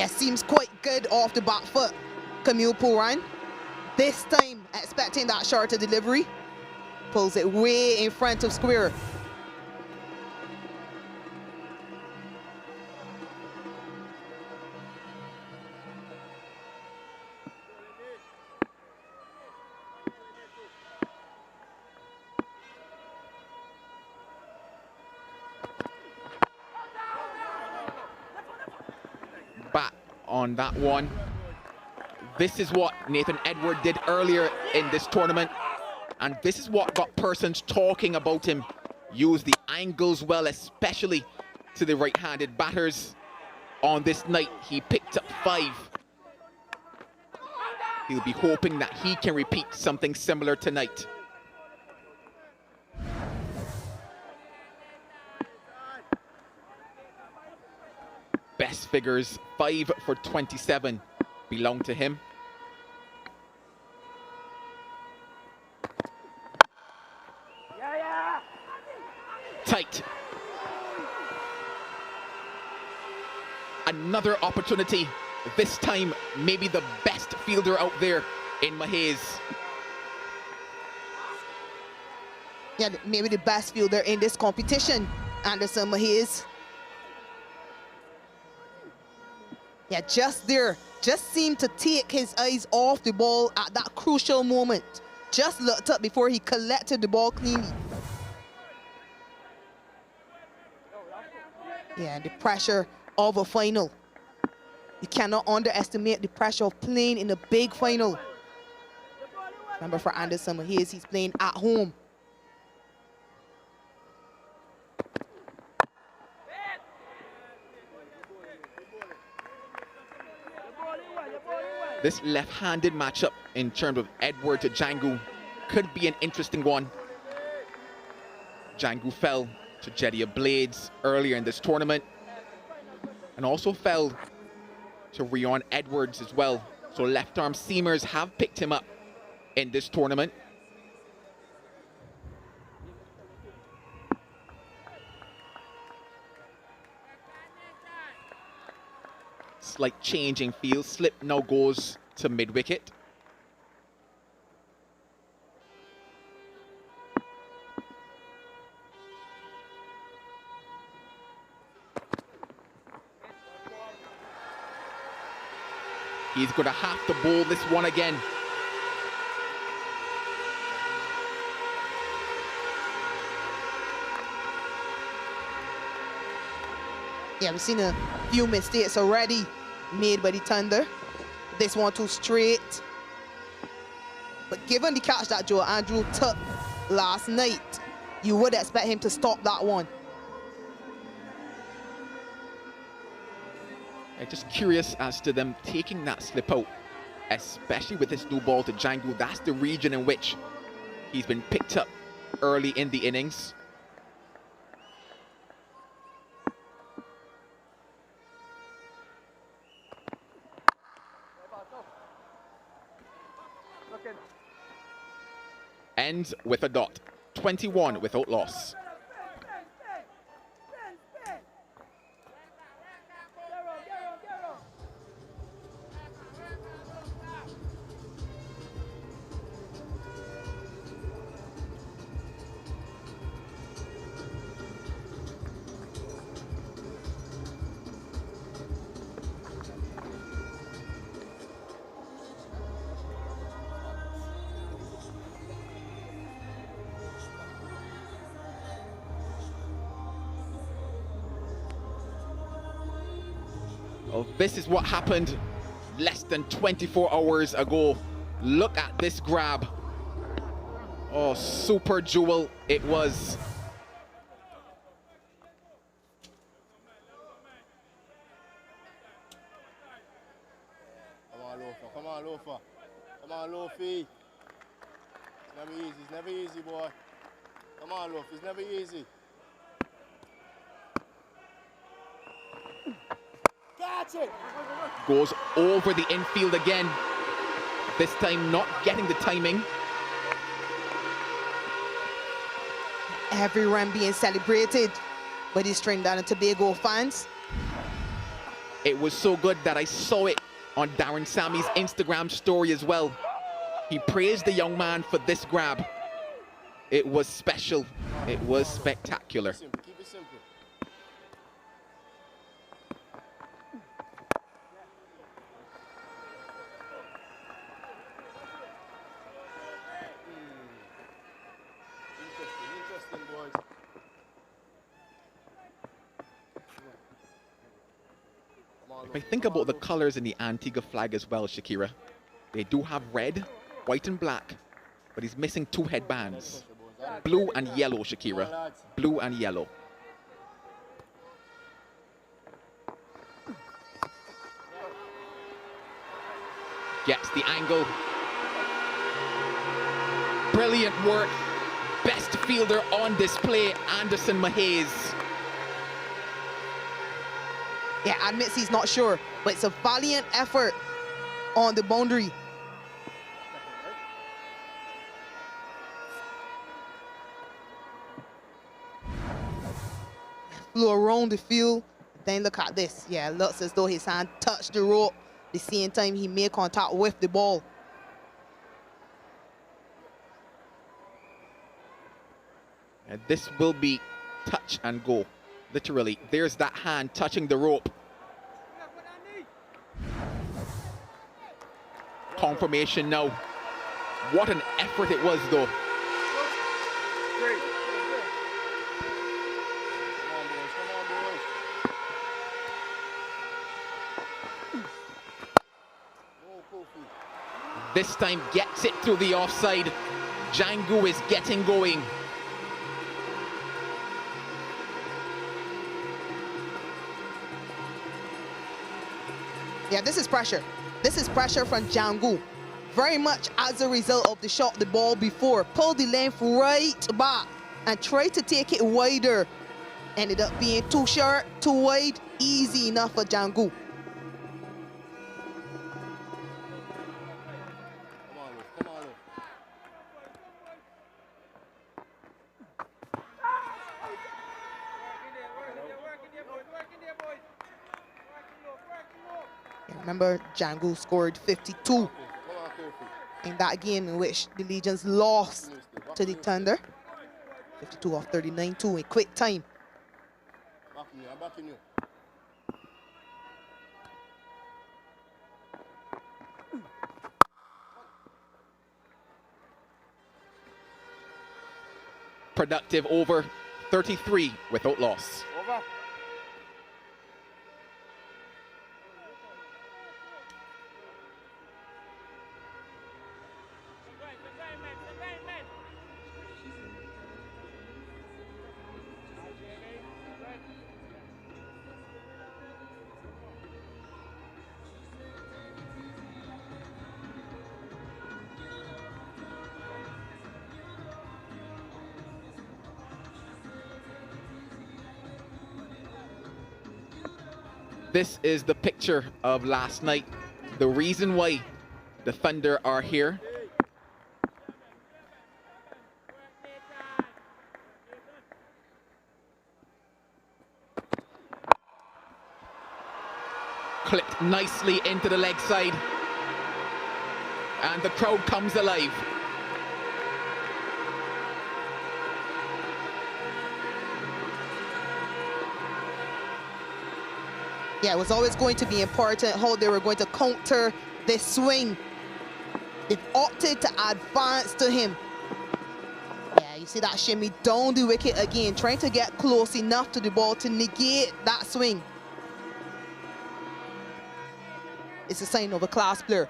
Yeah, seems quite good off the back foot. Camille Puran. This time, expecting that shorter delivery. Pulls it way in front of square. Back on that one. This is what Nathan Edward did earlier in this tournament, and this is what got persons talking about him. Used the angles well, especially to the right-handed batters. On this night, he picked up 5. He'll be hoping that he can repeat something similar tonight. Best figures, 5 for 27, belong to him. Tight. Another opportunity. This time, maybe the best fielder out there in Mahays. Yeah, maybe the best fielder in this competition, Anderson Mahays. Yeah, just there. Just seemed to take his eyes off the ball at that crucial moment. Just looked up before he collected the ball cleanly. Yeah, and the pressure of a final. You cannot underestimate the pressure of playing in a big final. Remember, for Anderson Mahays, he's playing at home. This left-handed matchup in terms of Edward to Django could be an interesting one. Django fell to Jeddia Blades earlier in this tournament, and also fell to Rion Edwards as well. So left-arm seamers have picked him up in this tournament. Slight change in field. Slip now goes to mid-wicket. He's going to have to bowl this one again. Yeah, we've seen a few mistakes already made by the Thunder. This one too straight. But given the catch that Joe Andrew took last night, you would expect him to stop that one. I'm just curious as to them taking that slip out, especially with this new ball to Django. That's the region in which he's been picked up early in the innings. Ends with a dot. 21 without loss. Well, this is what happened less than 24 hours ago. Look at this grab. Oh, super jewel it was. Come on, Lofa. Come on, Lofa. Come on, Lofi. It's never easy. It's never easy, boy. Come on, Lofa. It's never easy. Goes over the infield again. This time not getting the timing. Every run being celebrated by these Trinidad and Tobago fans. It was so good that I saw it on Darren Sammy's Instagram story as well. He praised the young man for this grab. It was special. It was spectacular. Keep it simple. Interesting, boys. If I think about the colors in the Antigua flag as well, Shakira, they do have red, white and black, but he's missing 2 headbands. Blue and yellow, Shakira. Blue and yellow. Gets the angle. Brilliant work. Best fielder on display, Anderson Mahays. Yeah, admits he's not sure, but it's a valiant effort on the boundary. Flew around the field. Then look at this. Yeah, it looks as though his hand touched the rope. The same time he made contact with the ball. And this will be touch and go. Literally, there's that hand touching the rope. Confirmation now. What an effort it was, though. This time gets it through the offside. Django is getting going. Yeah, this is pressure. This is pressure from Django. Very much as a result of the shot the ball before. Pulled the length right back and tried to take it wider. Ended up being too short, too wide. Easy enough for Django. Remember, Django scored 52 in that game in which the Legions lost to the Thunder. 52 off 39 too in quick time. I'm backing you. Productive over 33 without loss. Over. This is the picture of last night. The reason why the Thunder are here. Clipped nicely into the leg side. And the crowd comes alive. Yeah, it was always going to be important how they were going to counter this swing. They've opted to advance to him. Yeah, you see that shimmy down the wicket again, trying to get close enough to the ball to negate that swing. It's a sign of a class player.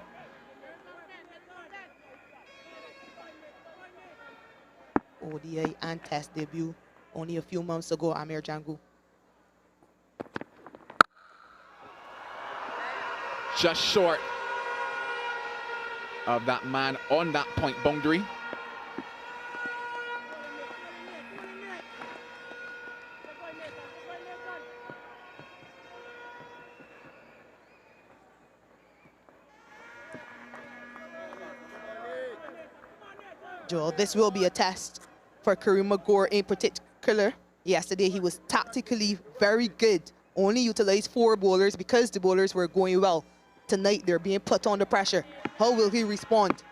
ODI and Test debut only a few months ago, Amir Django. Just short of that man on that point boundary. Joel, this will be a test for Kareem Magor in particular. Yesterday, he was tactically very good only utilized 4 bowlers because the bowlers were going well. Tonight, they're being put under pressure. How will he respond?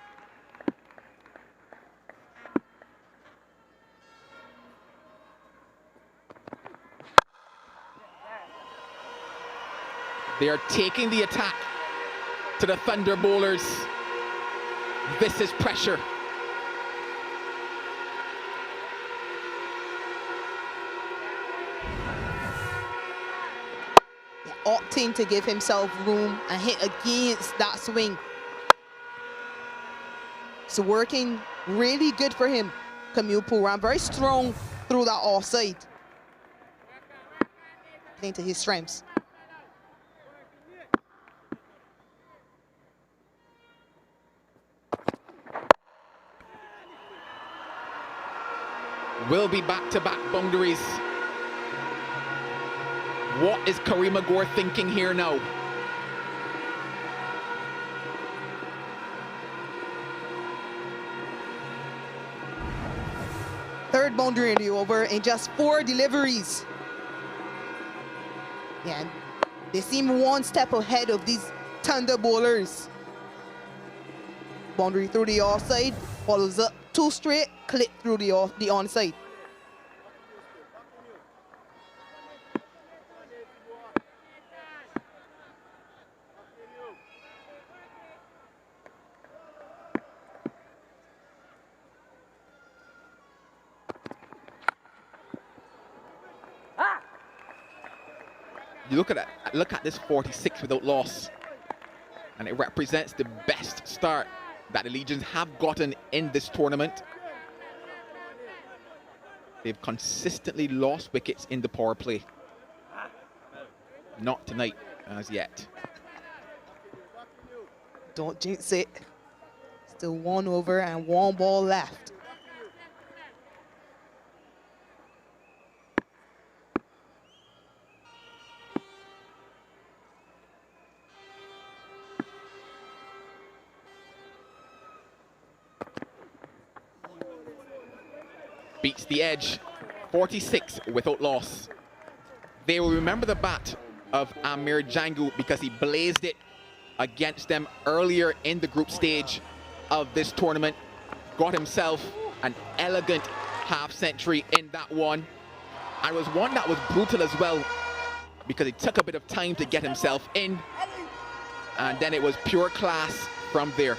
They are taking the attack to the Thunder bowlers. This is pressure. Opting to give himself room and hit against that swing. So working really good for him. Camille Puran, very strong through that offside. Playing to his strengths. Will be back-to-back boundaries. What is Karima Gore thinking here now? Third boundary in the over in just 4 deliveries. Yeah, they seem one step ahead of these Thunder bowlers. Boundary through the offside, follows up 2 straight, clip through the onside. You look at this 46 without loss, and it represents the best start that the Legions have gotten in this tournament. They've consistently lost wickets in the power play. Not tonight, as yet. Don't jinx it. Still 1 over and 1 ball left. Beats the edge, 46 without loss. They will remember the bat of Amir Jangu because he blazed it against them earlier in the group stage of this tournament. Got himself an elegant half century in that one. And it was one that was brutal as well because it took a bit of time to get himself in. And then it was pure class from there.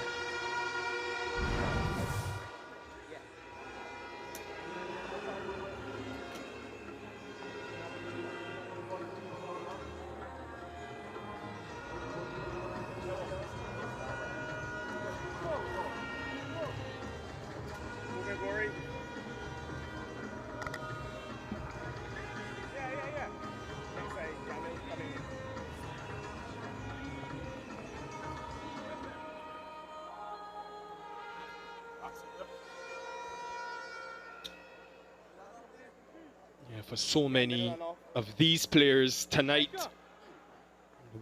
For so many of these players tonight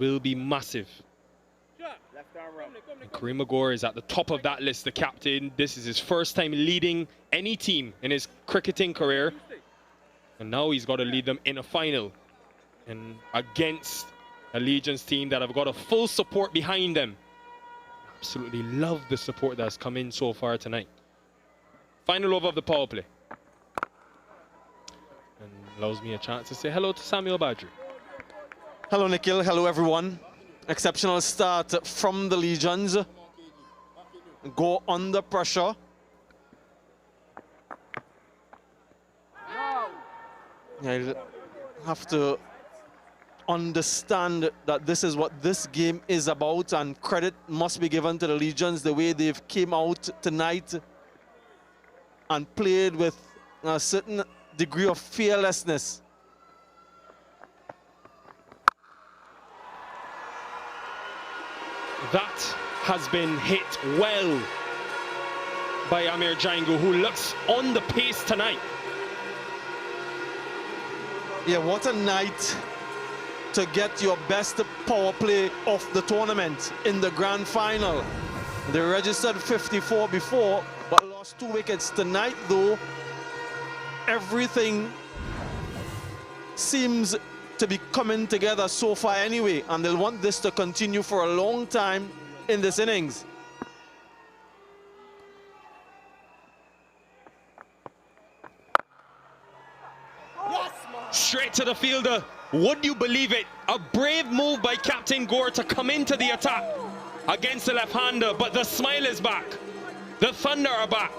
will be massive. And Karima Gore is at the top of that list, the captain. This is his first time leading any team in his cricketing career. And now he's got to lead them in a final. And against a Legions team that have got a full support behind them. Absolutely love the support that's come in so far tonight. Final over of the power play. And allows me a chance to say hello to Samuel Badri. Hello, Nikhil. Hello, everyone. Exceptional start from the Legions. Go under pressure. You have to understand that this is what this game is about, and credit must be given to the Legions the way they've came out tonight and played with a certain degree of fearlessness. That has been hit well by Amir Jangu, who looks on the pace tonight. Yeah, what a night to get your best power play of the tournament in the grand final. They registered 54 before, but lost 2 wickets. Tonight, though, everything seems to be coming together so far anyway, and they'll want this to continue for a long time in this innings. Straight to the fielder. Would you believe it? A brave move by Captain Gore to come into the attack against the left-hander, but the smile is back. The Thunder are back.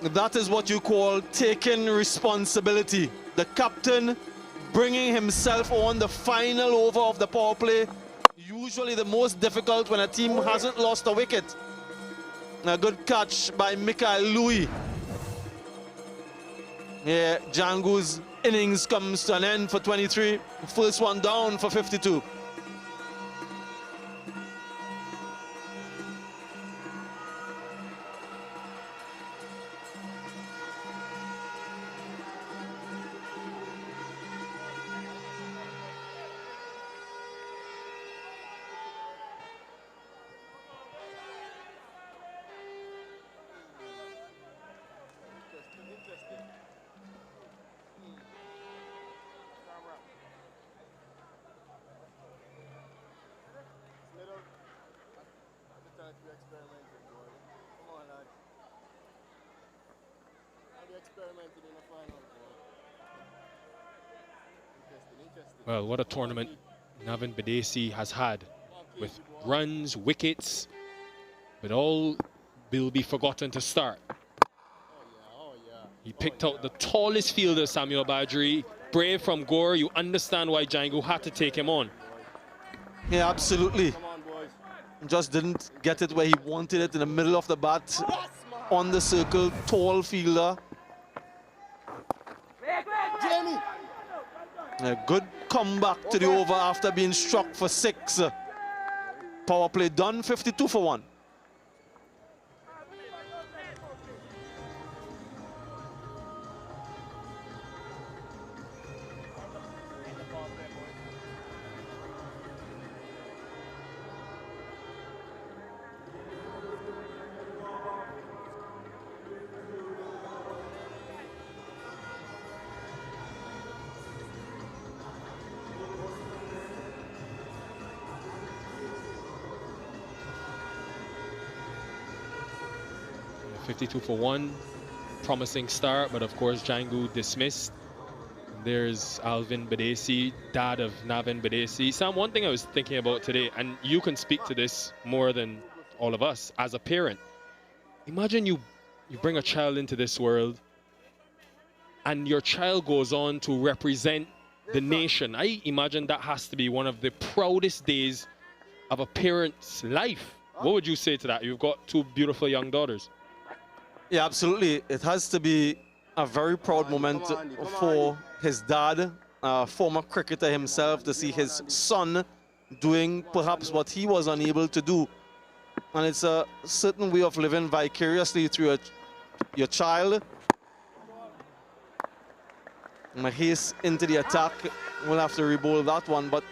That is what you call taking responsibility. The captain bringing himself on the final over of the power play. Usually the most difficult when a team hasn't lost a wicket. A good catch by Mikael Louis. Yeah, Django's innings comes to an end for 23. First one down for 52. Well, what a tournament Navin Badesi has had, with runs, wickets, but all will be forgotten to start. He picked out the tallest fielder, Samuel Badri, brave from Gore. You understand why Django had to take him on. Yeah, absolutely. Just didn't get it where he wanted it in the middle of the bat. On the circle, tall fielder. A good comeback to the over after being struck for 6. Power play done, 52 for 1. .52 for 1, promising start, but of course Django dismissed. There's Alvin Badesi, dad of Navin Badesi. Sam, one thing I was thinking about today, and you can speak to this more than all of us as a parent. Imagine you bring a child into this world and your child goes on to represent the nation. I imagine that has to be one of the proudest days of a parent's life. What would you say to that? You've got 2 beautiful young daughters. Yeah, absolutely. It has to be a very proud moment for his dad, former cricketer himself, to see his son doing perhaps what he was unable to do. And it's a certain way of living vicariously through your child. Mahesh into the attack. We'll have to re-bowl that one. But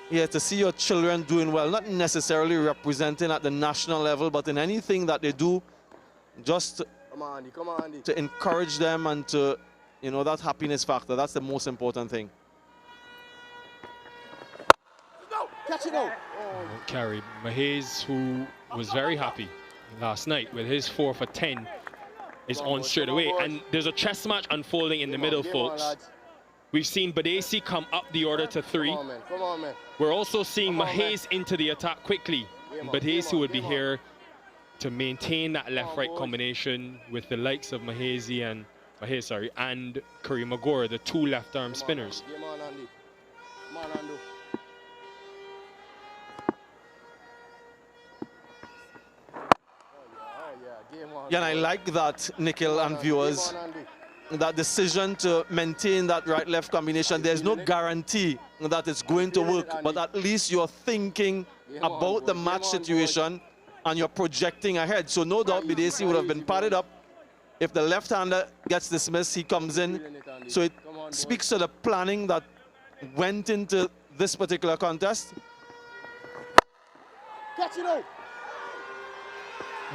yeah, to see your children doing well, not necessarily representing at the national level, but in anything that they do, just to encourage them and to, you know, that happiness factor, that's the most important thing. Catch it out. Carry Mahesh, who was very happy last night with his 4 for 10, is on straight away. And there's a chess match unfolding in the middle, folks. We've seen Badesi come up the order to 3. Come on, man. We're also seeing Mahesh into the attack quickly. Badesi would be here to maintain that left-right combination with the likes of Mahesh and Kareem Agor, the 2 left-arm spinners. Yeah, and I like that, Nikhil and viewers, that decision to maintain that right-left combination. There's no guarantee that it's going to work, but at least you're thinking about the match situation and you're projecting ahead. So no doubt Badesi would have been padded up. If the left-hander gets dismissed, he comes in. So it speaks to the planning that went into this particular contest. Catch it out.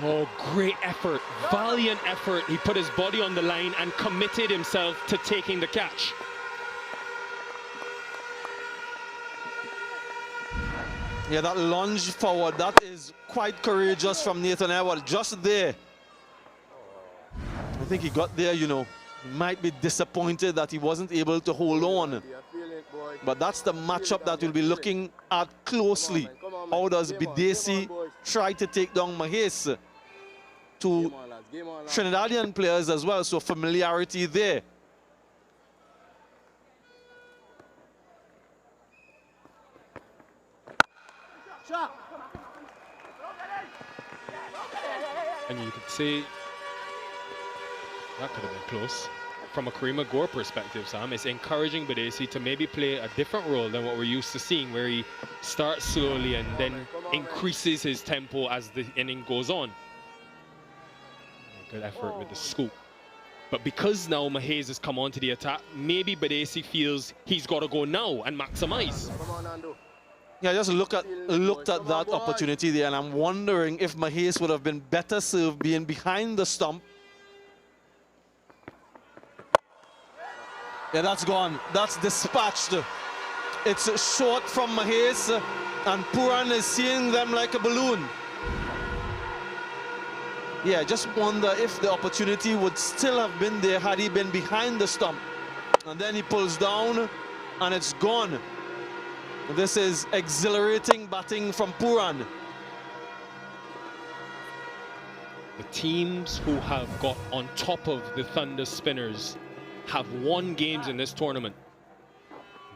Oh, great effort, valiant effort. He put his body on the line and committed himself to taking the catch. Yeah, that lunge forward, that is quite courageous from Nathan Edward, just there. I think he got there, you know. He might be disappointed that he wasn't able to hold on. But that's the matchup that we'll be looking at closely. How does Bidesi try to take down Mahes? To Trinidadian players as well, so familiarity there. And you could see that could have been close. From a Kareem Gore perspective, Sam, it's encouraging Bidesi to maybe play a different role than what we're used to seeing, where he starts slowly and then increases his tempo as the inning goes on. Good effort with the scoop. But because now Mahes has come onto the attack, maybe Bidesi feels he's got to go now and maximize. Yeah, just looked at that opportunity there, and I'm wondering if Mahes would have been better served being behind the stump. Yeah, that's gone. That's dispatched. It's short from Mahes, and Puran is seeing them like a balloon. Yeah, just wonder if the opportunity would still have been there had he been behind the stump. And then he pulls down, and it's gone. This is exhilarating batting from Puran. The teams who have got on top of the Thunder spinners have won games in this tournament.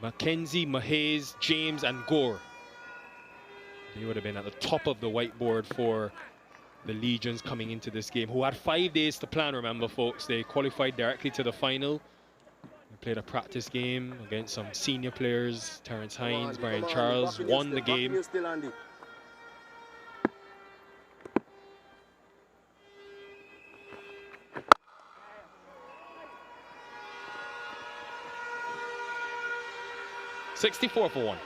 Mackenzie, Mahes, James, and Gore. They would have been at the top of the whiteboard for the Legions coming into this game, who had 5 days to plan, remember, folks. They qualified directly to the final. They played a practice game against some senior players, Terrence Hines, Brian Charles, won the game. 64 for 1.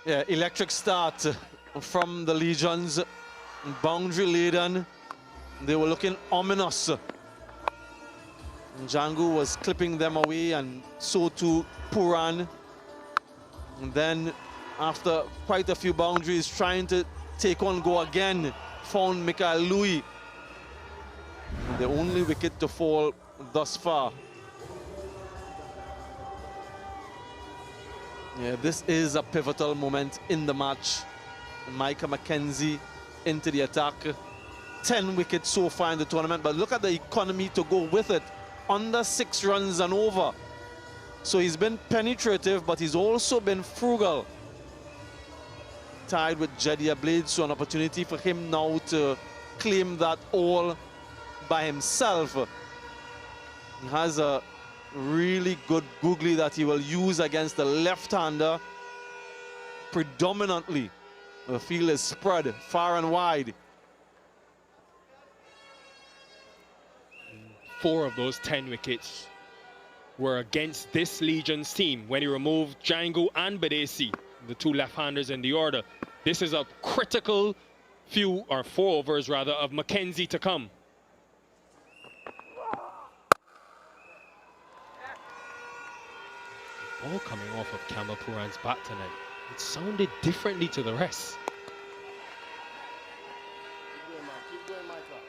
Yeah, electric start from the Legions. Boundary laden. They were looking ominous. Django was clipping them away, and so too Puran. And then after quite a few boundaries, trying to take on go again, found Mikael Louis. The only wicket to fall thus far. Yeah, this is a pivotal moment in the match. Micah Mackenzie into the attack. 10 wickets so far in the tournament, but look at the economy to go with it. Under 6 runs and over. So he's been penetrative, but he's also been frugal. Tied with Jediah Blades, so an opportunity for him now to claim that all by himself. He has a really good googly that he will use against the left-hander predominantly. The field is spread far and wide. 4 of those 10 wickets were against this Legion's team when he removed Django and Bidesi, the 2 left-handers in the order. This is a critical 4 overs rather of Mackenzie to come. Ball coming off of Campbell Puran's bat tonight. It sounded differently to the rest. Keep going, Micah.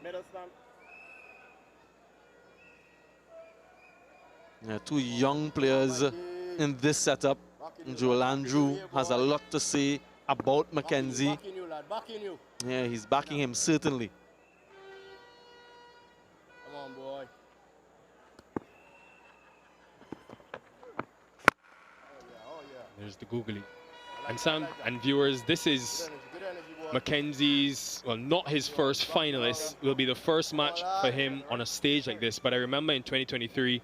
Middle stand. Yeah, 2 young players in this setup. Joel Andrew has a lot to say about Mackenzie. Backing you, lad. Backing you. Yeah, he's backing him certainly. Come on, boy. There's the googly. And Sam and viewers, this is Good energy, boy. Mackenzie's, well, not his first finalist. Will be the first match for him on a stage like this. But I remember in 2023,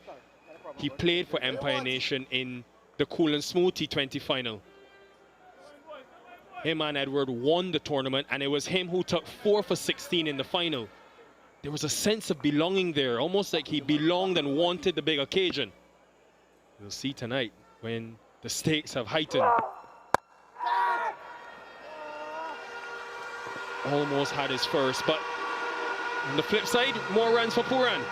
he played for Empire Nation in the Cool and Smooth T20 final. Him and Edward won the tournament, and it was him who took 4 for 16 in the final. there was a sense of belonging there, almost like he belonged and wanted the big occasion. We'll see tonight when the stakes have heightened. Almost had his first, but on the flip side, more runs for Puran.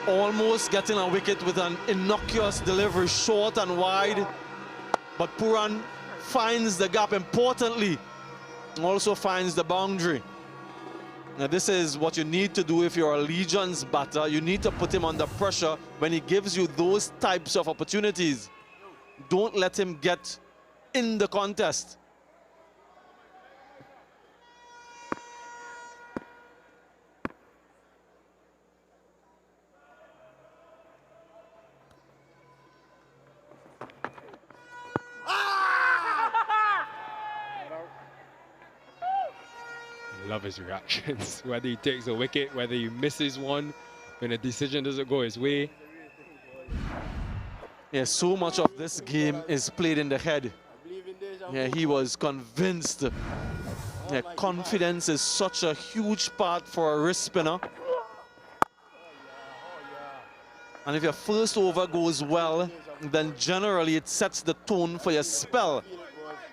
Almost getting a wicket with an innocuous delivery, short and wide. But Puran finds the gap importantly, also finds the boundary. Now this is what you need to do if you're a Legion's batter. You need to put him under pressure when he gives you those types of opportunities. Don't let him get in the contest. Love his reactions, whether he takes a wicket, whether he misses one, when a decision doesn't go his way. Yeah, so much of this game is played in the head. Yeah, he was convinced. Yeah, confidence is such a huge part for a wrist spinner. And if your first over goes well, then generally it sets the tone for your spell.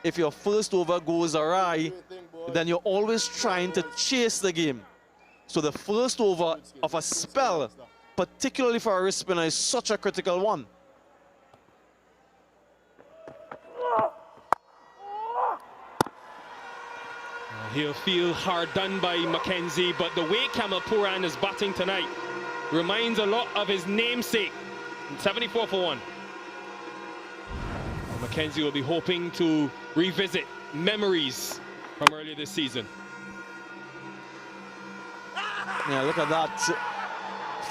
If your first over goes awry, then you're always trying to chase the game. So the first over of a spell, particularly for a wrist spinner, is such a critical one. He'll feel hard done by Mackenzie, but the way Kamal Puran is batting tonight reminds a lot of his namesake. 74 for 1. Mackenzie will be hoping to revisit memories from earlier this season. Yeah, look at that.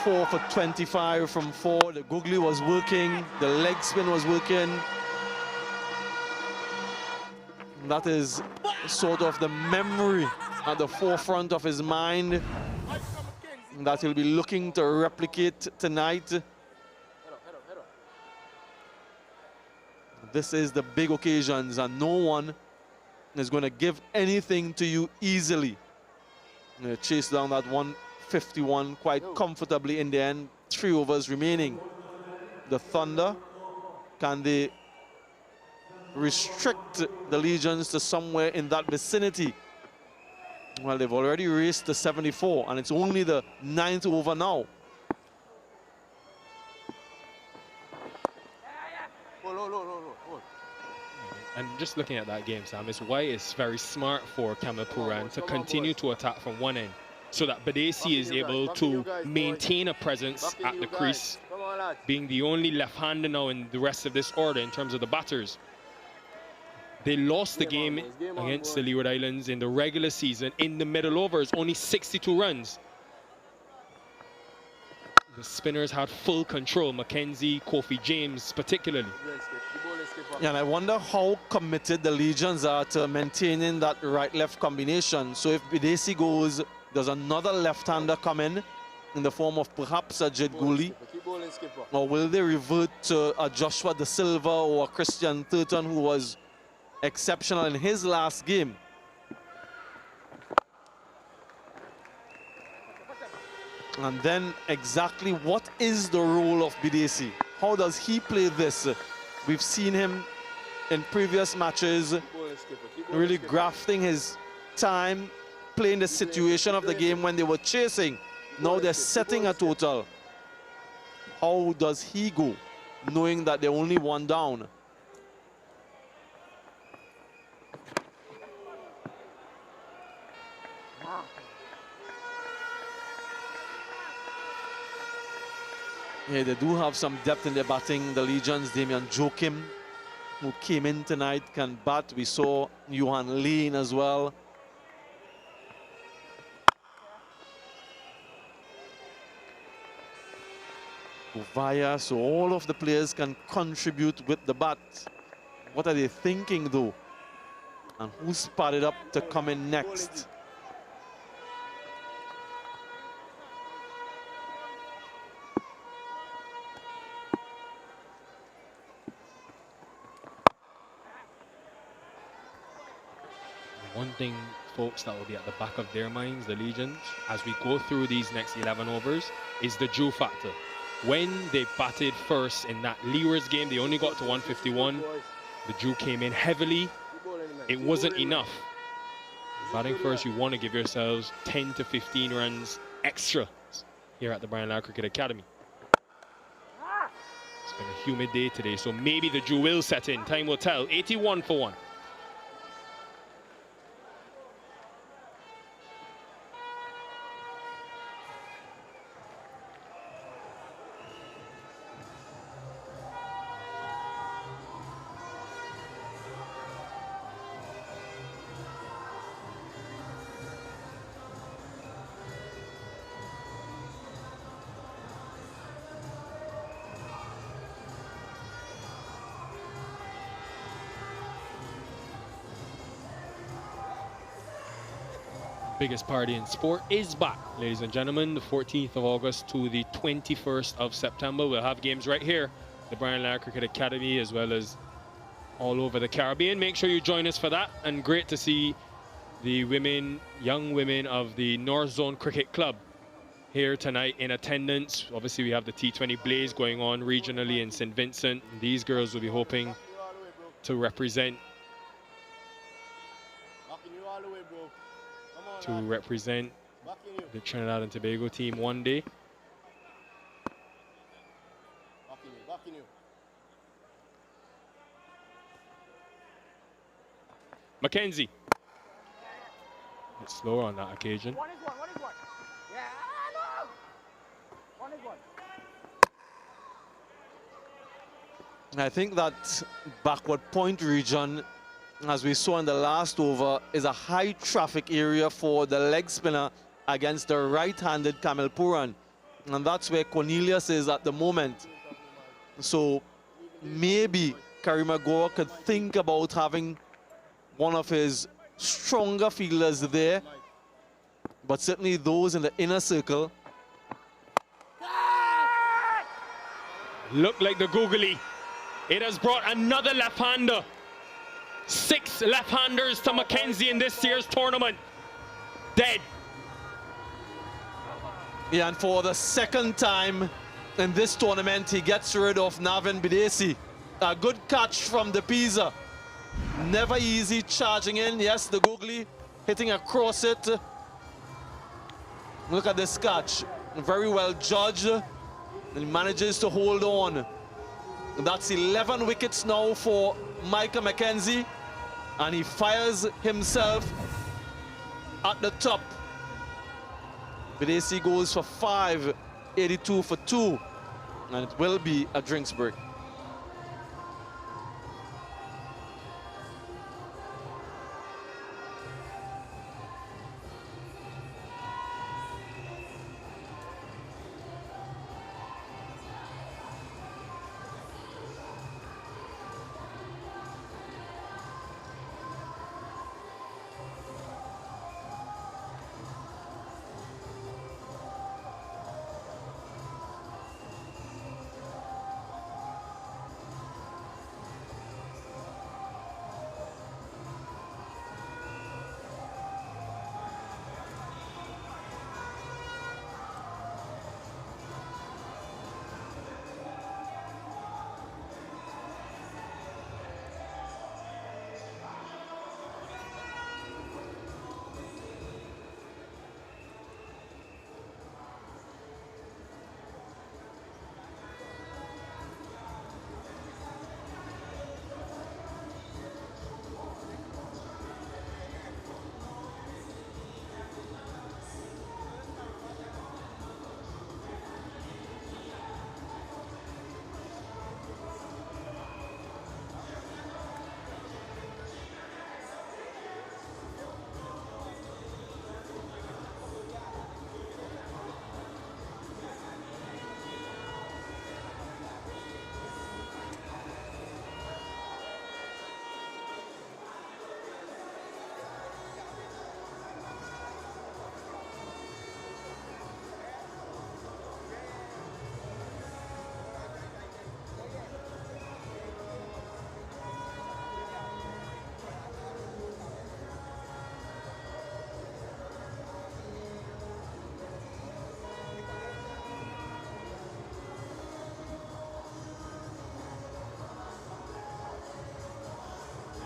4 for 25 from 4. The googly was working. The leg spin was working. That is sort of the memory at the forefront of his mind that he'll be looking to replicate tonight. This is the big occasions, and no one is going to give anything to you easily. Chase down that 151 quite comfortably in the end. 3 overs remaining. The Thunder, can they restrict the Legions to somewhere in that vicinity? Well, they've already raced the 74, and it's only the 9th over now. And just looking at that game, Sam, it's why it's very smart for Kamal Puran to continue to attack from one end, so that Badesi is able to maintain a presence at the crease, being the only left-hander now in the rest of this order in terms of the batters. They lost the game against the Leeward Islands in the regular season in the middle overs, only 62 runs. The spinners had full control, Mackenzie, Kofi James particularly. Yeah, and I wonder how committed the Legions are to maintaining that right-left combination. So if Badesi goes, does another left-hander come in the form of perhaps a Jed Gooley? Or will they revert to a Joshua De Silva or a Christian Thurton, who was exceptional in his last game? And then exactly what is the role of Badesi? How does he play this? We've seen him in previous matches really grafting his time, playing the situation of the game when they were chasing. Now they're setting a total. How does he go, knowing that they're only 1 down? Yeah, they do have some depth in their batting. The Legions, Damian Joachim, who came in tonight, can bat. We saw Johan Lane as well. Uvaya, so all of the players can contribute with the bat. What are they thinking though? And who's spotted up to come in next? one thing, folks, that will be at the back of their minds, the Legions, as we go through these next 11 overs, is the Drew factor. When they batted first in that Leeward's game, they only got to 151. The Drew came in heavily. It wasn't enough. Batting first, you want to give yourselves 10 to 15 runs extra here at the Brian Lara Cricket Academy. It's been a humid day today, so maybe the Drew will set in. Time will tell. 81 for 1. Biggest party in sport is back, ladies and gentlemen. The 14th of August to the 21st of September. We'll have games right here, the Brian Lara Cricket Academy, as well as all over the Caribbean. Make sure you join us for that. And great to see the women, young women of the North Zone Cricket Club here tonight in attendance. Obviously, we have the T20 Blaze going on regionally in St. Vincent. These girls will be hoping to represent the Trinidad and Tobago team one day. Mackenzie. A bit slower on that occasion. One is one. Yeah, no! One is one. I think that backward point region, as we saw in the last over, is a high traffic area for the leg spinner against the right-handed Camille Puran. And that's where Cornelius is at the moment. So maybe Karima Goa could think about having one of his stronger fielders there. But certainly those in the inner circle. Look like the googly. It has brought another left-hander. 6 left-handers to Mackenzie in this year's tournament. Dead. Yeah, and for the second time in this tournament, he gets rid of Navin Bidesi. A good catch from the Pisa. Never easy charging in. Yes, the googly hitting across it. Look at this catch. Very well judged. And he manages to hold on. That's 11 wickets now for Micah Mackenzie. And he fires himself at the top. Bidesi goes for 5, 82 for 2. And it will be a drinks break.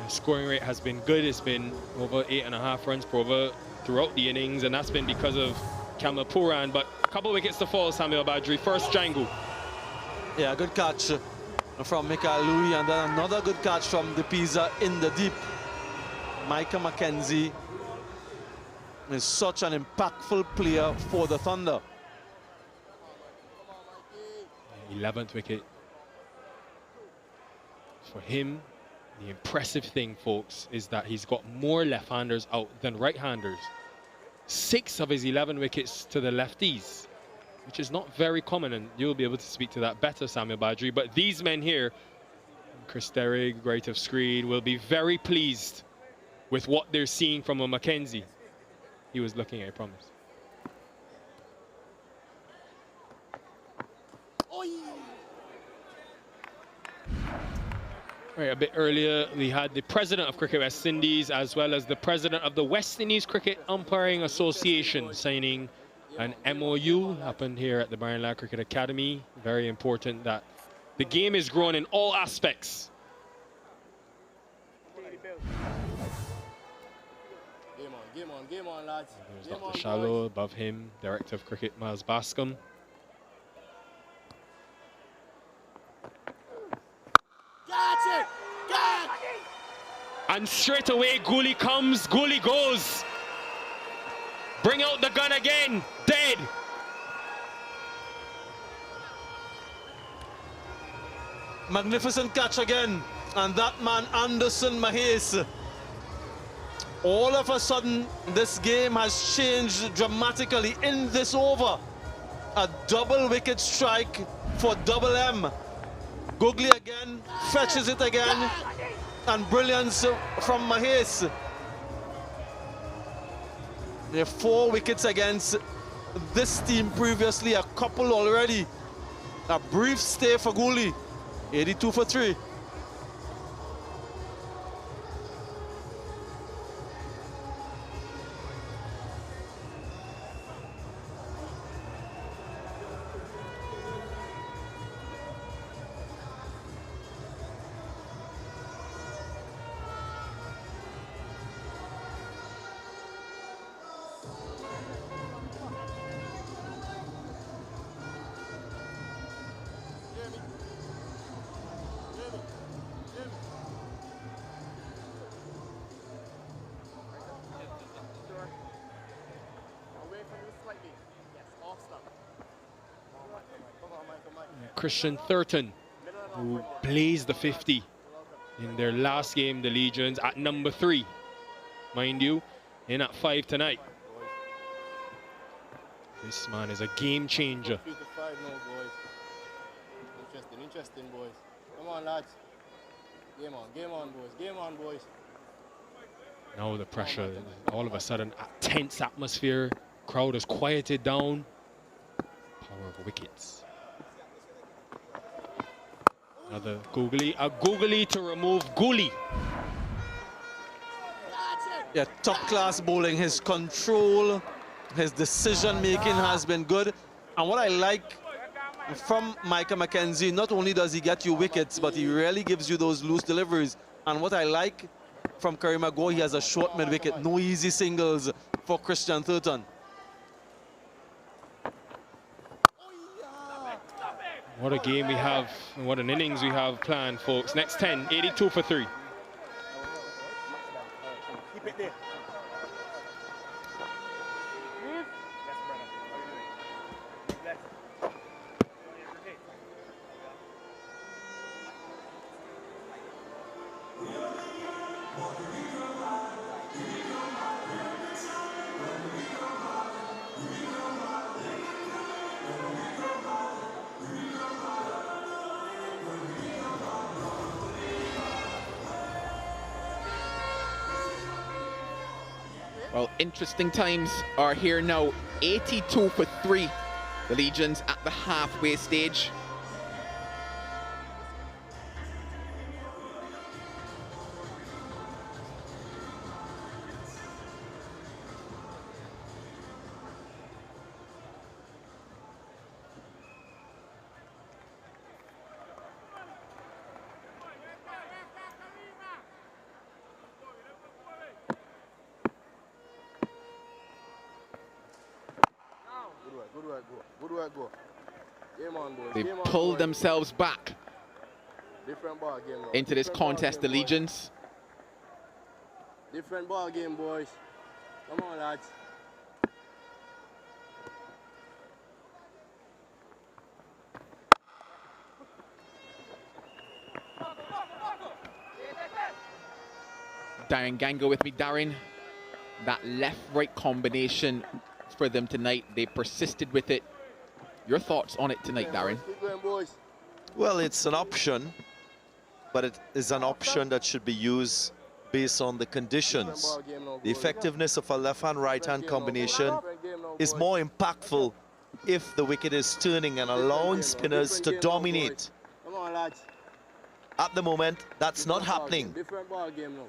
scoring rate has been good. It's been over 8.5 runs per over throughout the innings, and that's been because of Puran. But a couple wickets to fall, Samuel Badri. First Django. Yeah, good catch from Michael Louis, and then another good catch from De Pisa in the deep. Micah Mackenzie is such an impactful player for the Thunder. 11th wicket for him. The impressive thing, folks, is that he's got more left-handers out than right-handers. 6 of his 11 wickets to the lefties, which is not very common, and you'll be able to speak to that better, Samuel Badri. But these men here, Chris Derrig, right of screen, will be very pleased with what they're seeing from a Mackenzie. He was looking, I promise. Right, a bit earlier, we had the president of Cricket West Indies as well as the president of the West Indies Cricket Umpiring Association signing an MOU. Happened here at the Brian Lara Cricket Academy. Very important that the game is grown in all aspects. Game on, lads. There's Dr. Shallow above him, Director of Cricket Miles Bascom. And straight away, Gooley comes, Gooley goes. Bring out the gun again, dead. Magnificent catch again, and that man Anderson Mahes. All of a sudden, this game has changed dramatically in this over. A double wicket strike for Double M. Googly again, fetches it again, and brilliance from Mahes. There are 4 wickets against this team previously, a couple already. A brief stay for Gooley, 82 for 3. Christian Thurton, who blazed the 50 in their last game, the Legions, at number 3, mind you, in at 5 tonight. This man is a game changer. 3 to 5 now, boys. Interesting, boys. Come on, lads. Game on, boys. Game on, boys. Now the pressure, all of a sudden, a tense atmosphere. Crowd has quieted down. Power of wickets. Another googly, a googly to remove Gooley. Yeah, top class bowling. His control, his decision making has been good. And what I like from Micah Mackenzie, not only does he get you wickets, but he really gives you those loose deliveries. And what I like from Karim Agor, he has a short mid wicket, no easy singles for Christian Thurton. What a game we have, and what an innings we have planned, folks. Next 10, 82 for 3. Keep it there. Well, interesting times are here now. 82 for 3. The Legions at the halfway stage. Good work, go. Good work, go. Game on, boys. They've Game on, pulled boys. themselves back Different ball game now. into this Different ball contest game, boys. allegiance. Different ball game, boys. Come on, lads. Darren Gango with me. Darren, that left-right combination for them tonight, they persisted with it. Your thoughts on it tonight, Darren? Keep going, boys. Well, it's an option, but it is an option that should be used based on the conditions. The effectiveness of a left-hand, right-hand combination is more impactful if the wicket is turning and allowing spinners to dominate. Come on, lads. At the moment, that's not happening. Different ball game now.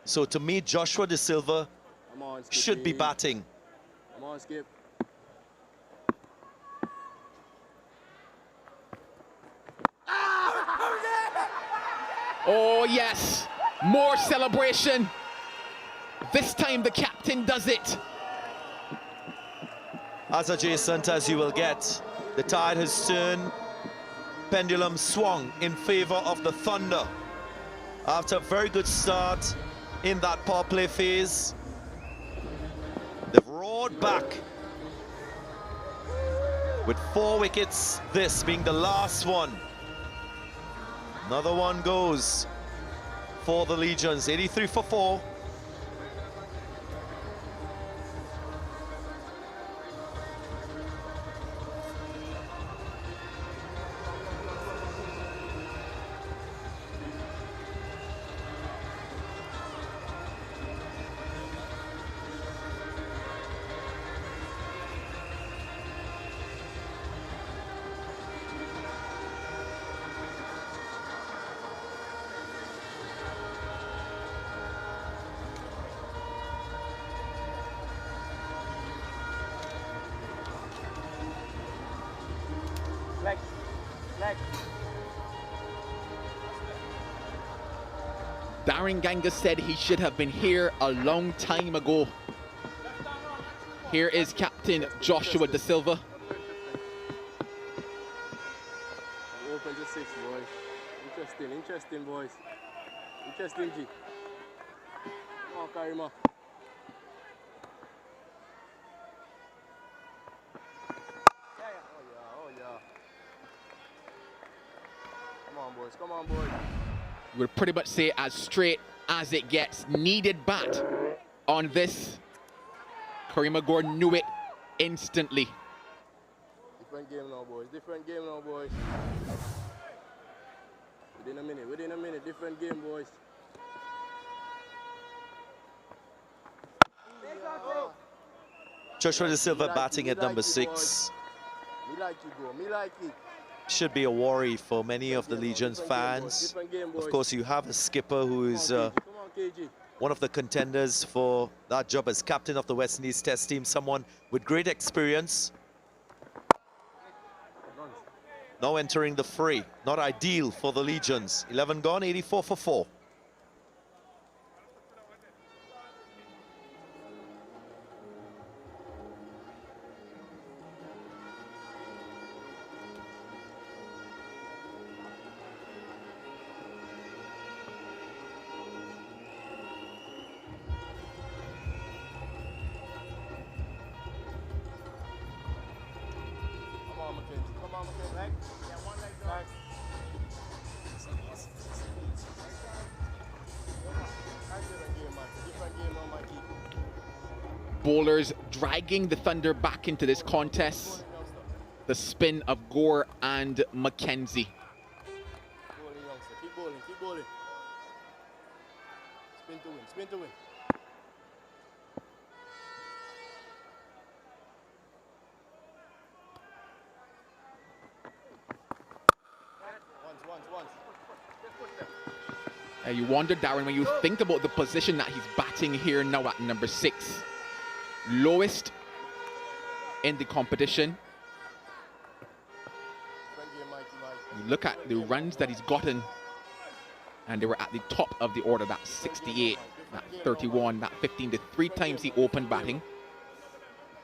So to me, Joshua De Silva Come on, Skip. should be batting. Come on, Skip. Oh, yes. More celebration. This time the captain does it. As adjacent as you will get. The tide has turned. Pendulum swung in favor of the Thunder. After a very good start in that power play phase, they've roared back with 4 wickets, this being the last one. Another one goes for the Legions, 83 for 4. Leg. Leg. Darren Ganga said he should have been here a long time ago. Here is Captain Joshua De Silva. Open to 6, boys. Interesting, interesting, boys. Interesting, G. Come on, Karima. Oh, yeah. Come on, boys. Come on, boys. We'd pretty much say as straight as it gets. Needed bat on this. Karima Gordon knew it instantly. Different game now, boys. Different game now, boys. Within a minute. Different game, boys. Joshua De Silva batting at number 6. Me like it, bro. Me like it. Should be a worry for many of the Legion's fans. Of course, you have a skipper who is Come on, KG. one of the contenders for that job as captain of the West Indies Test team, someone with great experience. Now entering the fray, not ideal for the Legions. 11 gone, 84 for 4. Bowlers dragging the Thunder back into this contest. The spin of Gore and Mackenzie. Bowling, youngster. Keep bowling, keep bowling. Spin to win, spin to win. Once. You wonder, Darren, when you think about the position that he's batting here now at number 6. Lowest in the competition. You look at the runs that he's gotten, and they were at the top of the order. That 68, that 31, that 15, the 3 times he opened batting.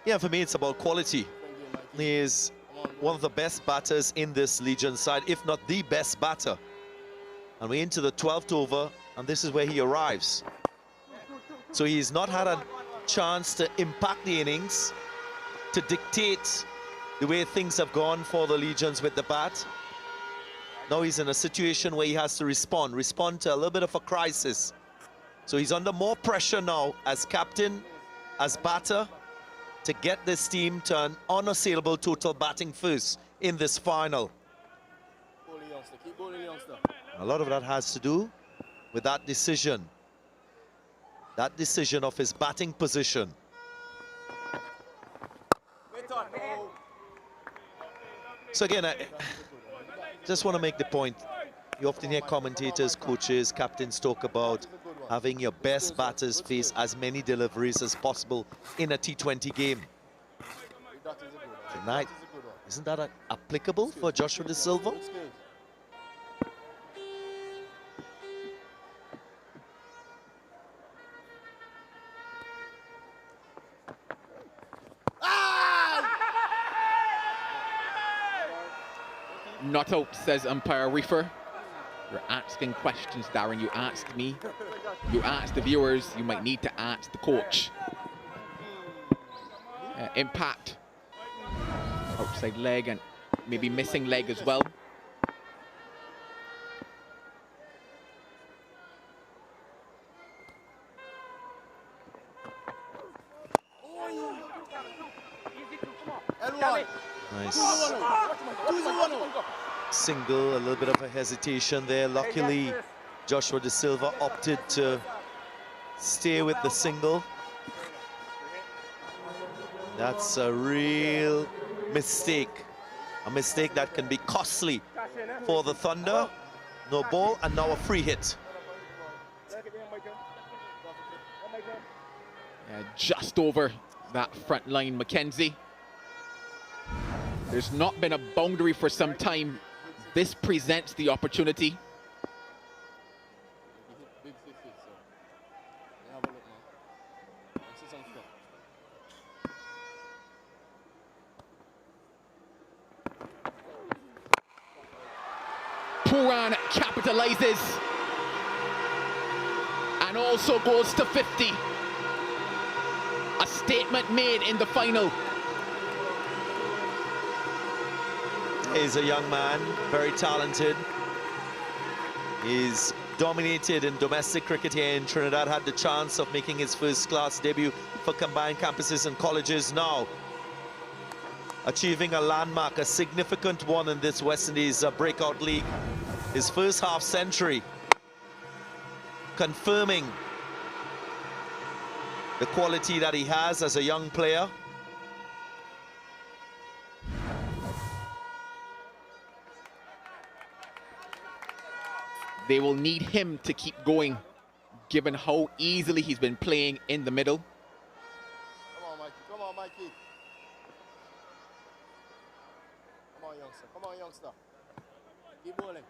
Yeah, for me, it's about quality. He is one of the best batters in this Legion side, if not the best batter. And we're into the 12th over, and this is where he arrives. So he's not had a chance to impact the innings, to dictate the way things have gone for the Legions with the bat. Now he's in a situation where he has to respond to a little bit of a crisis. So he's under more pressure now as captain, as batter, to get this team to an unassailable total batting first in this final. Keep bowling, youngster. A lot of that has to do with that decision of his batting position. So again, I just want to make the point. You often hear commentators, coaches, captains talk about having your best batters face as many deliveries as possible in a T20 game. Tonight, isn't that applicable for Joshua De Silva? Not out, says umpire Reefer. You're asking questions, Darren. You asked me. You asked the viewers. You might need to ask the coach. Impact. Outside leg and maybe missing leg as well. Nice. Single, a little bit of a hesitation there. Luckily, Joshua De Silva opted to stay with the single. That's a real mistake. A mistake that can be costly for the Thunder. No ball and now a free hit. Just over that front line, Mackenzie. There's not been a boundary for some time. This presents the opportunity. Puran capitalizes and also goes to 50. A statement made in the final. He's a young man, very talented. He's dominated in domestic cricket here in Trinidad, had the chance of making his first-class debut for combined campuses and colleges now. Achieving a landmark, a significant one in this West Indies Breakout League. His first half-century, confirming the quality that he has as a young player. They will need him to keep going, given how easily he's been playing in the middle. Come on, Mikey. Come on, Mikey. Come on, youngster. Come on, youngster. Keep bowling.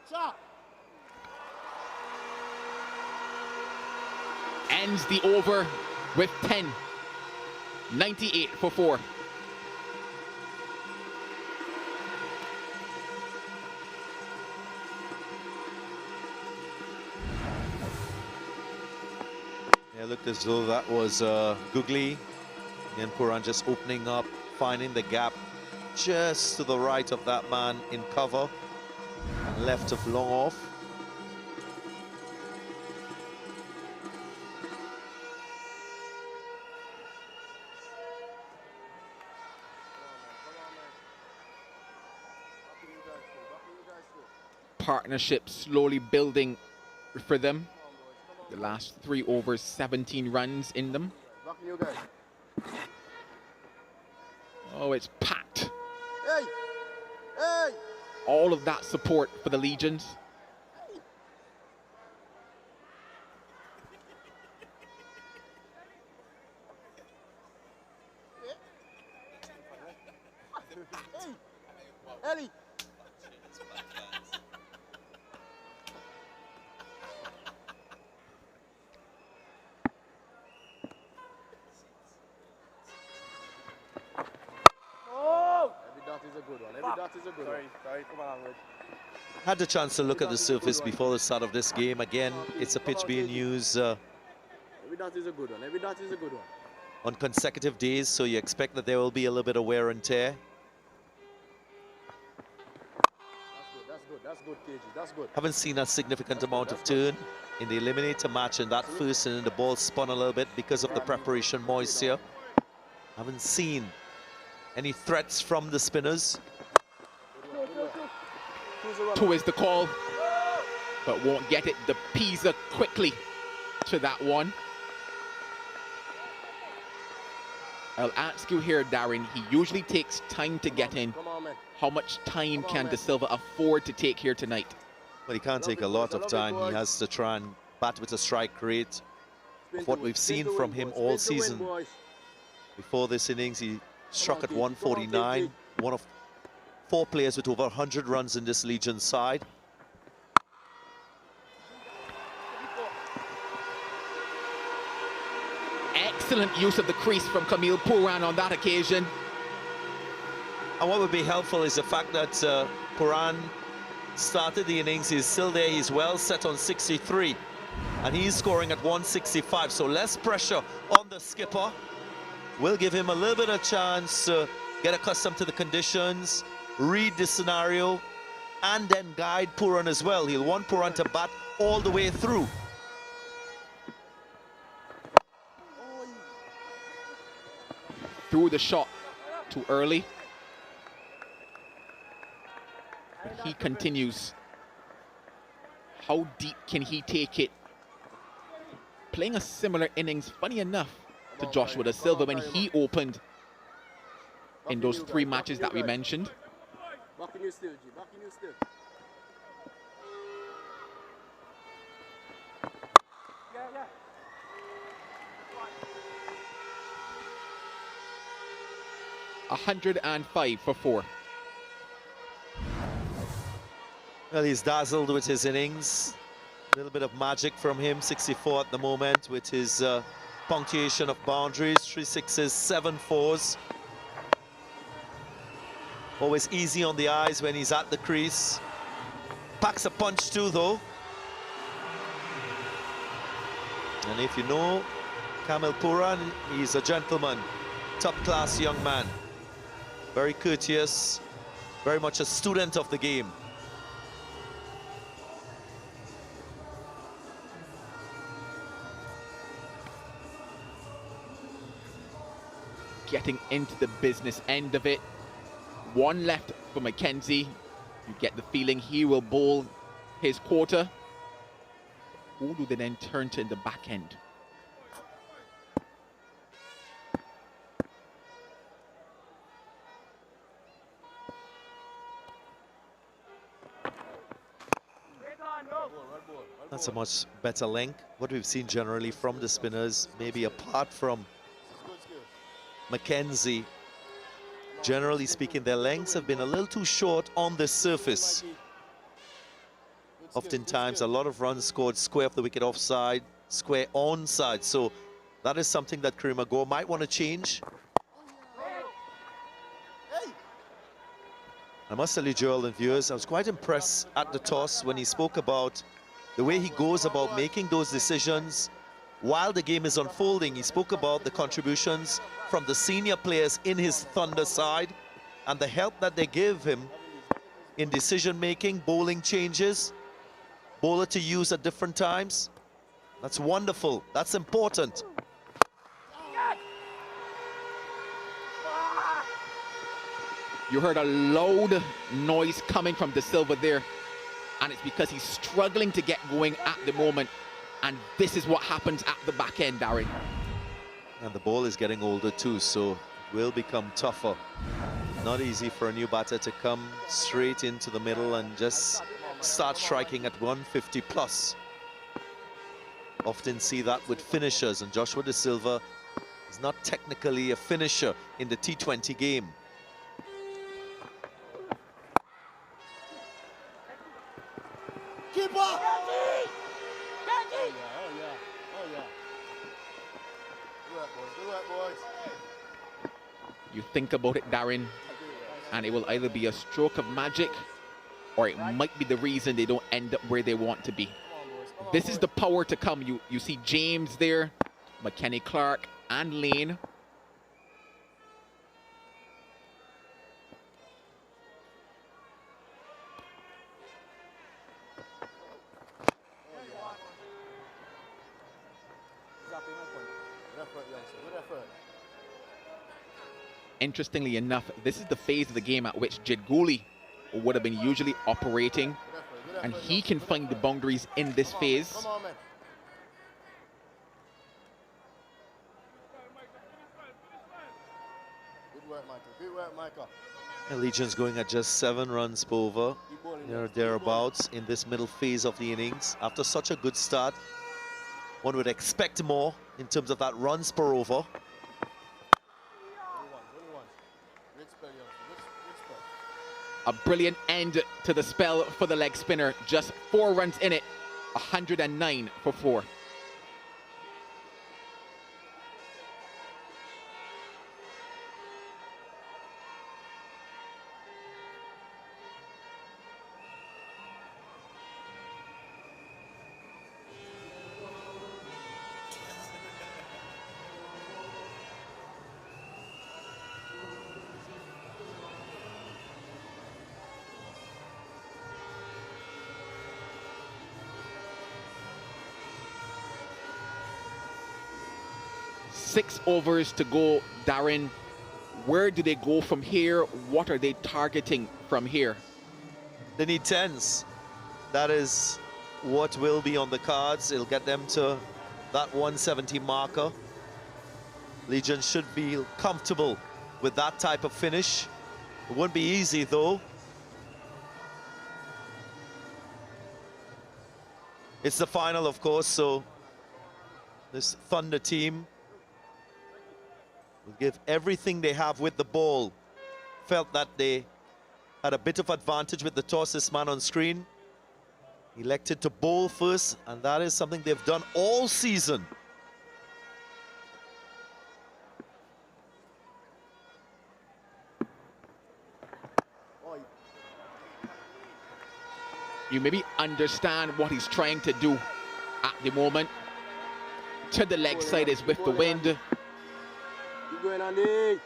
Shot. Ends the over with 10. 98 for 4. Yeah, looked as though that was googly. And Puran just opening up, finding the gap just to the right of that man in cover. And left of long off. Partnership slowly building for them. The last 3 overs, 17 runs in them. Oh, it's packed. Hey! Hey! All of that support for the Legions. Eddie! that is a good one. Sorry, come on, Ahmed. Had the chance to look at the surface before the start of this game. Again, it's a pitch being used Every dot is a good one. Every dot is a good one. on consecutive days, so you expect that there will be a little bit of wear and tear. That's good, KG. That's good. Haven't seen a significant amount of turn in the eliminator match in that first, and then the ball spun a little bit because of the preparation moisture. Haven't seen any threats from the spinners. Two is the call, but won't get it. The Pisa quickly to that one. I'll ask you here, Darren, he usually takes time to get in. Come on, man. How much time can De Silva afford to take here tonight? But he can't take a lot of time. He has to try and bat with a strike rate. What we've seen from him all season. Before this innings, he struck at 149. One of 4 players with over 100 runs in this Legion side. Excellent use of the crease from Camille Puran on that occasion. And what would be helpful is the fact that Puran started the innings. He's still there. He's well set on 63. And he's scoring at 165. So less pressure on the skipper. Will give him a little bit of chance to get accustomed to the conditions, read the scenario, and then guide Puran as well. He'll want Puran to bat all the way through. Threw the shot too early. But he continues. How deep can he take it? Playing a similar innings, funny enough, to Joshua De Silva when he opened in those 3 matches that we mentioned. Backing you still, G. Backing you still. Yeah. 105 for 4. Well, he's dazzled with his innings. A little bit of magic from him. 64 at the moment with his punctuation of boundaries. 3 6s, 7 4s. Always easy on the eyes when he's at the crease. Packs a punch too, though. And if you know Camille Puran, he's a gentleman. Top-class young man. Very courteous. Very much a student of the game. Getting into the business end of it. 1 left for Mackenzie. You get the feeling he will bowl his quarter. Who do they then turn to in the back end? That's a much better length. What we've seen generally from the spinners, maybe apart from Mackenzie, generally speaking, their lengths have been a little too short on the surface. Oftentimes, a lot of runs scored square of the wicket offside, square onside. So that is something that Kareem Agor might want to change. I must tell you, Joel and viewers, I was quite impressed at the toss when he spoke about the way he goes about making those decisions while the game is unfolding. He spoke about the contributions from the senior players in his Thunder side and the help that they give him in decision-making, bowling changes, bowler to use at different times. That's wonderful. That's important. You heard a loud noise coming from De Silva there, and it's because he's struggling to get going at the moment, and this is what happens at the back end, Darren. And the ball is getting older too, so it will become tougher. Not easy for a new batter to come straight into the middle and just start striking at 150 plus. Often see that with finishers, and Joshua De Silva is not technically a finisher in the T20 game. Keep up! You think about it, Darren. And it will either be a stroke of magic or it might be the reason they don't end up where they want to be. Come on, boys. Come on, This is boys. the power to come. You see James there, McKenny Clark, and Lane. Good effort, youngster. Good effort. Interestingly enough, this is the phase of the game at which Jidguli would have been usually operating, Good effort. Good effort, and he youngster. can Good find the effort. boundaries in this Come on, phase. Come on, man. Good work, Michael. Good work, Michael. Legion's going at just 7 runs per over. Keep bowling, There or youngster. Keep bowling. thereabouts in this middle phase of the innings. After such a good start, one would expect more in terms of that runs per over. 21. Great spell, youngster. Good spell. A brilliant end to the spell for the leg spinner. Just 4 runs in it, 109 for 4. Six overs to go, Darren. Where do they go from here? What are they targeting from here? They need 10s. That is what will be on the cards. It'll get them to that 170 marker. Legion should feel comfortable with that type of finish. It won't be easy though. It's the final, of course, so this Thunder team will give everything they have with the ball. Felt that they had a bit of advantage with the toss. This man on screen elected to bowl first, and that is something they've done all season. Oi. You maybe understand what he's trying to do at the moment. To the leg side is with the wind. Keep going, Andy.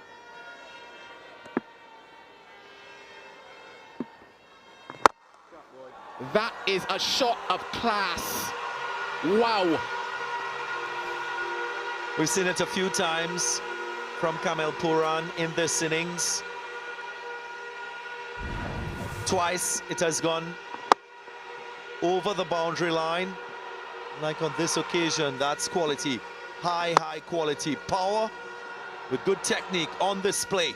That is a shot of class. Wow. We've seen it a few times from Kamel Puran in this innings. Twice it has gone over the boundary line. Like on this occasion, that's quality. High quality power with good technique on display.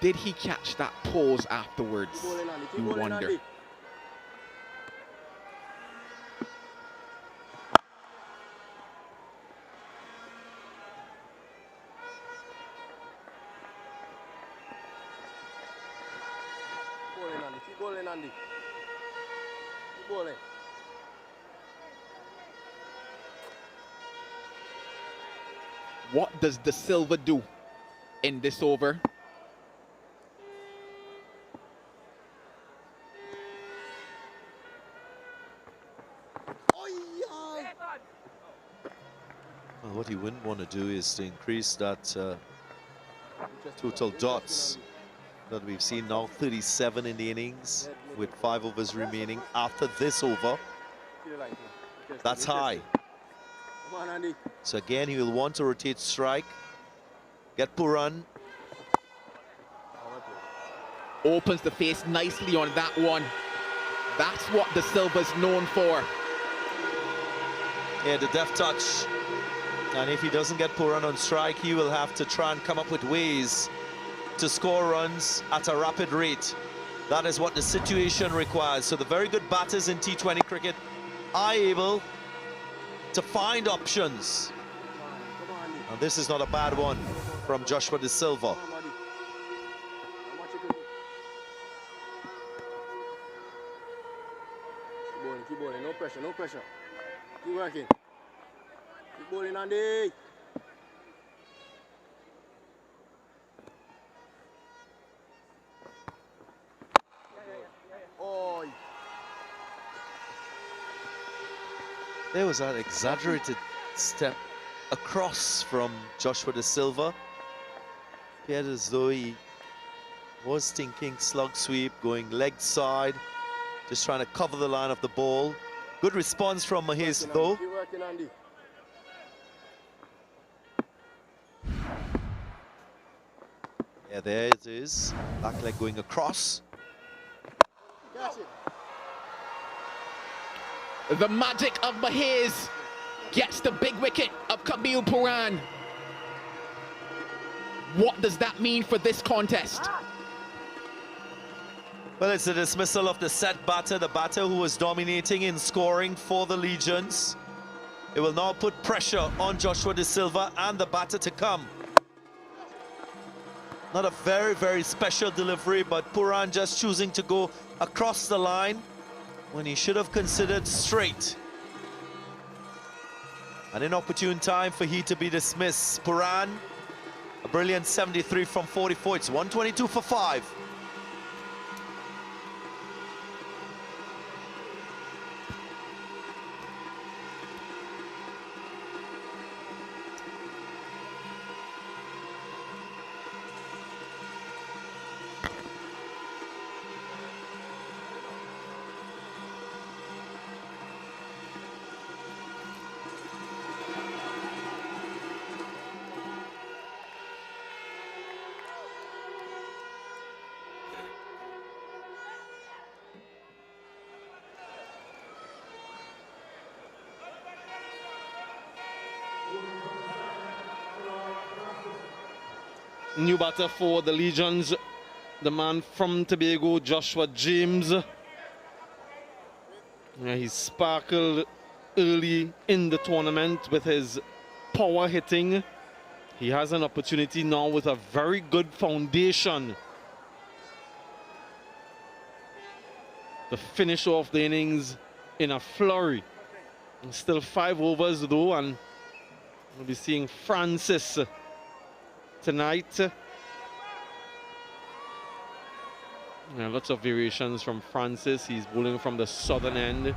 Did he catch that pause afterwards? Keep bowling, Andy. Keep You bowling, wonder. Andy. Keep bowling, Andy. Keep bowling. What does De Silva do in this over? Well, what he wouldn't want to do is to increase that total dots that we've seen now, 37 in the innings with 5 overs remaining after this over. That's high. Come on, Andy. So again, he will want to rotate strike, get Puran. Opens the face nicely on that one. That's what De Silva's known for. Yeah, the deft touch. And if he doesn't get Puran on strike, he will have to try and come up with ways to score runs at a rapid rate. That is what the situation requires. So the very good batters in T20 cricket are able to find options. Come on, Andy. And this is not a bad one from Joshua De Silva. Come on, Andy. How much you can do? Keep bowling, no pressure, no pressure. Keep working. bowling, Andy. Oi. There was that exaggerated step across from Joshua De Silva. Appeared as though he was thinking slug sweep, going leg side, just trying to cover the line of the ball. Good response from Mahiz though. Keep working, Andy. Yeah, there it is. Back leg going across. Catch it. The magic of Mahiz gets the big wicket of Camille Puran. What does that mean for this contest? Well, it's a dismissal of the set batter, the batter who was dominating in scoring for the Legions. It will now put pressure on Joshua De Silva and the batter to come. Not a very, very special delivery, but Puran just choosing to go across the line when he should have considered straight. An inopportune time for he to be dismissed. Puran, a brilliant 73 from 44. It's 122 for 5. New batter for the Legions, the man from Tobago, Joshua James. Yeah, he sparkled early in the tournament with his power hitting. He has an opportunity now with a very good foundation to finish off the innings in a flurry. Still 5 overs though, and we'll be seeing Francis tonight. Yeah, lots of variations from Francis. He's bowling from the southern end.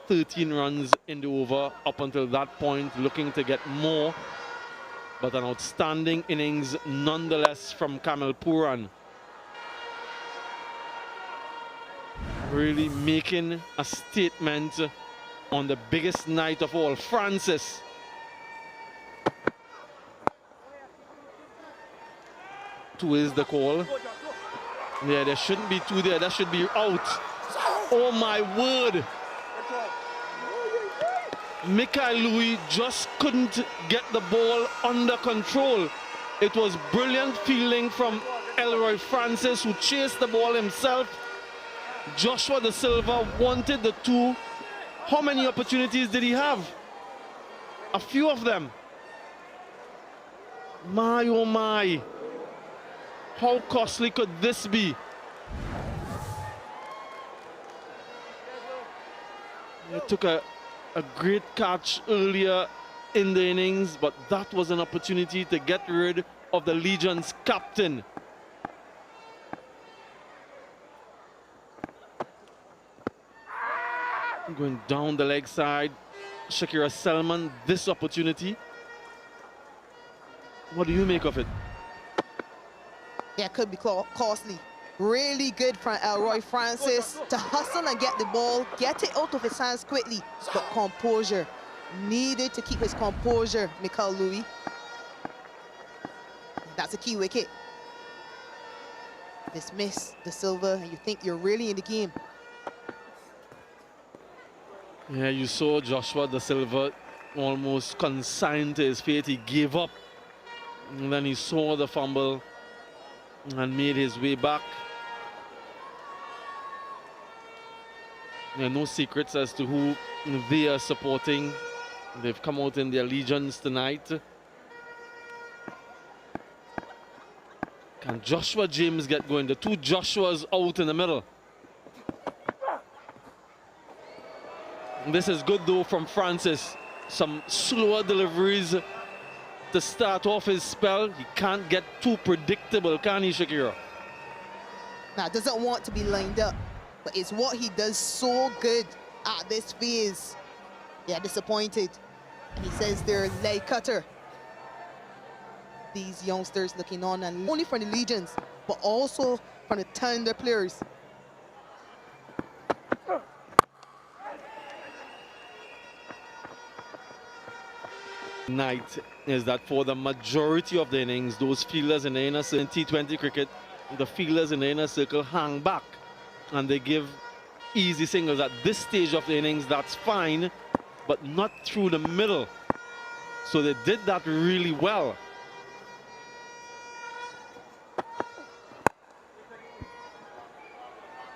13 runs in the over up until that point, looking to get more. But an outstanding innings nonetheless from Camille Puran. Really making a statement on the biggest night of all. Francis. Two is the call. Yeah, there shouldn't be 2 there. That should be out. Oh my word. Mikael Louis just couldn't get the ball under control. It was brilliant fielding from Elroy Francis, who chased the ball himself. Joshua De Silva wanted the 2. How many opportunities did he have? A few of them. My oh my. How costly could this be? He took a great catch earlier in the innings, but that was an opportunity to get rid of the Legion's captain. Going down the leg side, Shakira Selman, this opportunity. What do you make of it? Yeah, it could be costly. Really good from Elroy Francis to hustle and get the ball, get it out of his hands quickly. But composure. Needed to keep his composure, Mikael Louis. That's a key wicket. Dismiss De Silva, and you think you're really in the game. Yeah, you saw Joshua De Silva almost consigned to his fate. He gave up. And then he saw the fumble and made his way back. There are no secrets as to who they are supporting. They've come out in their Legions tonight. Can Joshua James get going? The 2 Joshuas out in the middle. This is good though from Francis. some slower deliveries to start off his spell. He can't get too predictable, can he, Shakira? Now, doesn't want to be lined up, but it's what he does so good at this phase. Yeah, disappointed. He says they're leg cutter. These youngsters looking on, and only from the Legions, but also from the Thunder players. Night is that for the majority of the innings, those fielders in the inner circle in T20 cricket, the fielders in the inner circle hang back and they give easy singles. At this stage of the innings, that's fine, but not through the middle. So they did that really well.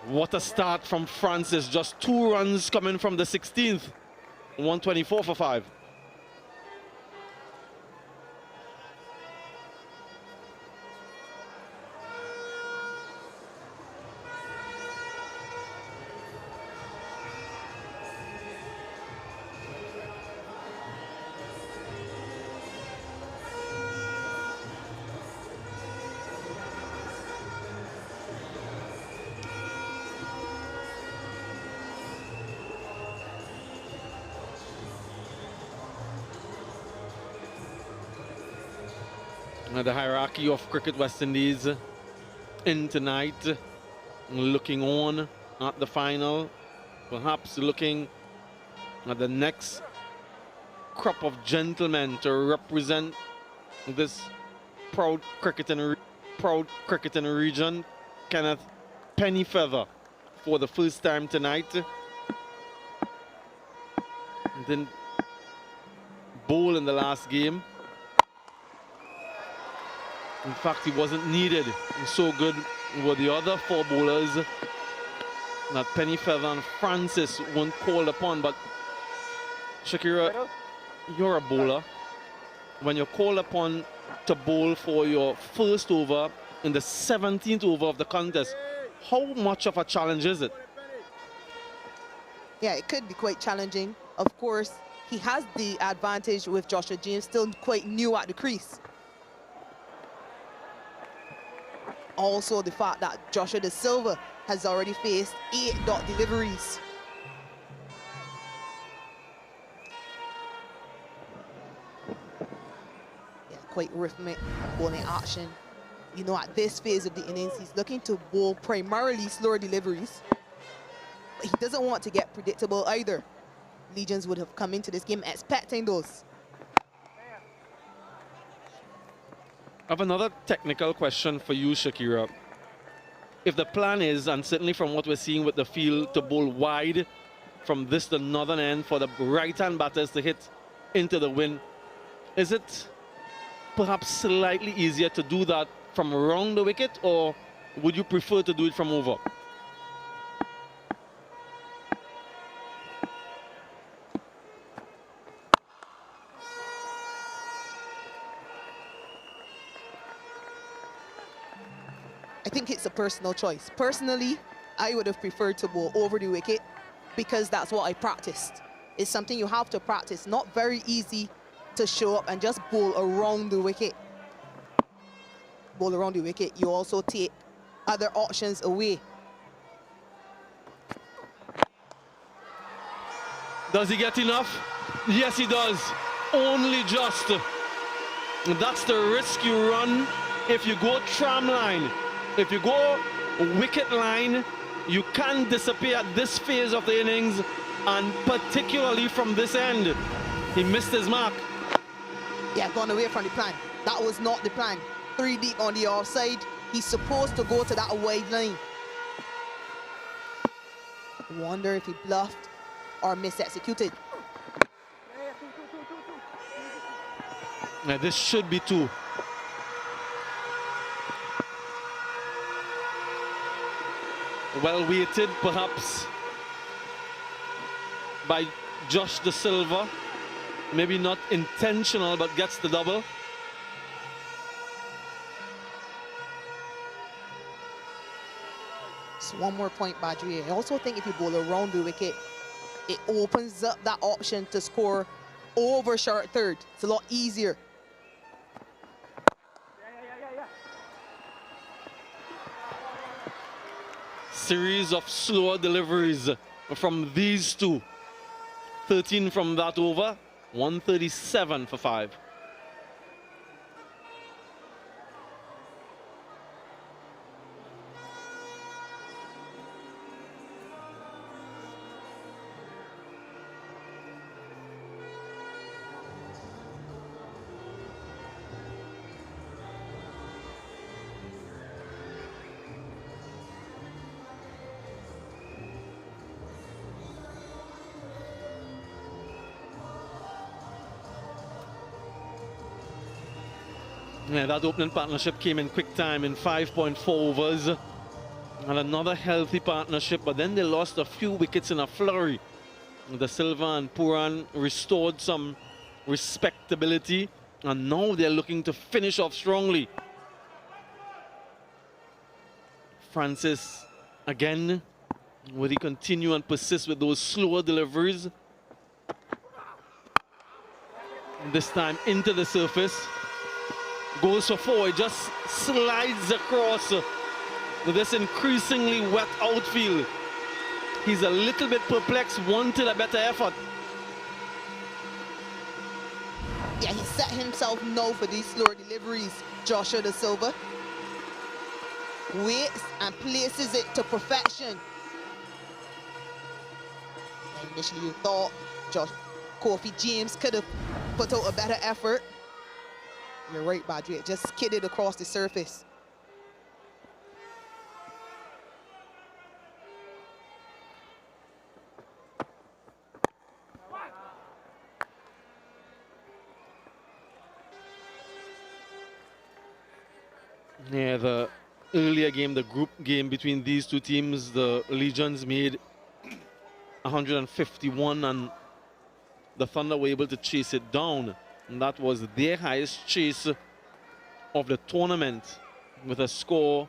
What a start from Francis. Just 2 runs coming from the 16th. 124 for 5. The hierarchy of Cricket West Indies in tonight, looking on at the final, perhaps looking at the next crop of gentlemen to represent this proud cricketing region. Kenneth Pennyfeather for the first time tonight. Didn't bowl in the last game. In fact, he wasn't needed. So good were the other 4 bowlers that Pennyfeather and Francis weren't called upon. But Shakira, you're a bowler. When you're called upon to bowl for your first over in the 17th over of the contest, how much of a challenge is it? Yeah, it could be quite challenging. Of course, he has the advantage with Joshua James, still quite new at the crease. Also, the fact that Joshua De Silva has already faced 8 dot deliveries. Yeah, quite rhythmic bowling action. You know, at this phase of the innings, he's looking to bowl primarily slower deliveries. But he doesn't want to get predictable either. Legions would have come into this game expecting those. I have another technical question for you, Shakira. If the plan is, and certainly from what we're seeing with the field, to bowl wide from this the northern end for the right-hand batters to hit into the wind, is it perhaps slightly easier to do that from around the wicket, or would you prefer to do it from over? I think it's a personal choice. Personally, I would have preferred to bowl over the wicket because that's what I practiced. It's something you have to practice. Not very easy to show up and just bowl around the wicket. Bowl around the wicket, you also take other options away. Does he get enough? Yes, he does. Only just. That's the risk you run if you go tram line. If you go wicket line, you can disappear at this phase of the innings, and particularly from this end. He missed his mark. Yeah, gone away from the plan. That was not the plan. 3 deep on the offside. He's supposed to go to that wide line. Wonder if he bluffed or mis-executed. Now this should be 2. Well weighted, perhaps, by Josh De Silva. Maybe not intentional, but gets the double. So 1 more point, Badri. I also think if you bowl around the wicket, it opens up that option to score over short third. It's a lot easier. Series of slower deliveries from these two. 13 from that over, 137 for 5. Yeah, that opening partnership came in quick time in 5.4 overs. And another healthy partnership, but then they lost a few wickets in a flurry. Da Silva and Puran restored some respectability, and now they're looking to finish off strongly. Francis, again, will he continue and persist with those slower deliveries? This time into the surface. Goes for 4, it just slides across this increasingly wet outfield. He's a little bit perplexed, wanted a better effort. Yeah, he set himself no for these slower deliveries, Joshua Da Silva. Waits and places it to perfection. And initially you thought Kofi James could have put out a better effort. You're right, Badri. It just skidded across the surface. Yeah, the earlier game, the group game between these two teams, the Legions made 151 and the Thunder were able to chase it down. And that was their highest chase of the tournament, with a score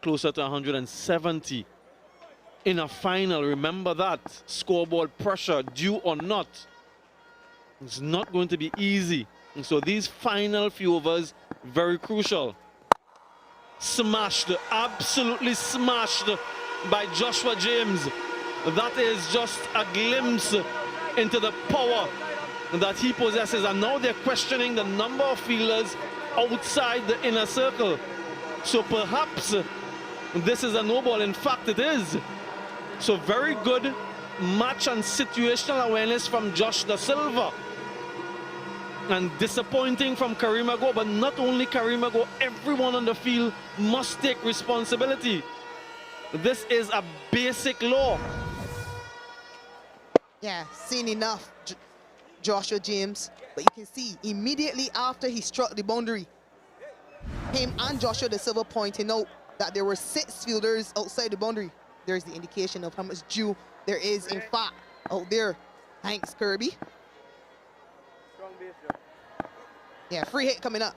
closer to 170. In a final, remember that, scoreboard pressure, due or not, it's not going to be easy. And so these final few overs, very crucial. Smashed, absolutely smashed by Joshua James. That is just a glimpse into the power that he possesses, and now they're questioning the number of fielders outside the inner circle. So perhaps this is a no ball. In fact, it is. So very good match and situational awareness from Josh Da Silva. And disappointing from Kareem Ago, but not only Kareem Ago, everyone on the field must take responsibility. This is a basic law. Yeah, seen enough, Joshua James. But you can see immediately after he struck the boundary, him and Joshua Da Silva pointing out that there were 6 fielders outside the boundary. There's the indication of how much dew there is, in fact, out there. Thanks, Kirby. Yeah, free hit coming up.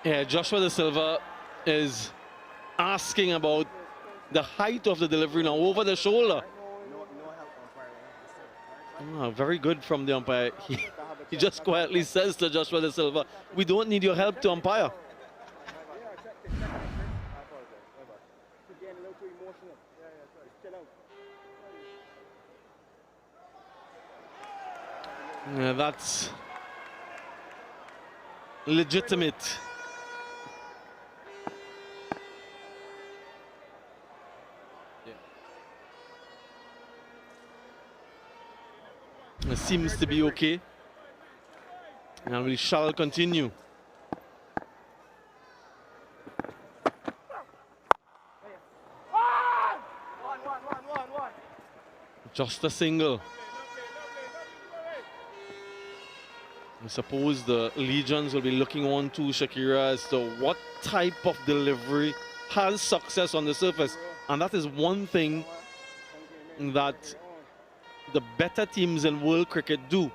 Yeah, Joshua Da Silva is asking about the height of the delivery now, over the shoulder. Oh, very good from the umpire. He just quietly says to Joshua Da Silva, we don't need your help to umpire. Yeah, that's legitimate. It seems to be okay, and we shall continue. Just a single. I suppose the Legions will be looking on to Shakira as to what type of delivery has success on the surface. And that is one thing that the better teams in world cricket do.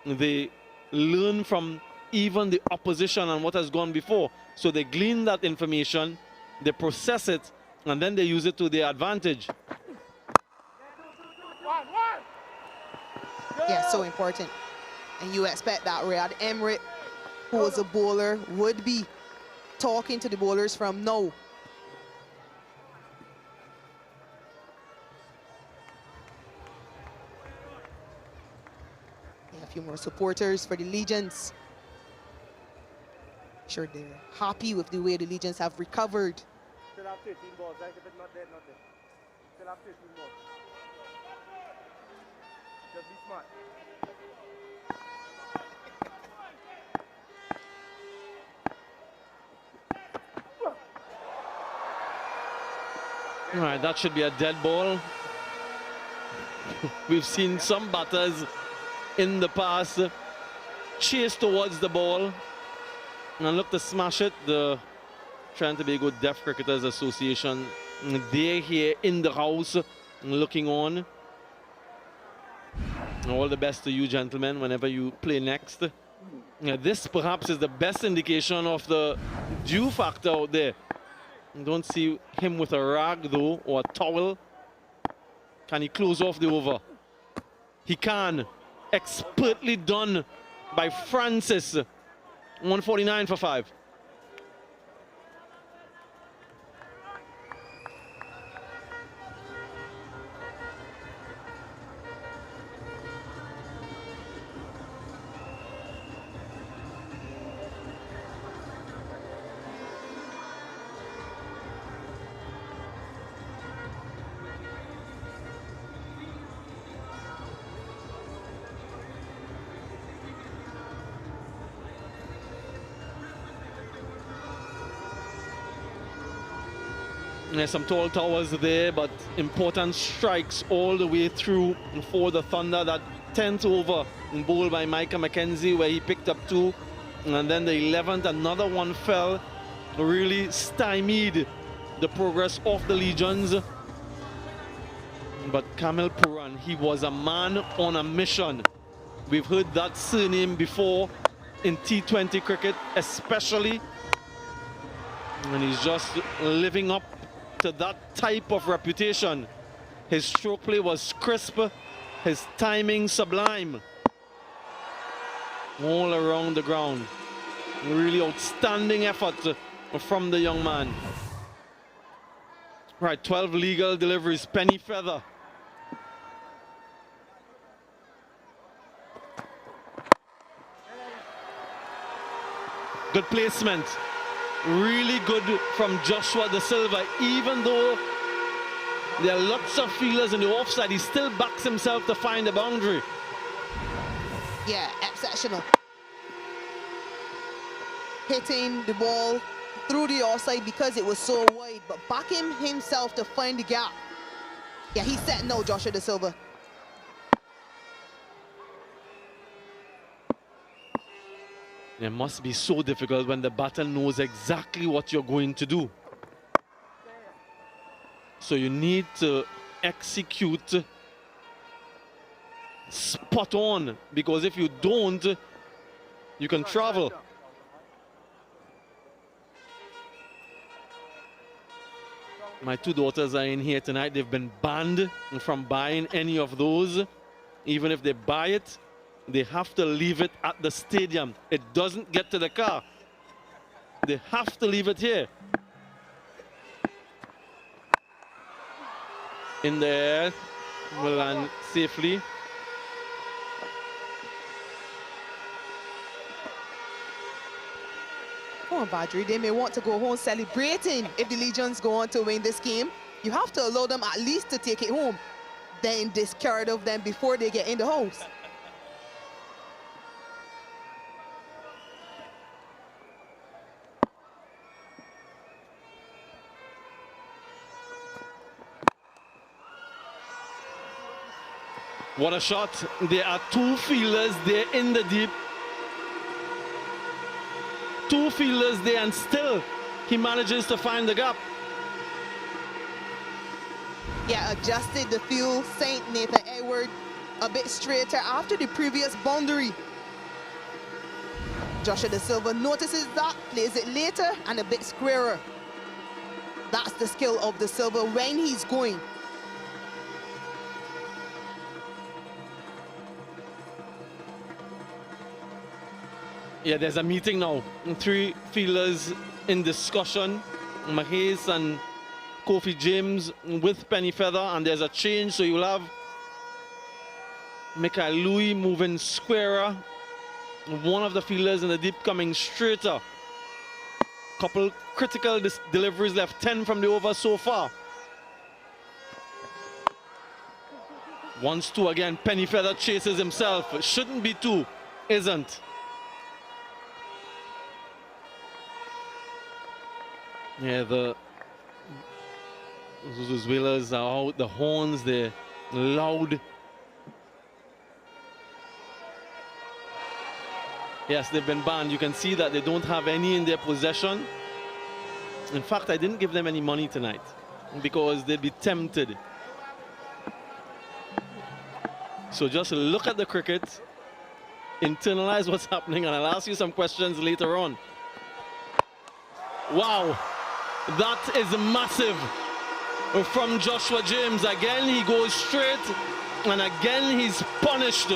They learn from even the opposition and what has gone before. So they glean that information, they process it, and then they use it to their advantage. Yeah, so important. And you expect that Riyad Emrit, who was a bowler, would be talking to the bowlers from now. Yeah, a few more supporters for the Legions. Sure, they're happy with the way the Legions have recovered. Still have 13 balls, right? If it's not dead, not dead. Still have 13 balls. Just be smart. All right, that should be a dead ball. We've seen some batters in the past chase towards the ball and look to smash it. The Trinidad Tobago Deaf Cricketers Association, they're here in the house looking on. All the best to you gentlemen whenever you play next. This perhaps is the best indication of the dew factor out there. Don't see him with a rag though, or a towel. Can he close off the over? He can. Expertly done by Francis. 149 for 5. There's some tall towers there, but important strikes all the way through for the Thunder. That 10th over bowled by Micah McKenzie, where he picked up 2. And then the 11th, another one fell, really stymied the progress of the Legions. But Kamil Puran, he was a man on a mission. We've heard that surname before in T20 cricket, especially. And he's just living up to that type of reputation. His stroke play was crisp, his timing sublime. All around the ground. Really outstanding effort from the young man. Right, 12 legal deliveries, penny feather. Good placement. Really good from Joshua Da Silva. Even though there are lots of fielders in the offside, he still backs himself to find the boundary. Yeah, exceptional. Hitting the ball through the offside because it was so wide, but backing himself to find the gap. Yeah, he's set now, Joshua Da Silva. It must be so difficult when the batter knows exactly what you're going to do. So you need to execute spot on, because if you don't, you can travel. My 2 daughters are in here tonight. They've been banned from buying any of those. Even if they buy it, they have to leave it at the stadium. It doesn't get to the car. They have to leave it here. In the air, will land safely. Come on, Badri, they may want to go home celebrating if the Legions go on to win this game. You have to allow them at least to take it home, then discard of them before they get in the house. What a shot. There are 2 fielders there in the deep. 2 fielders there, and still he manages to find the gap. Yeah, adjusted the field. St. Nathan Edward a bit straighter after the previous boundary. Joshua Da Silva notices that, plays it later and a bit squarer. That's the skill of the silver when he's going. Yeah, there's a meeting now. 3 fielders in discussion. Mahez and Kofi James with Penny Feather, and there's a change, so you'll have Michael Louis moving squarer. One of the fielders in the deep coming straighter. Couple critical deliveries left, 10 from the over so far. Once 2 again, Penny Feather chases himself. It shouldn't be 2, isn't. Yeah, the Venezuelans are out, the horns, they're loud. Yes, they've been banned. You can see that they don't have any in their possession. In fact, I didn't give them any money tonight because they'd be tempted. So just look at the cricket, internalize what's happening, and I'll ask you some questions later on. Wow, that is massive from Joshua James. Again, he goes straight, and again, he's punished.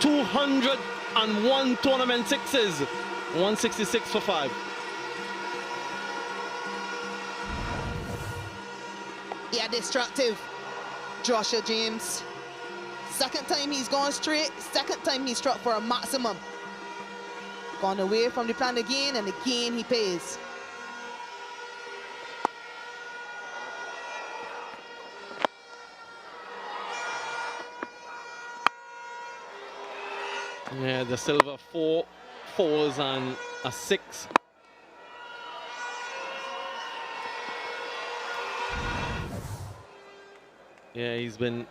201 tournament sixes, 166 for 5. Yeah, destructive. Joshua James. Second time he's gone straight, second time he struck for a maximum. Gone away from the plan again, and again he pays. Yeah, the silver 4 4s and a 6. Yeah, he's been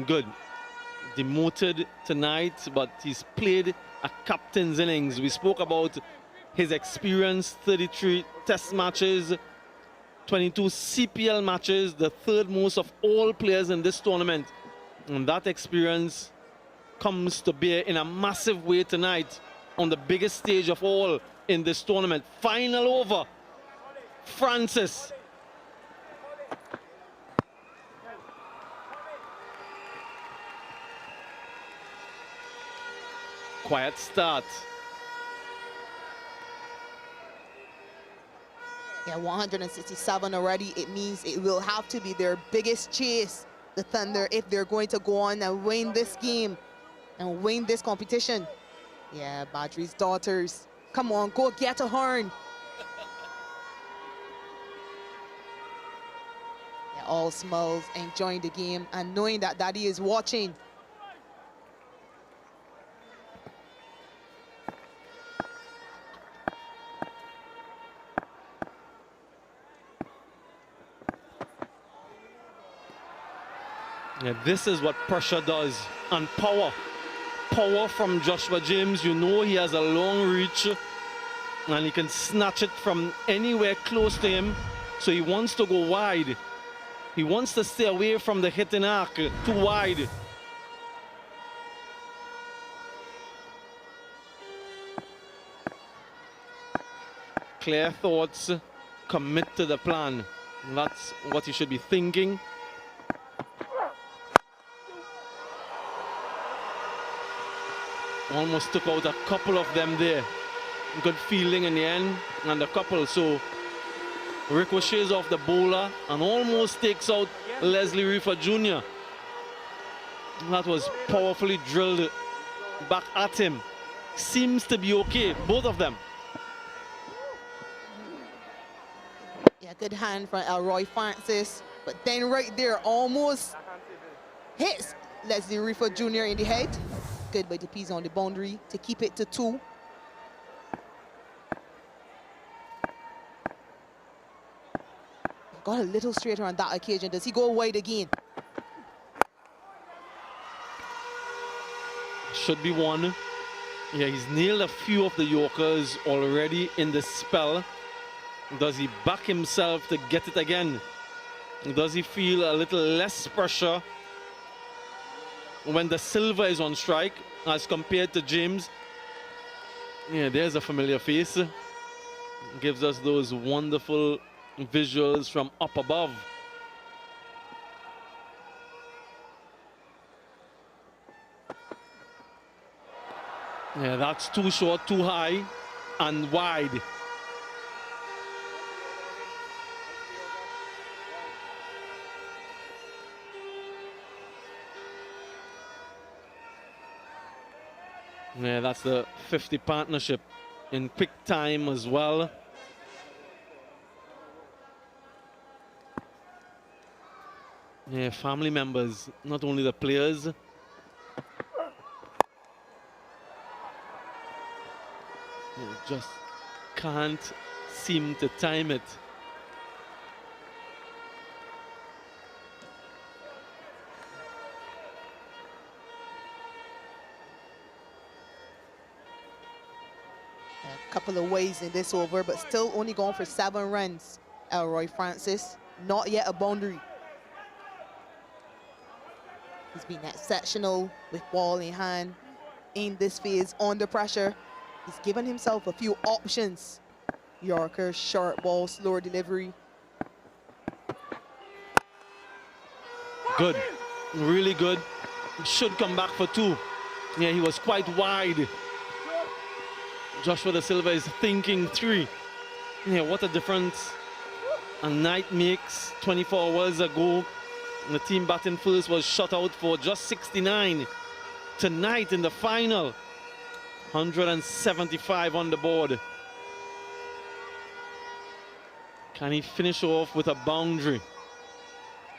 good. Demoted tonight, but he's played a captain's innings. We spoke about his experience, 33 test matches, 22 CPL matches, the 3rd most of all players in this tournament. And that experience comes to bear in a massive way tonight on the biggest stage of all in this tournament. Final over, Francis. Quiet start. Yeah, 167 already. It means it will have to be their biggest chase, the Thunder, if they're going to go on and win this game and win this competition. Yeah, Badri's daughters. Come on, go get a horn. Yeah, all smiles, enjoying the game and knowing that Daddy is watching. Yeah, this is what pressure does, and power. Power from Joshua James. You know he has a long reach, and he can snatch it from anywhere close to him. So he wants to go wide. He wants to stay away from the hitting arc, too wide. Clear thoughts, commit to the plan. That's what he should be thinking. Almost took out a couple of them there. Good fielding in the end, and a couple. So ricochets off the bowler and almost takes out Leslie Reefer Jr. That was powerfully drilled back at him. Seems to be okay, both of them. Yeah, good hand from Elroy Francis. But then right there, almost hits Leslie Reefer Jr. in the head. Good by the piece on the boundary to keep it to 2. Got a little straighter on that occasion. Does he go wide again? Should be 1. Yeah, he's nailed a few of the Yorkers already in the spell. Does he back himself to get it again? Does he feel a little less pressure when the silver is on strike as compared to James? Yeah, there's a familiar face. Gives us those wonderful visuals from up above. Yeah, that's too short, too high, and wide. Yeah, that's the 50 partnership in quick time as well. Yeah, family members, not only the players. Yeah, just can't seem to time it. A couple of ways in this over, but still only going for 7 runs. Elroy Francis, not yet a boundary. He's been exceptional with ball in hand in this phase under pressure. He's given himself a few options. Yorker, short ball, slower delivery. Good, really good. Should come back for 2. Yeah, he was quite wide. Joshua Da Silva is thinking 3. Yeah, what a difference a night makes. 24 hours ago, the team batting first was shut out for just 69. Tonight in the final, 175 on the board. Can he finish off with a boundary?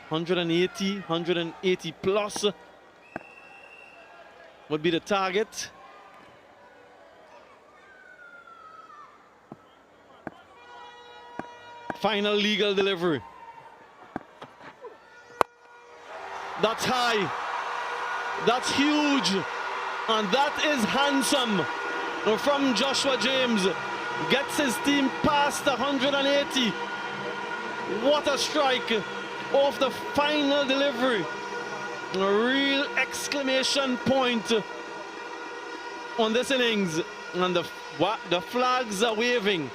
180 plus would be the target. Final legal delivery. That's high. That's huge. And that is handsome from Joshua James. Gets his team past 180. What a strike off the final delivery. A real exclamation point on this innings. And the flags are waving.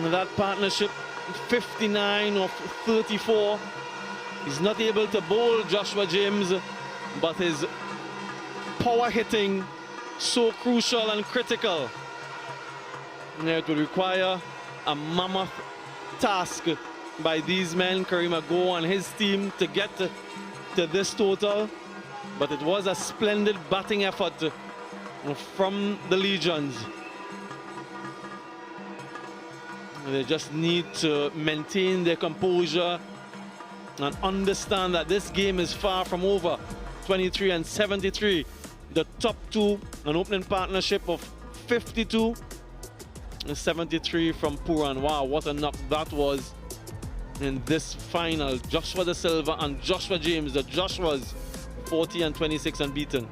That partnership, 59 of 34. He's not able to bowl Joshua James, but his power hitting so crucial and critical. It will require a mammoth task by these men, Kareem Agho and his team, to get to this total. But it was a splendid batting effort from the Legions. They just need to maintain their composure and understand that this game is far from over. 23 and 73. The top 2, an opening partnership of 52 and 73 from Puran. Wow, what a knock that was in this final. Joshua Da Silva and Joshua James, the Joshuas, 40 and 26 unbeaten.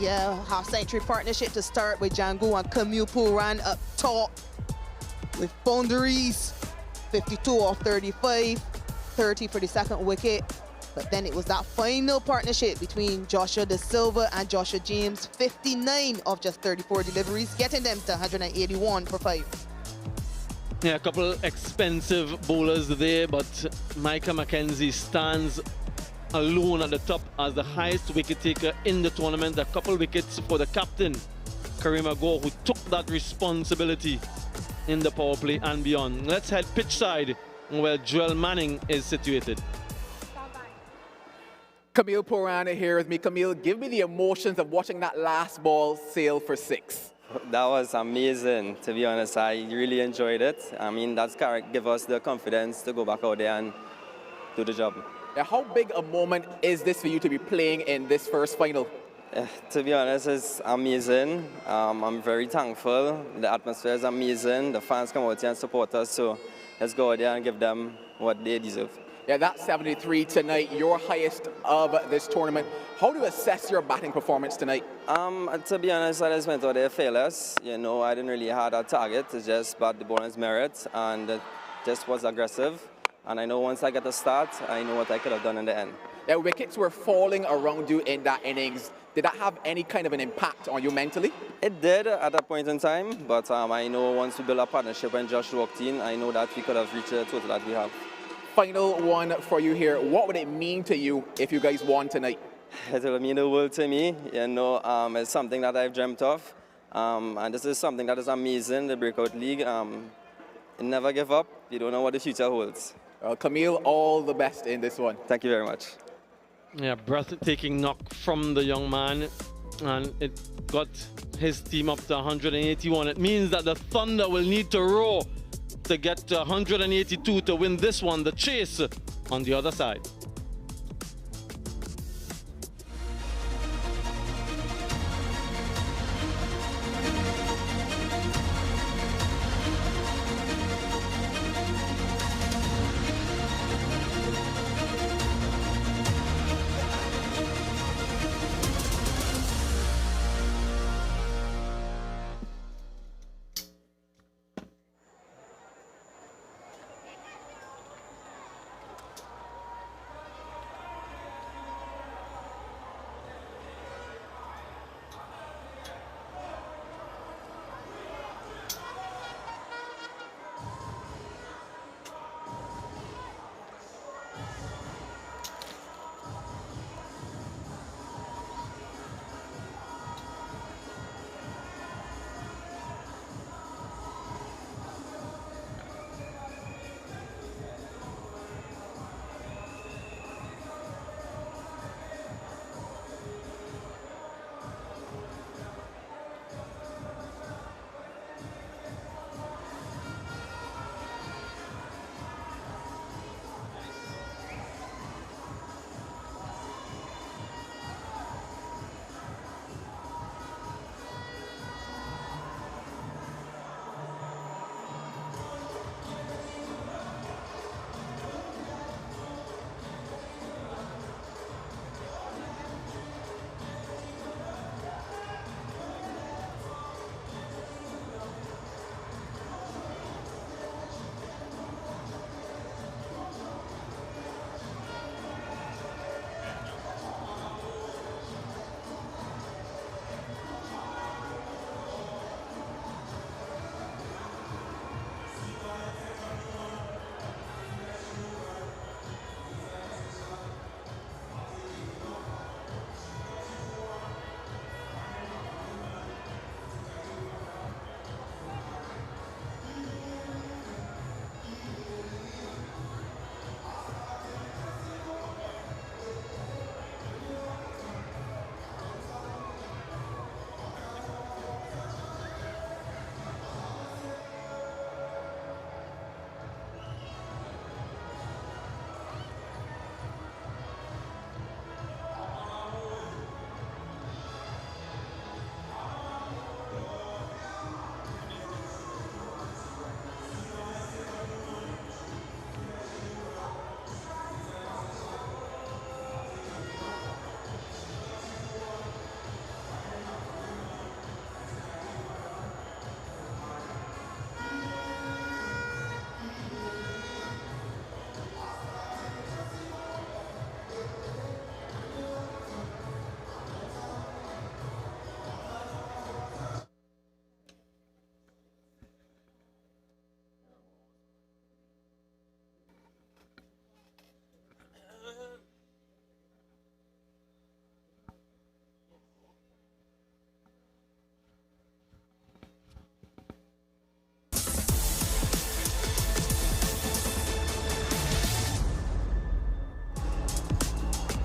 Yeah, half-century partnership to start with Django and Camille Puran up top with boundaries. 52 off 35, 30 for the second wicket. But then it was that final partnership between Joshua Da Silva and Joshua James. 59 of just 34 deliveries, getting them to 181 for 5. Yeah, a couple expensive bowlers there, but Micah McKenzie stands alone at the top as the highest wicket taker in the tournament. A couple wickets for the captain, Kareem Agho, who took that responsibility in the power play and beyond. Let's head pitch side where Joel Manning is situated. Camille Puran here with me. Camille, give me the emotions of watching that last ball sail for 6. That was amazing, to be honest. I really enjoyed it. I mean, that's give us the confidence to go back out there and do the job. Yeah, how big a moment is this for you to be playing in this first final? To be honest, it's amazing. I'm very thankful. The atmosphere is amazing. The fans come out here and support us, so let's go out there and give them what they deserve. Yeah, that's 73 tonight, your highest of this tournament. How do you assess your batting performance tonight? To be honest, I just went out there fearless. You know, I didn't really have a target. It's just bat the bowler's merit and just was aggressive. And I know once I get a start, I know what I could have done in the end. The wickets were falling around you in that innings. Did that have any kind of an impact on you mentally? It did at that point in time, but I know once we build a partnership and Josh walked in, I know that we could have reached the total that we have. Final one for you here. What would it mean to you if you guys won tonight? It will mean the world to me. You know, it's something that I've dreamt of. And this is something that is amazing, the Breakout League. Never give up. You don't know what the future holds. Well, Camille, all the best in this one. Thank you very much. Yeah, breathtaking knock from the young man, and it got his team up to 181. It means that the Thunder will need to roar to get to 182 to win this one, the chase on the other side.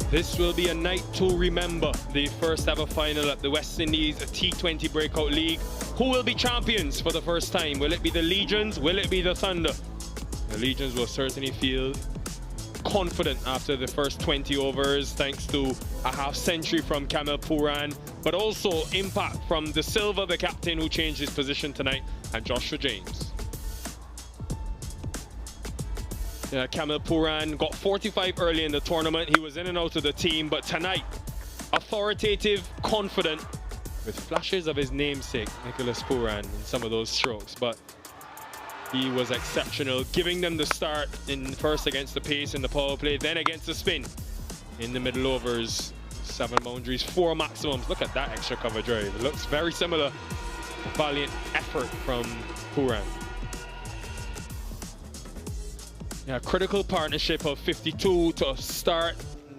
This will be a night to remember. The first ever final at the West Indies T20 Breakout League. Who will be champions for the first time? Will it be the Legions? Will it be the Thunder? The Legions will certainly feel confident after the first 20 overs, thanks to a half-century from Camille Puran, but also impact from De Silva, the captain, who changed his position tonight, and Joshua James. Camille Puran got 45 early in the tournament. He was in and out of the team, but tonight, authoritative, confident, with flashes of his namesake, Nicholas Puran, in some of those strokes. But he was exceptional, giving them the start in first against the pace in the power play, then against the spin. in the middle overs. 7 boundaries, 4 maximums. Look at that extra cover drive. It looks very similar. Valiant effort from Puran. Yeah, critical partnership of 52 to start.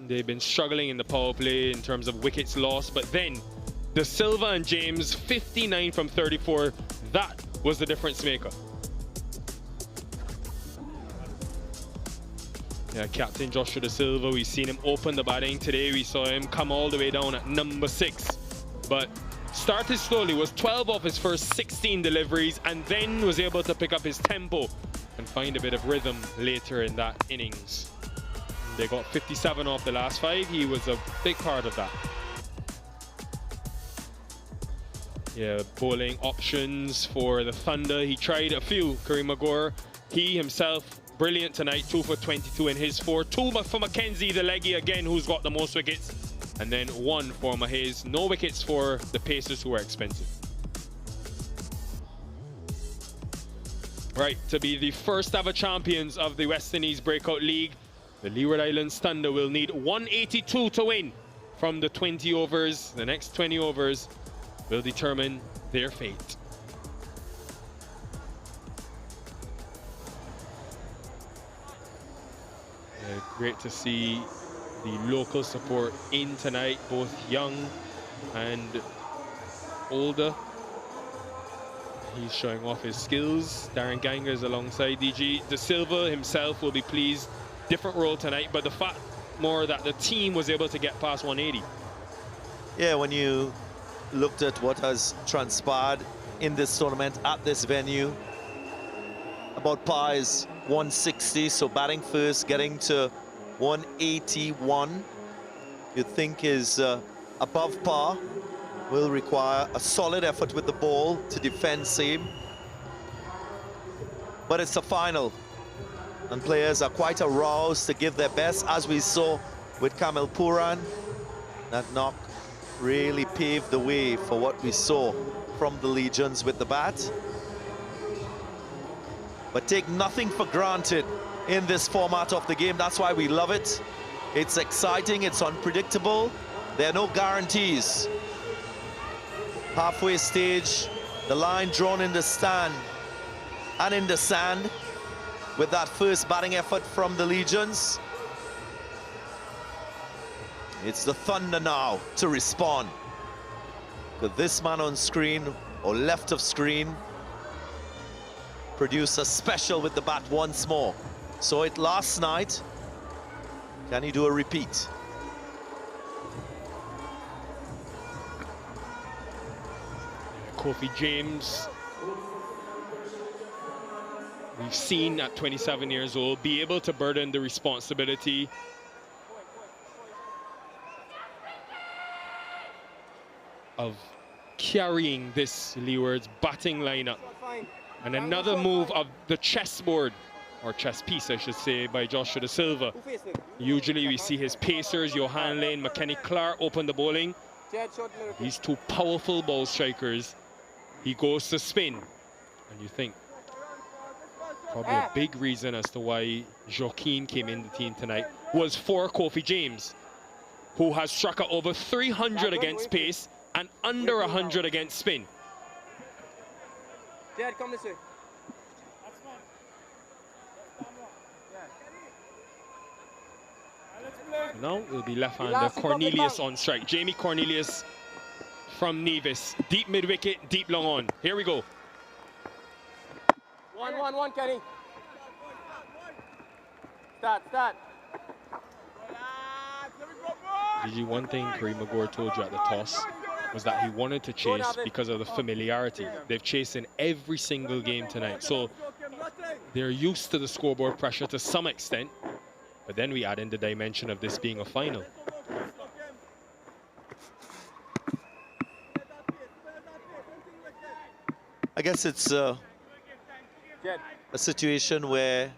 They've been struggling in the power play in terms of wickets lost, but then De Silva and James, 59 from 34. That was the difference maker. Yeah, Captain Joshua De Silva, we've seen him open the batting today. We saw him come all the way down at number 6. But started slowly, was 12 off his first 16 deliveries, and then was able to pick up his tempo and find a bit of rhythm later in that innings. They got 57 off the last 5. He was a big part of that. Yeah, bowling options for the Thunder. He tried a few. Kareem Magor, he himself, brilliant tonight. 2 for 22 in his 4. 2 for Mackenzie, the leggy again, who's got the most wickets. And then 1 for Mahez. No wickets for the Pacers, who are expensive. Right, to be the first ever champions of the West Indies Breakout League, the Leeward Islands Thunder will need 182 to win from the 20 overs. The next 20 overs will determine their fate. Yeah, great to see the local support in tonight, both young and older. He's showing off his skills. Darren Ganger is alongside DG. De Silva himself will be pleased. Different role tonight, but the fact more that the team was able to get past 180. Yeah, when you looked at what has transpired in this tournament at this venue, about par is 160, so batting first, getting to 181, you'd think is above par. Will require a solid effort with the ball to defend same. But it's a final, and players are quite aroused to give their best, as we saw with Kamil Puran. That knock really paved the way for what we saw from the Legions with the bat. But take nothing for granted in this format of the game. That's why we love it. It's exciting, it's unpredictable. There are no guarantees. Halfway stage, the line drawn in the stand and in the sand with that first batting effort from the Legions. It's the Thunder now to respond. Could this man on screen or left of screen produce a special with the bat once more? Saw it last night. Can he do a repeat? Kofi James, we've seen at 27 years old, be able to burden the responsibility of carrying this Leeward's batting lineup. And another move of the chessboard, or chess piece I should say, by Joshua De Silva. Usually we see his pacers, Johan Lane, McKenny Clark open the bowling. These 2 powerful ball strikers. He goes to spin, and you think probably a big reason as to why Joaquin came in the team tonight was for Kofi James, who has struck out over 300 against pace and under 100 against spin. Jed, come this way. Now will be left-hander Cornelius on strike. Jamie Cornelius from Nevis. Deep mid-wicket, deep long on. Here we go. 1-1-1, Kenny. Start. Gigi, one thing Kareem Magor told you at the toss was that he wanted to chase because of the familiarity. They've chased in every single game tonight, so they're used to the scoreboard pressure to some extent. But then we add in the dimension of this being a final. I guess it's a situation where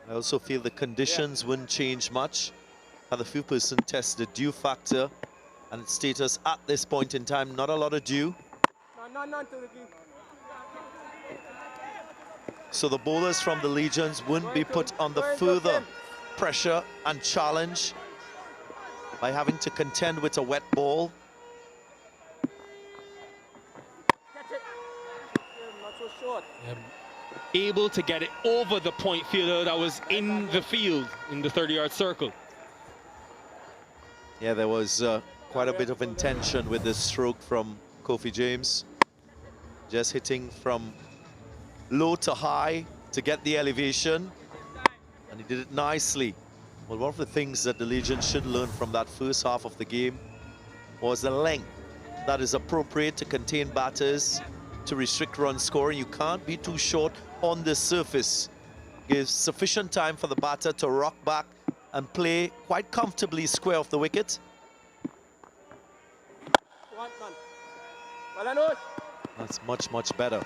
I also feel the conditions wouldn't change much. Had a few percent test the dew factor and its status at this point in time. Not a lot of dew. So the bowlers from the Legions wouldn't be put under further pressure and challenge by having to contend with a wet ball. Not so short. Able to get it over the point fielder that was in the field in the 30-yard circle. Yeah, there was quite a bit of intention with this stroke from Kofi James. Just hitting from low to high to get the elevation. And he did it nicely. Well, one of the things that the Legion should learn from that first half of the game was the length that is appropriate to contain batters, to restrict run scoring. You can't be too short on the surface. Gives sufficient time for the batter to rock back and play quite comfortably square off the wicket. That's much, much better.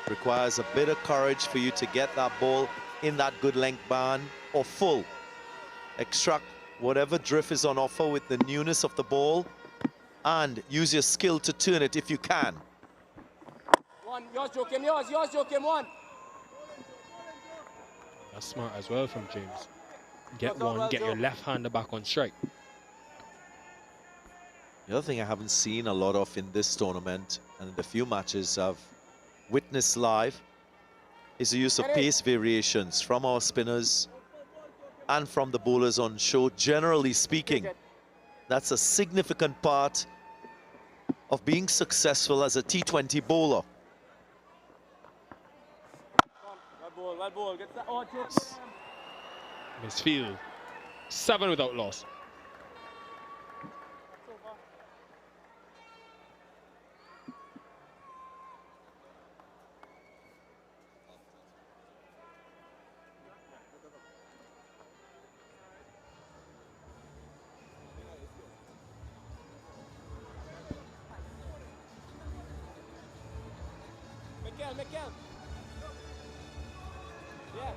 Requires a bit of courage for you to get that ball in that good length band or full. Extract whatever drift is on offer with the newness of the ball and use your skill to turn it if you can. Yours, Joachim, one. That's smart as well from James. Get one, get your left-hander back on strike. The other thing I haven't seen a lot of in this tournament and in the few matches I've witnessed live is the use of pace variations from our spinners and from the bowlers on show. Generally speaking, that's a significant part of being successful as a T20 bowler. Misfield. 7 without loss. Mikel. Yeah.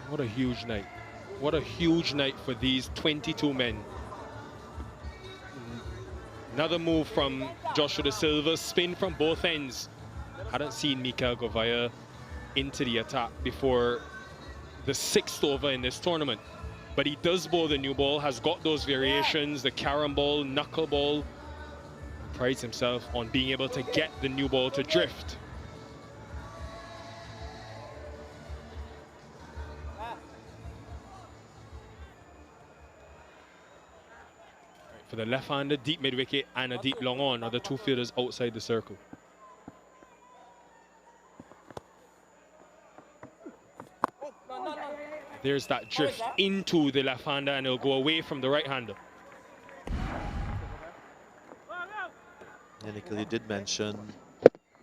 What a huge night. What a huge night for these 22 men. Another move from Joshua De Silva, spin from both ends. Hadn't seen Mikel Govaya into the attack before the 6th over in this tournament. But he does bowl the new ball, has got those variations, the carom ball, knuckle ball. Prides himself on being able to get the new ball to drift. For the left-hander, deep mid-wicket and a deep long on are the two fielders outside the circle. There's that drift into the left-hander and it'll go away from the right-hander. Yeah, Nikhil, you did mention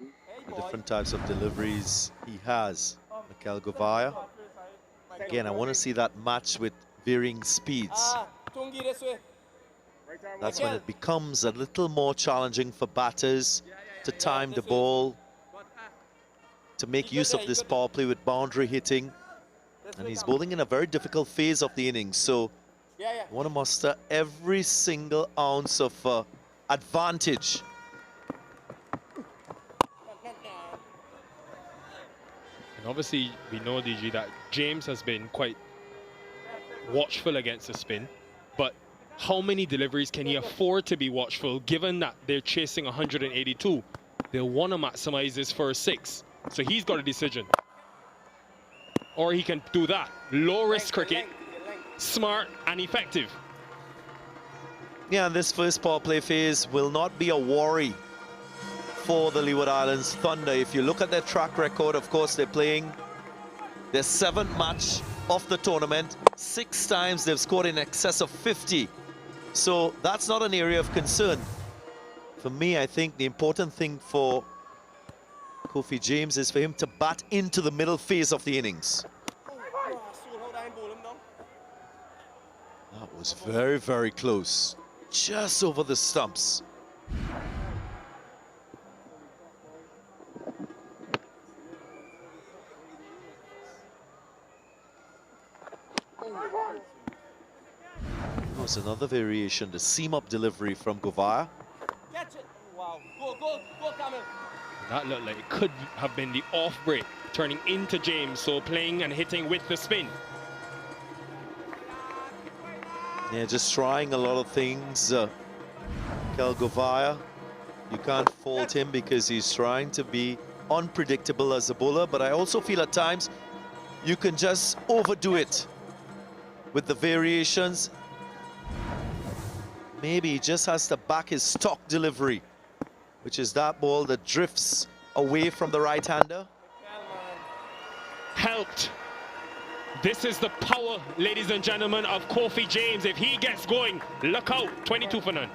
the different types of deliveries he has. Mikel Govaya. Again, I want to see that match with varying speeds. That's when it becomes a little more challenging for batters to time the ball, to make use of this power play with boundary hitting. And he's bowling in a very difficult phase of the innings, so you want to muster every single ounce of advantage. And obviously, we know, DG, that James has been quite watchful against the spin, but how many deliveries can he afford to be watchful, given that they're chasing 182? They'll want to maximize this first 6, so he's got a decision. Or he can do that. Low-risk cricket, smart and effective. Yeah, and this first power play phase will not be a worry for the Leeward Islands Thunder. If you look at their track record, of course, they're playing their 7th match of the tournament. 6 times they've scored in excess of 50. So that's not an area of concern. For me, I think the important thing for Kofi James is for him to bat into the middle phase of the innings. That was very, very close. Just over the stumps. There was another variation, the seam-up delivery from Govaya. Catch it. Wow. Go, Camel. That looked like it could have been the off break, turning into James, so playing and hitting with the spin. Yeah, just trying a lot of things. Kelgovaya, you can't fault him because he's trying to be unpredictable as a bowler, but I also feel at times you can just overdo it with the variations. Maybe he just has to back his stock delivery, which is that ball that drifts away from the right-hander. Helped. This is the power, ladies and gentlemen, of Kofi James. If he gets going, look out. 22 for none.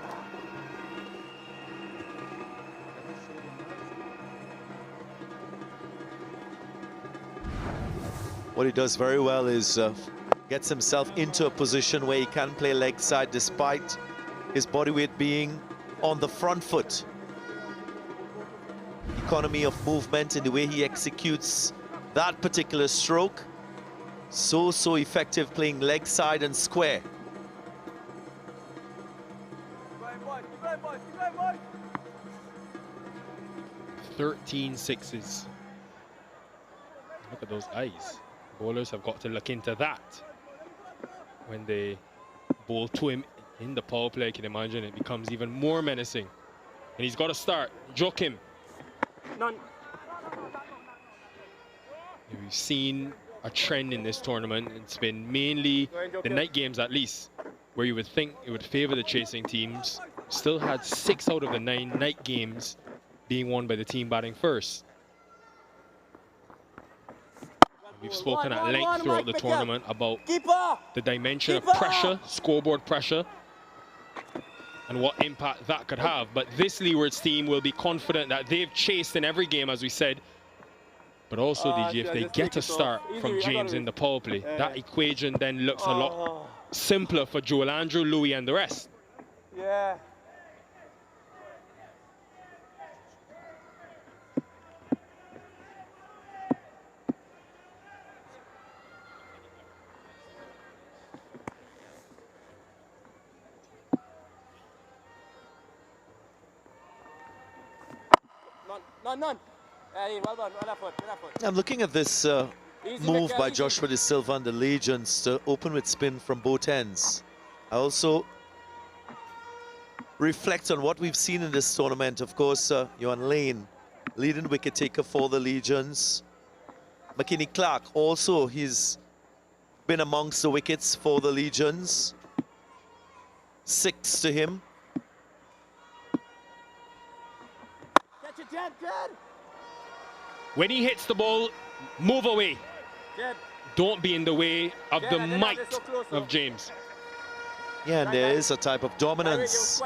What he does very well is gets himself into a position where he can play leg side despite his body weight being on the front foot. Economy of movement in the way he executes that particular stroke. So effective playing leg side and square. 13 sixes. Look at those eyes. Bowlers have got to look into that when they bowl to him in the power play. I can imagine it becomes even more menacing. And he's got to start. Joke him. None. We've seen a trend in this tournament. It's been mainly the night games, at least, where you would think it would favor the chasing teams. Still had 6 out of the 9 night games being won by the team batting first. We've spoken at length throughout the tournament about the dimension of pressure, scoreboard pressure, and what impact that could have. But this Leeward's team will be confident that they've chased in every game, as we said. But also, DJ, if they get a start from James in the power play, that equation then looks a lot simpler for Joel Andrew, Louis, and the rest. Yeah. None. Well done. Well effort. I'm looking at this move by Joshua De Silva and the Legions to open with spin from both ends. I also reflect on what we've seen in this tournament. Of course, Johan Lane, leading wicket taker for the Legions. McKinney Clark also, he's been amongst the wickets for the Legions. 6 to him. Catch it, Jed. When he hits the ball, move away. Jed. Don't be in the way of the might of James. Yeah, and there is a type of dominance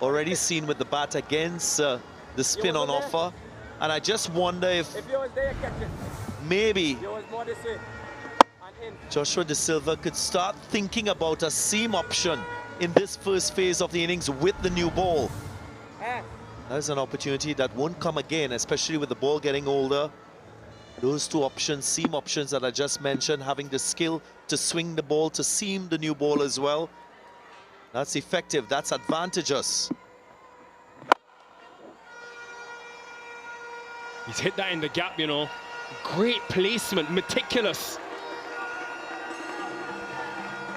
already seen with the bat against the spin on offer. And I just wonder if maybe Joshua De Silva could start thinking about a seam option in this first phase of the innings with the new ball. That is an opportunity that won't come again, especially with the ball getting older. Those two options, seam options that I just mentioned, having the skill to swing the ball, to seam the new ball as well. That's effective, that's advantageous. He's hit that in the gap, you know. Great placement, meticulous.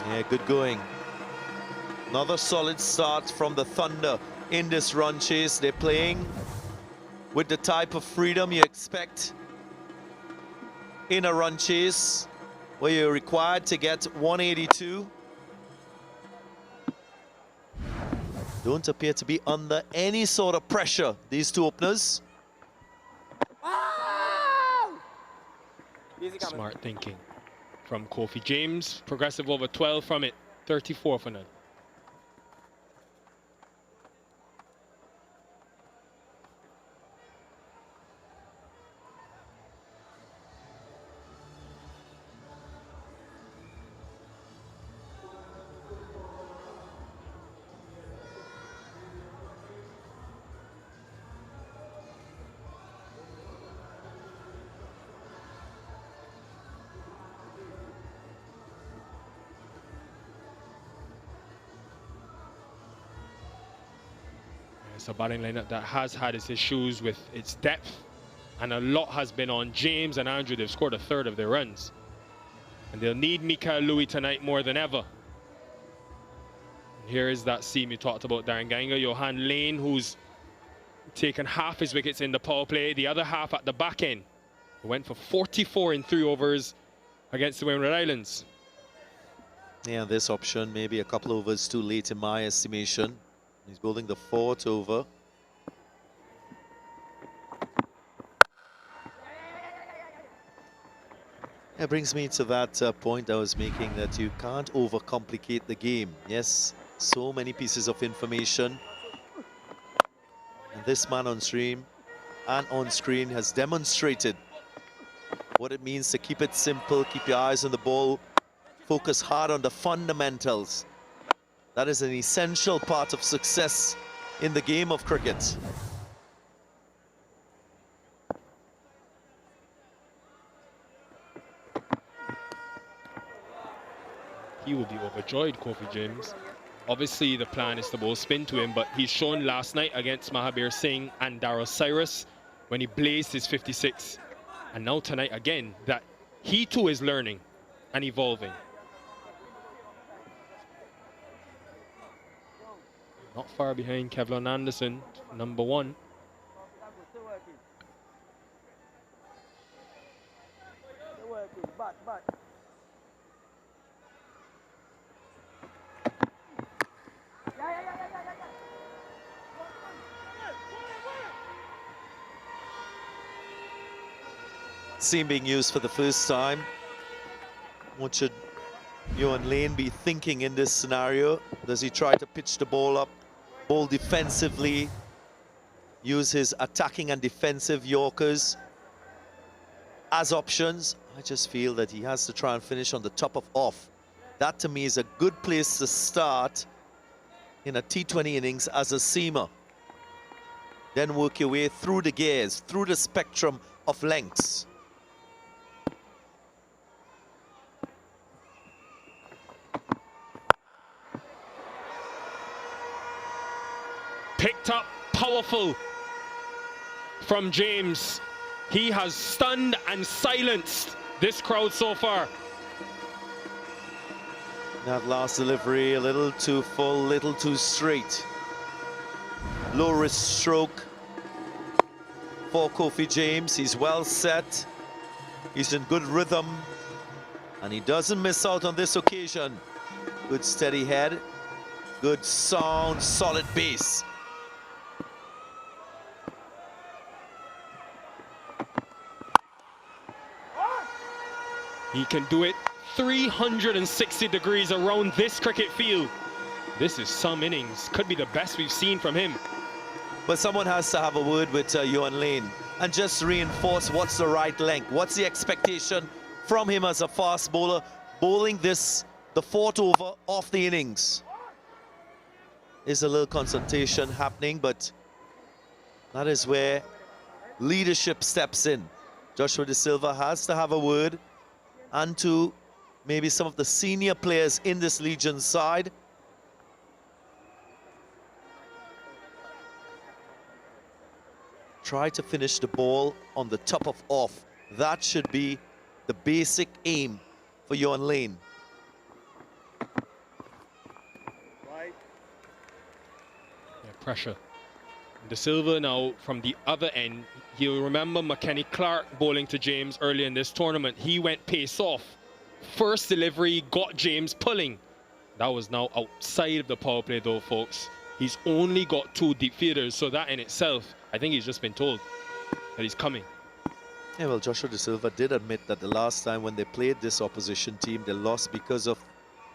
Yeah, good going. Another solid start from the Thunder in this run chase. They're playing with the type of freedom you expect in a run chase, where you're required to get 182. Don't appear to be under any sort of pressure, these two openers. Smart thinking from Kofi James. Progressive over 12 from it. 34 for none. It's a batting lineup that has had its issues with its depth and a lot has been on James and Andrew. They've scored a third of their runs. And they'll need Mikael Louis tonight more than ever. And here is that seam you talked about, Darren Ganga. Johan Lane, who's taken half his wickets in the power play, the other half at the back end. He went for 44 in 3 overs against the Windward Islands. Yeah, this option maybe a couple overs too late in my estimation. He's bowling the 4th over. It brings me to that point I was making, that you can't overcomplicate the game. Yes, so many pieces of information. And this man on stream and on screen has demonstrated what it means to keep it simple, keep your eyes on the ball, focus hard on the fundamentals. That is an essential part of success in the game of cricket. He will be overjoyed, Kofi James. Obviously, the plan is to bowl spin to him, but he's shown last night against Mahabir Singh and Darryl Cyrus when he blazed his 56. And now tonight again, that he too is learning and evolving. Not far behind Kevlon Anderson, number 1. Seam being used for the first time. What should Johan Lane be thinking in this scenario? Does he try to pitch the ball up, bowl defensively, use his attacking and defensive Yorkers as options? I just feel that he has to try and finish on the top of off. That to me is a good place to start in a T20 innings as a seamer. Then work your way through the gears, through the spectrum of lengths. Picked up, powerful from James. He has stunned and silenced this crowd so far. That last delivery a little too full, little too straight. Low wrist stroke for Kofi James. He's well set. He's in good rhythm. And he doesn't miss out on this occasion. Good steady head. Good sound, solid base. He can do it 360 degrees around this cricket field. This is some innings. Could be the best we've seen from him. But someone has to have a word with Johan Lane and just reinforce what's the right length. What's the expectation from him as a fast bowler, bowling this, the 4th over of the innings. There's a little consultation happening, but that is where leadership steps in. Joshua De Silva has to have a word, and to maybe some of the senior players in this Legion side. Try to finish the ball on the top of off. That should be the basic aim for Johan Lane. Yeah, pressure. De Silva now from the other end. You'll remember McKenny Clark bowling to James earlier in this tournament. He went pace off. First delivery got James pulling. That was now outside of the power play though, folks. He's only got 2 deep fielders, so that in itself, I think he's just been told that he's coming. Yeah, well, Joshua De Silva did admit that the last time when they played this opposition team, they lost because of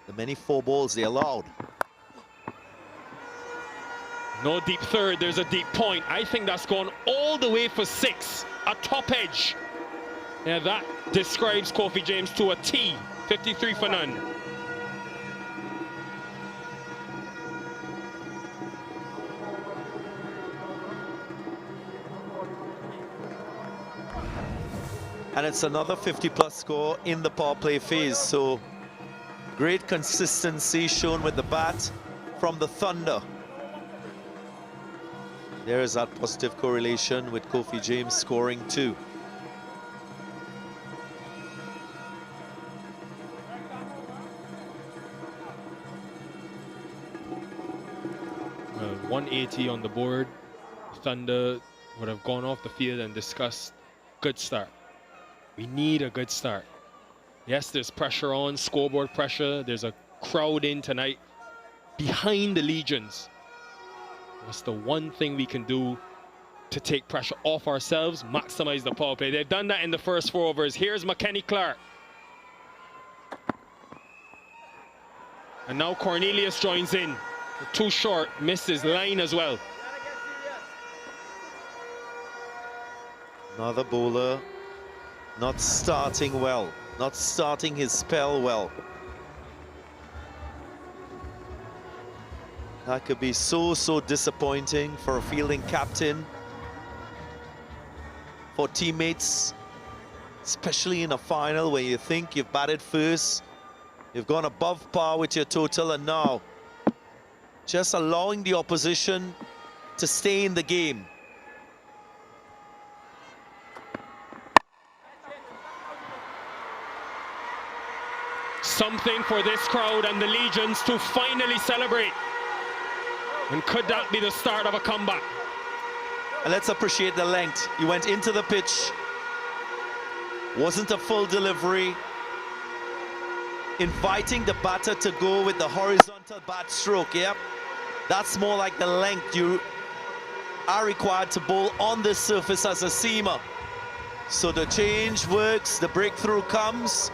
the many 4 balls they allowed. No deep third, there's a deep point. I think that's gone all the way for 6. A top edge. Yeah, that describes Kofi James to a T. 53 for none. And it's another 50+ score in the power play phase. So great consistency shown with the bat from the Thunder. There is that positive correlation with Kofi James scoring 2. Well, 180 on the board. Thunder would have gone off the field and discussed good start. We need a good start. Yes, there's pressure on, scoreboard pressure. There's a crowd in tonight behind the Legions. What's the one thing we can do to take pressure off ourselves, maximize the power play? They've done that in the first 4 overs. Here's McKenny Clark. And now Cornelius joins in. Too short, missed his line as well. Another bowler not starting well, not starting his spell well. That could be so disappointing for a fielding captain, for teammates, especially in a final where you think you've batted first, you've gone above par with your total, and now just allowing the opposition to stay in the game. Something for this crowd and the Legions to finally celebrate. And could that be the start of a comeback? And let's appreciate the length. He went into the pitch. Wasn't a full delivery. Inviting the batter to go with the horizontal bat stroke. Yep. That's more like the length you are required to bowl on this surface as a seamer. So the change works, the breakthrough comes.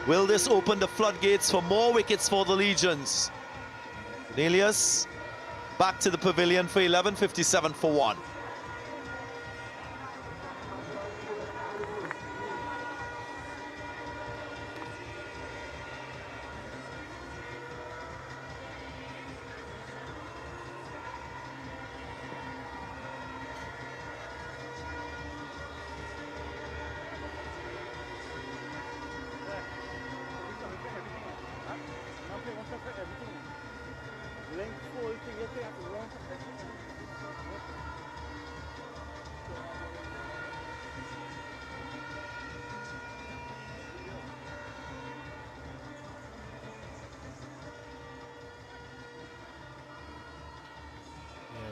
Will this open the floodgates for more wickets for the Legions? Cornelius back to the pavilion for 11:57 for 1.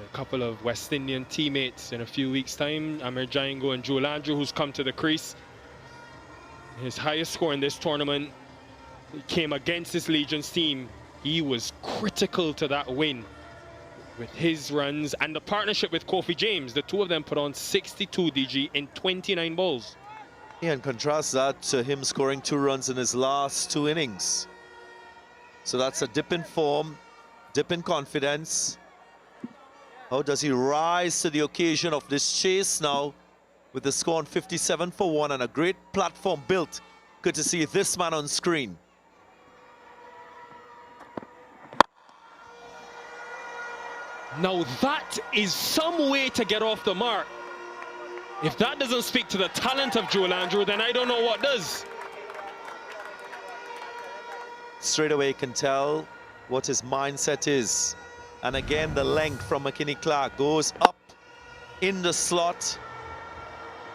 A couple of West Indian teammates in a few weeks' time. Amir Jaingo and Joel Andrew, who's come to the crease. His highest score in this tournament came against this Legions team. He was critical to that win with his runs and the partnership with Kofi James. The two of them put on 62 DG in 29 balls. Yeah, and contrast that to him scoring 2 runs in his last 2 innings. So that's a dip in form, dip in confidence. How does he rise to the occasion of this chase now with the score on 57 for 1 and a great platform built? Good to see this man on screen. Now that is some way to get off the mark. If that doesn't speak to the talent of Joel Andrew, then I don't know what does. Straight away you can tell what his mindset is. And again, the length from McKinney Clark goes up in the slot.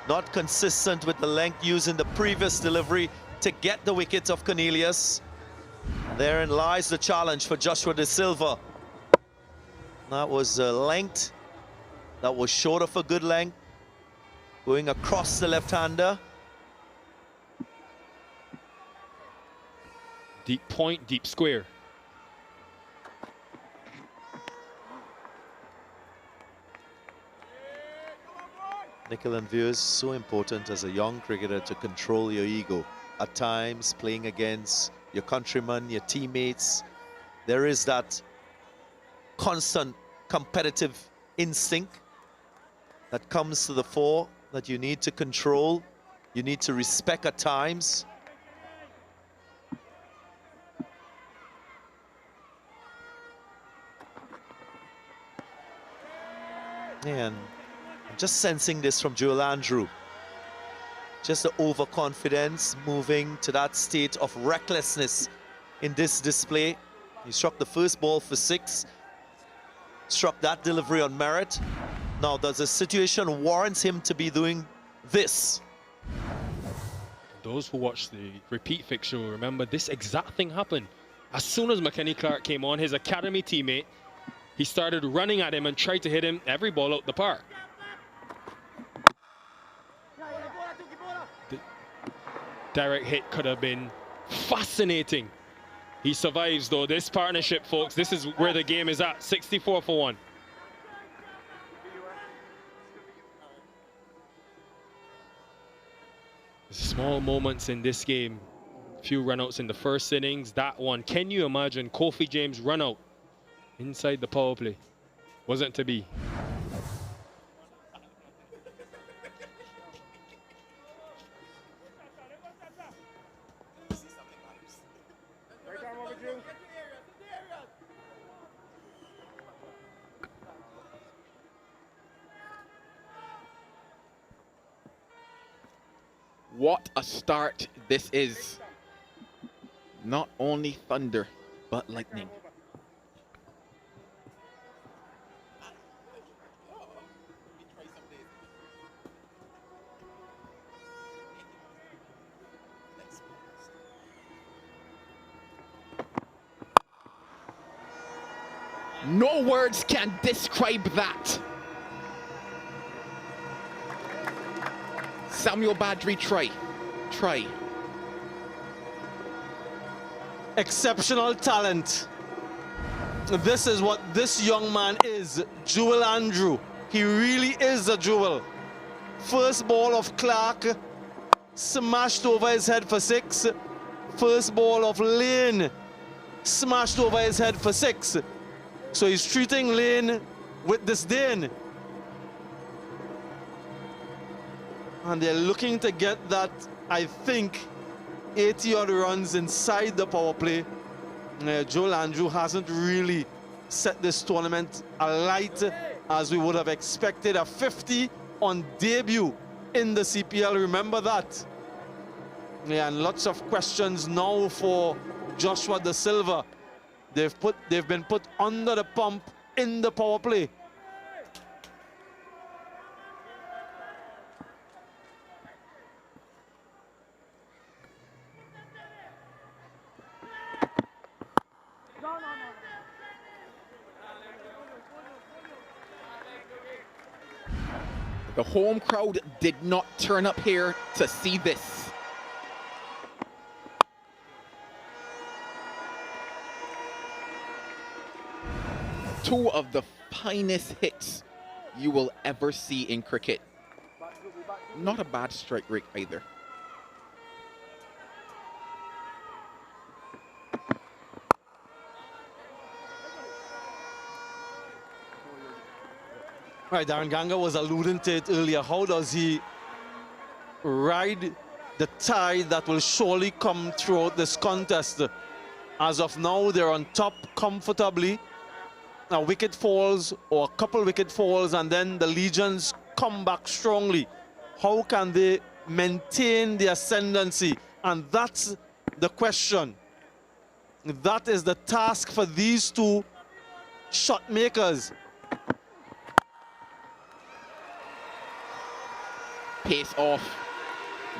Not consistent with the length used in the previous delivery to get the wicket of Cornelius. Therein lies the challenge for Joshua De Silva. That was a length that was short of a good length, going across the left-hander. Deep point, deep square. Nickel and viewers, so important as a young cricketer to control your ego. At times, playing against your countrymen, your teammates, there is that constant competitive instinct that comes to the fore that you need to control, you need to respect at times. And I'm just sensing this from Joel Andrew. Just the overconfidence, moving to that state of recklessness in this display. He struck the first ball for 6. struck that delivery on merit. Now, does the situation warrant him to be doing this? Those who watched the repeat fixture will remember this exact thing happened. As soon as McKenny Clark came on, his academy teammate, he started running at him and tried to hit him every ball out the park. The direct hit could have been fascinating. He survives though. This partnership, folks, this is where the game is at. 64 for 1. Small moments in this game. Few runouts in the first innings. That one, can you imagine Kofi James run out inside the power play? Wasn't to be. What a start this is. Not only thunder, but lightning. No words can describe that. Samuel Badri, try. Exceptional talent. This is what this young man is, Jewel Andrew. He really is a jewel. First ball of Clark, smashed over his head for 6. First ball of Lane, smashed over his head for 6. So he's treating Lane with disdain. And they're looking to get that, I think, 80-odd runs inside the power play. Joel Andrew hasn't really set this tournament alight as we would have expected. A 50 on debut in the CPL, remember that. Yeah, and lots of questions now for Joshua Da Silva. They've been put under the pump in the power play. The home crowd did not turn up here to see this. Two of the finest hits you will ever see in cricket. Not a bad strike rate either. Right, Darren Ganga was alluding to it earlier. How does he ride the tide that will surely come throughout this contest? As of now, they're on top comfortably. A wicket falls or a couple wicket falls and then the Legions come back strongly. How can they maintain the ascendancy? And that's the question. That is the task for these two shot makers. Pace off.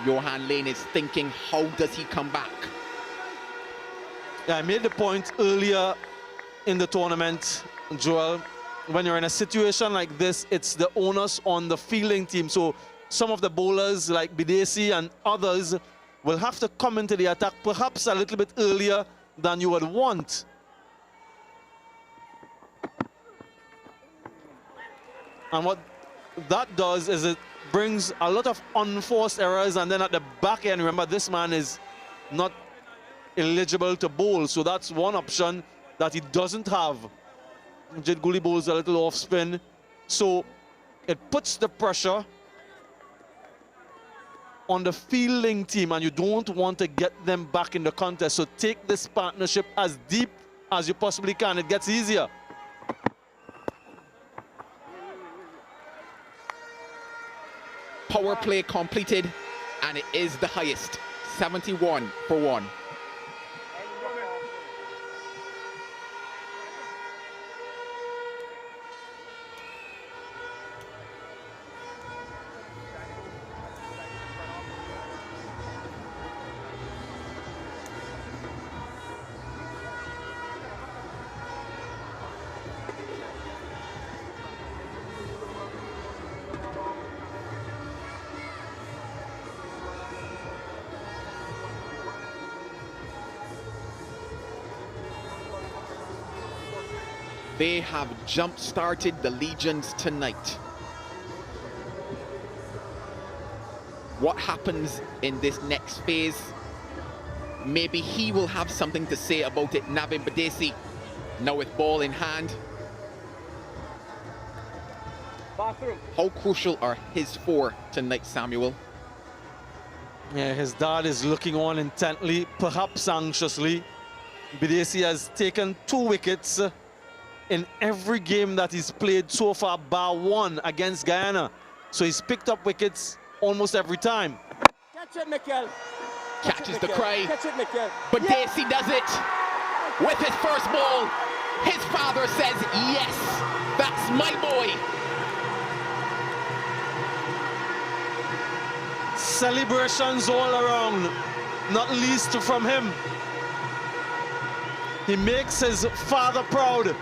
Johan Lane is thinking, how does he come back? Yeah, I made the point earlier in the tournament, Joel, when you're in a situation like this, it's the onus on the fielding team. So some of the bowlers like Bidesi and others will have to come into the attack perhaps a little bit earlier than you would want. And what that does is it brings a lot of unforced errors, and then at the back end, remember, this man is not eligible to bowl, so that's one option that he doesn't have. Jid Guli bowls a little off spin, so it puts the pressure on the fielding team, and you don't want to get them back in the contest. So take this partnership as deep as you possibly can. It gets easier. Power play completed, and it is the highest, 71 for 1. They have jump-started the Legions tonight. What happens in this next phase? Maybe he will have something to say about it. Navin Badesi, now with ball in hand. How crucial are his four tonight, Samuel? Yeah, his dad is looking on intently, perhaps anxiously. Badesi has taken 2 wickets in every game that he's played so far, bar 1 against Guyana. So he's picked up wickets almost every time. Catch it, Mikel. Catches the cry. Catch it, Mikel. But Badesi does it with his first ball. His father says, yes, that's my boy. Celebrations all around, not least from him. He makes his father proud.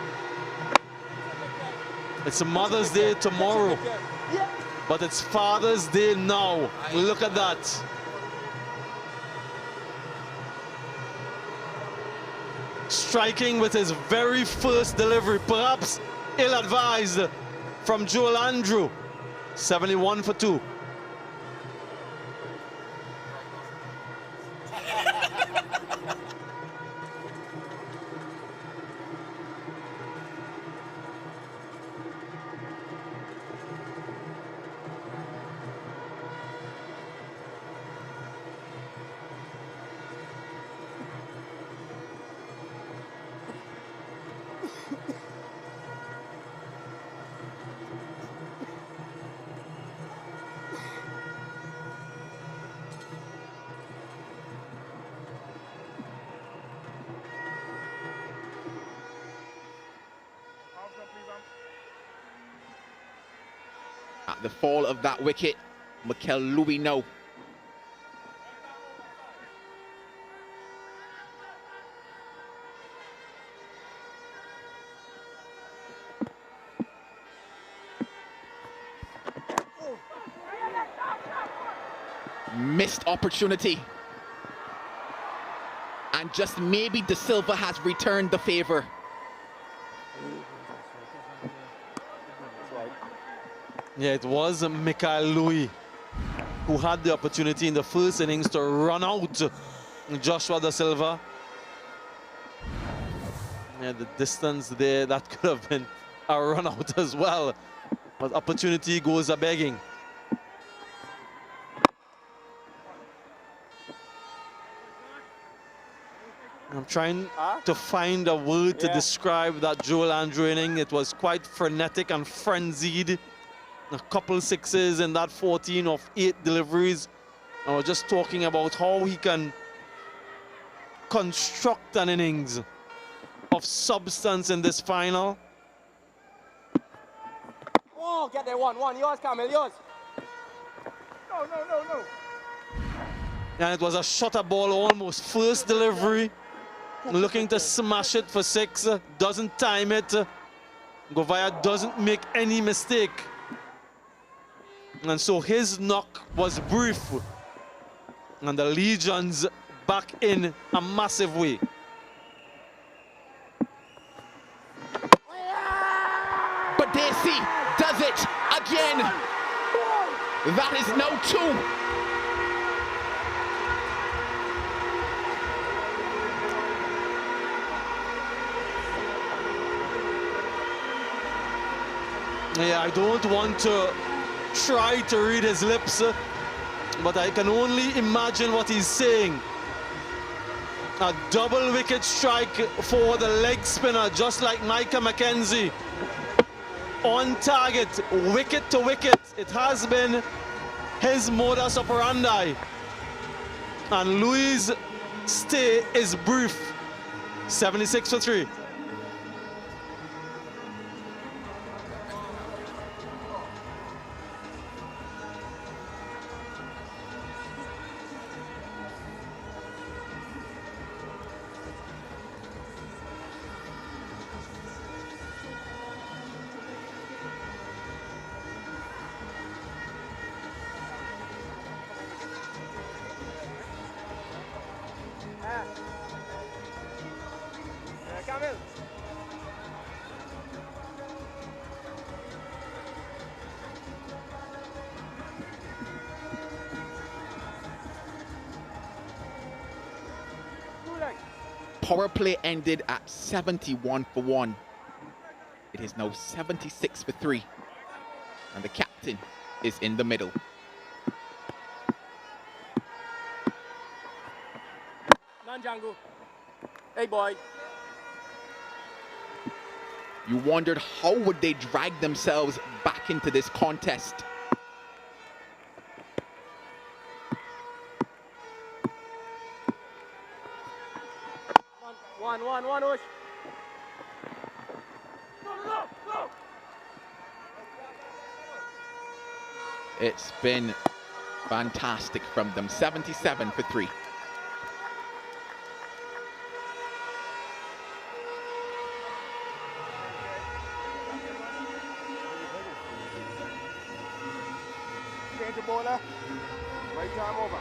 It's Mother's Day tomorrow, but it's Father's Day now. Look at that. Striking with his very first delivery, perhaps ill-advised from Joel Andrew. 71 for 2. At the fall of that wicket, Mikel Louis now. Missed opportunity. And just maybe De Silva has returned the favor. Yeah, it was Mikel Louis who had the opportunity in the first innings to run out Joshua De Silva. Yeah, the distance there, that could have been a run out as well. But opportunity goes a-begging. I'm trying to find a word to describe that Joel Andrew inning. It was quite frenetic and frenzied. A couple sixes in that 14 of 8 deliveries. I was just talking about how he can construct an innings of substance in this final. Oh, get there, one. Yours, Camille, yours. No. And it was a shutter ball almost. First delivery. Looking to smash it for 6. Doesn't time it. Govaya doesn't make any mistake. And so his knock was brief. And the Legions back in a massive way. Badesi does it again. That is now 2. Yeah, I don't want to try to read his lips, but I can only imagine what he's saying. A double wicket strike for the leg spinner, just like Micah McKenzie. On target, wicket to wicket. It has been his modus operandi. And Louis' stay is brief. 76 for 3. Camille. power play ended at 71 for 1. It is now 76 for 3. And the captain is in the middle. Non-jungle. Hey, boy. You wondered how would they drag themselves back into this contest. One, Ush. Go. It's been fantastic from them. 77 for 3. Change the bowler. Right arm over.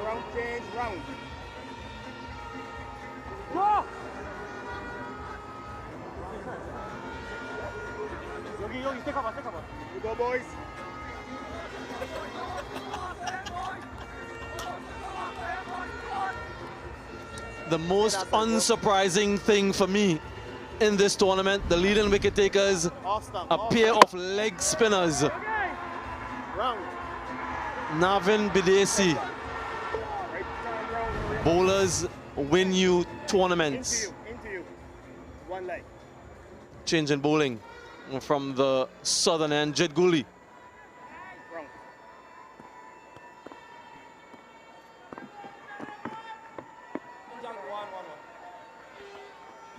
Round, change, round. Go! Yogi, stay cover. You go, boys. The most unsurprising thing for me in this tournament, the leading wicket takers, a pair of leg spinners. Round. Navin Bidesi. Bowlers win you tournaments. Into you. One leg. Change in bowling from the southern end, Jed Guli. Round.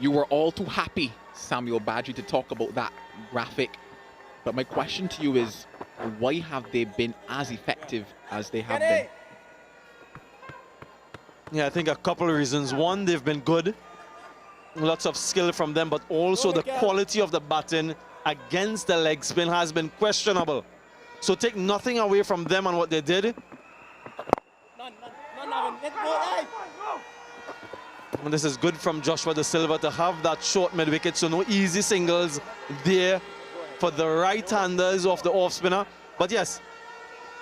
You were all too happy, Samuel Badri, to talk about that graphic. But my question to you is, why have they been as effective as they have been? Yeah, I think a couple of reasons. One, they've been good. Lots of skill from them, but also the quality of the batting against the leg spin has been questionable. So take nothing away from them and what they did. And this is good from Joshua De Silva to have that short mid-wicket, so no easy singles there for the right-handers of the off-spinner. But yes,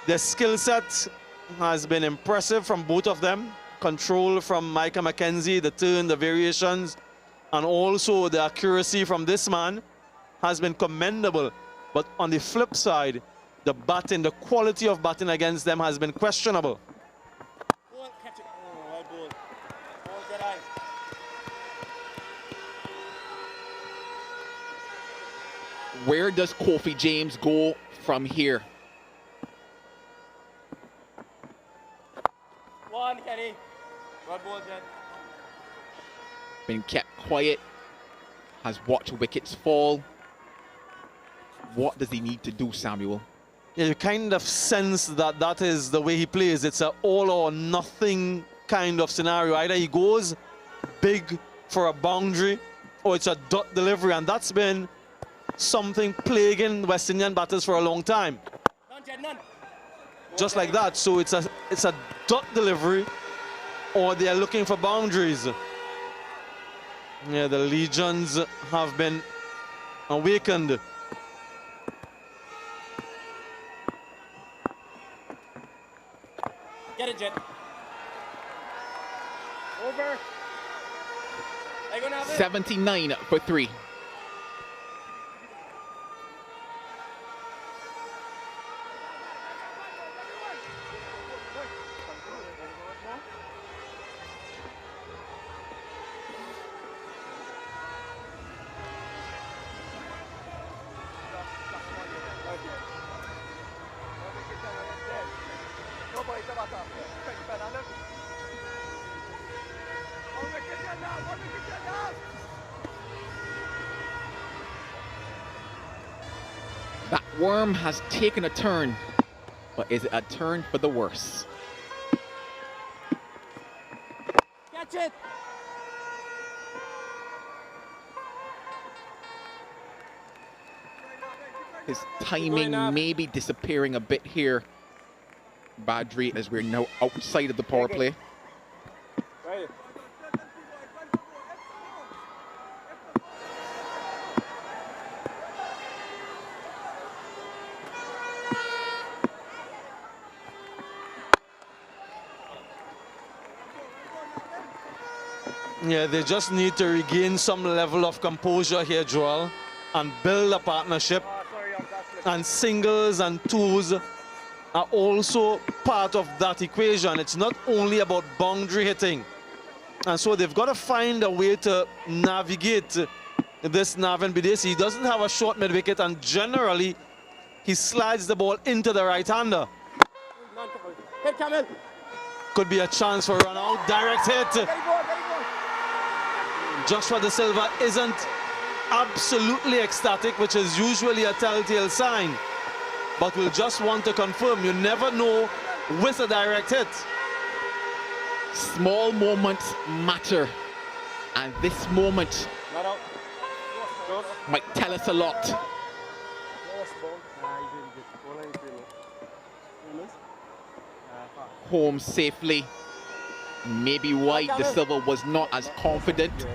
their skill set has been impressive from both of them. Control from Micah McKenzie, the turn, the variations, and also the accuracy from this man has been commendable. But on the flip side, the batting, the quality of batting against them has been questionable. Where does Kofi James go from here? One, Kenny. Well ball, Jen. Been kept quiet, has watched wickets fall. What does he need to do, Samuel? Yeah, you kind of sense that that is the way he plays. It's an all or nothing kind of scenario. Either he goes big for a boundary or it's a dot delivery, and that's been something plaguing West Indian batters for a long time. None. Just like that. So it's a dot delivery or they're looking for boundaries. Yeah, the legions have been awakened. Get it, Jet. Over. 79 for 3. That worm has taken a turn, but is it a turn for the worse? Catch it. His timing may be disappearing a bit here, Badri, as we're now outside of the power play. Right. Yeah, they just need to regain some level of composure here, Joel, and build a partnership. And singles and twos are also part of that equation. It's not only about boundary hitting. And so they've got to find a way to navigate this Navin Bidesi. He doesn't have a short mid-wicket, and generally he slides the ball into the right-hander. Could be a chance for run out. Direct hit. Joshua De Silva isn't absolutely ecstatic, which is usually a telltale sign, but we'll just want to confirm. You never know with a direct hit. Small moments matter, and this moment might tell us a lot. Home safely. Maybe why De Silva was not as confident.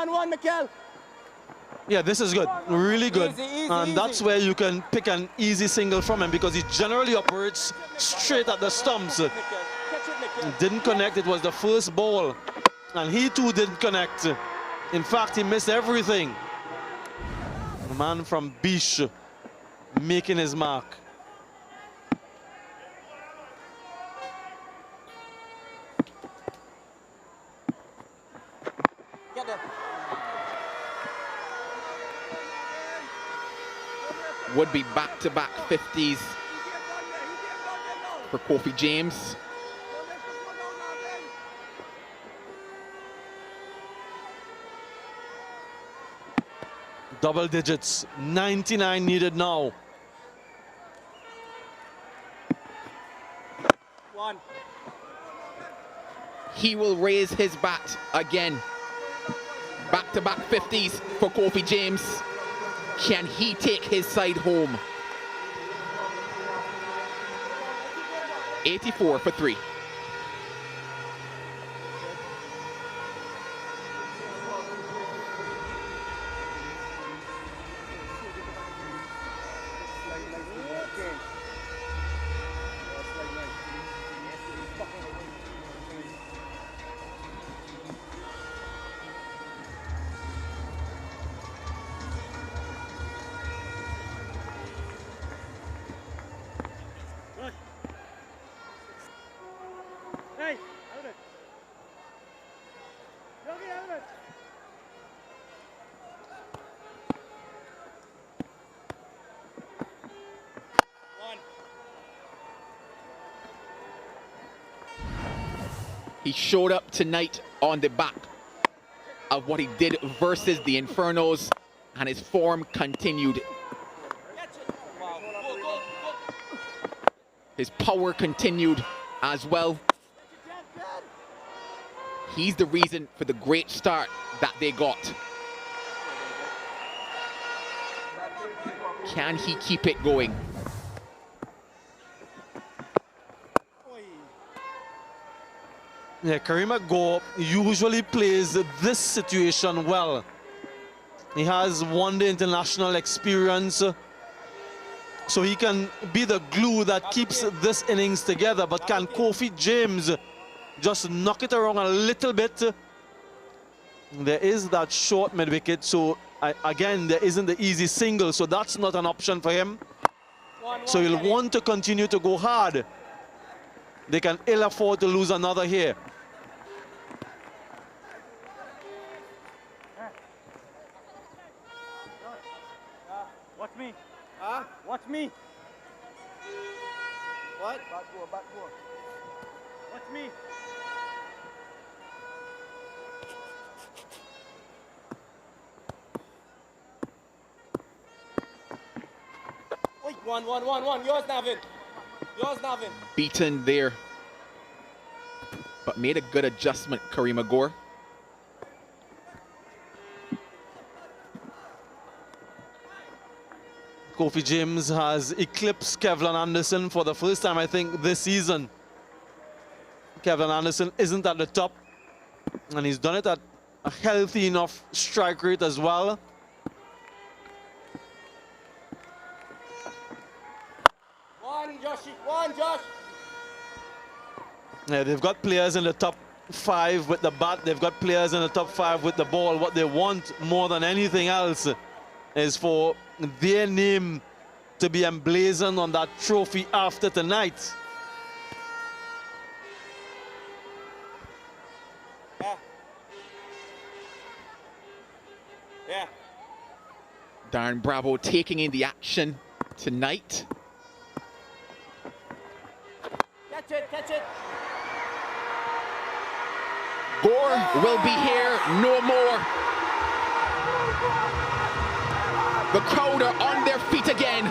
One, Mikel. Yeah, this is good, really good. Easy, and that's where you can pick an easy single from him, because he generally operates straight at the stumps. Didn't connect, it was the first ball, and he too didn't connect. In fact, he missed everything. The man from Bish making his mark. Get there. Would be back-to-back 50s for Kofi James. Double digits, 99 needed now. One. He will raise his bat again. Back-to-back 50s for Kofi James. Can he take his side home? 84 for 3. He showed up tonight on the back of what he did versus the Infernos, and his form continued. His power continued as well. He's the reason for the great start that they got. Can he keep it going? Yeah, Karima Gore usually plays this situation well. He has one-day international experience, so he can be the glue that keeps this innings together. But can Kofi James just knock it around a little bit? There is that short mid-wicket, so again, there isn't the easy single, so that's not an option for him. So he'll want to continue to go hard. They can ill afford to lose another here. Watch me. Huh? Watch me. What? Back door. Watch me. Wait, one. Yours, Navin. Beaten there, but made a good adjustment, Karima Gore. Kofi James has eclipsed Kevlin Anderson for the first time, I think, this season Kevin Anderson isn't at the top, and he's done it at a healthy enough strike rate as well. One, Josh. Yeah, they've got players in the top 5 with the bat. They've got players in the top 5 with the ball. What they want more than anything else is for their name to be emblazoned on that trophy after tonight. Yeah. Darren Bravo taking in the action tonight. Catch it. Gore will be here no more. The crowd are on their feet again.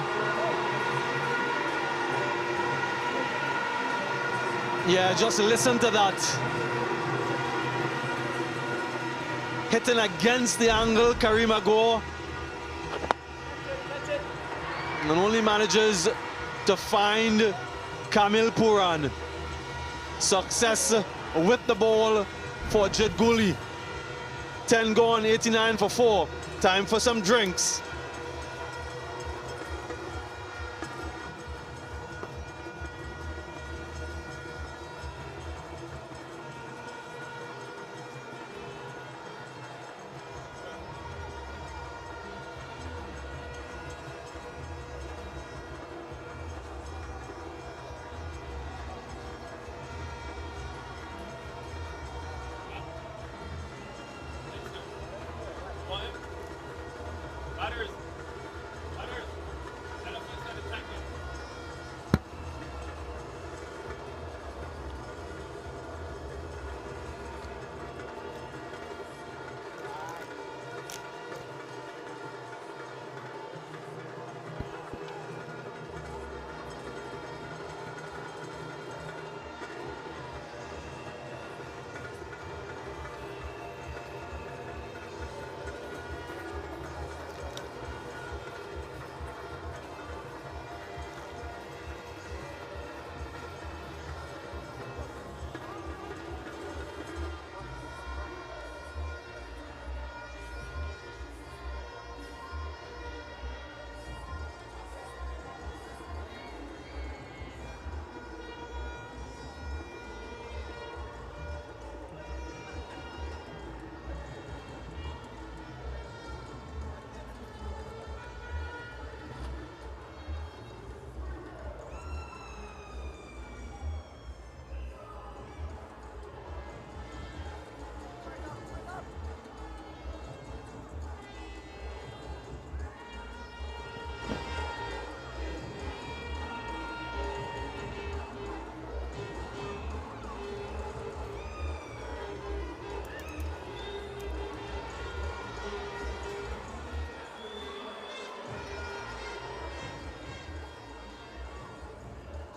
Yeah, just listen to that. Hitting against the angle, Karima Gore. And only manages to find Kamil Puran. Success with the ball for Jed Guli. 10 gone, 89 for 4. Time for some drinks.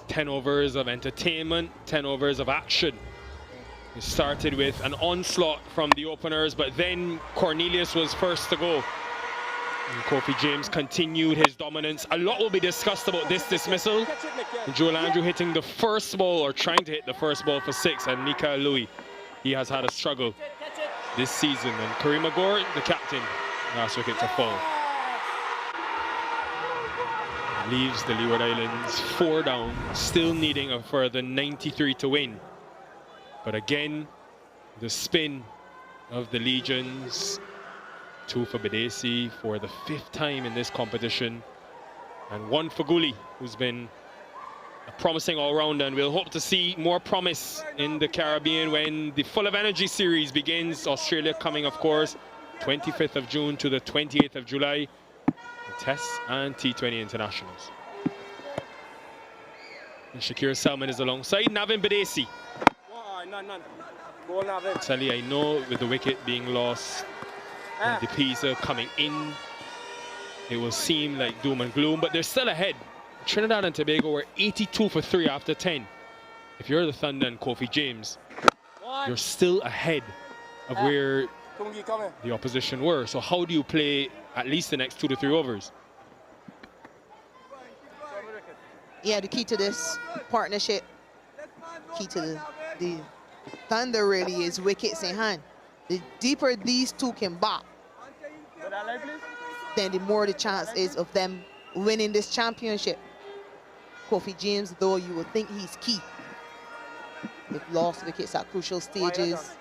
Ten overs of entertainment, 10 overs of action. It started with an onslaught from the openers, but then Cornelius was first to go. And Kofi James continued his dominance. A lot will be discussed about this dismissal. Joel Andrew hitting the first ball, or trying to hit the first ball for 6, and Mikael Louis, he has had a struggle this season. And Karima Gore, the captain, last wicket to fall. Leaves the Leeward Islands 4 down, still needing a further 93 to win. But again, the spin of the Legions. 2 for Bedesi for the 5th time in this competition. And 1 for Guli, who's been a promising all-rounder. And we'll hope to see more promise in the Caribbean when the Full of Energy series begins. Australia coming, of course, 25th of June to the 28th of July. Tests and T20 internationals. And Shakir Salman is alongside Navin Bedesi. Sally, I know with the wicket being lost and De Pisa coming in, it will seem like doom and gloom, but they're still ahead. Trinidad and Tobago were 82 for 3 after 10. If you're the Thunder and Kofi James, you're still ahead of where the opposition were. So how do you play at least the next 2 to 3 overs? Yeah, the key to this partnership, key to The Thunder really is wickets in hand. The deeper these two can bat, then the more the chance is of them winning this championship. Kofi James, though, you would think he's key. They've lost wickets at crucial stages.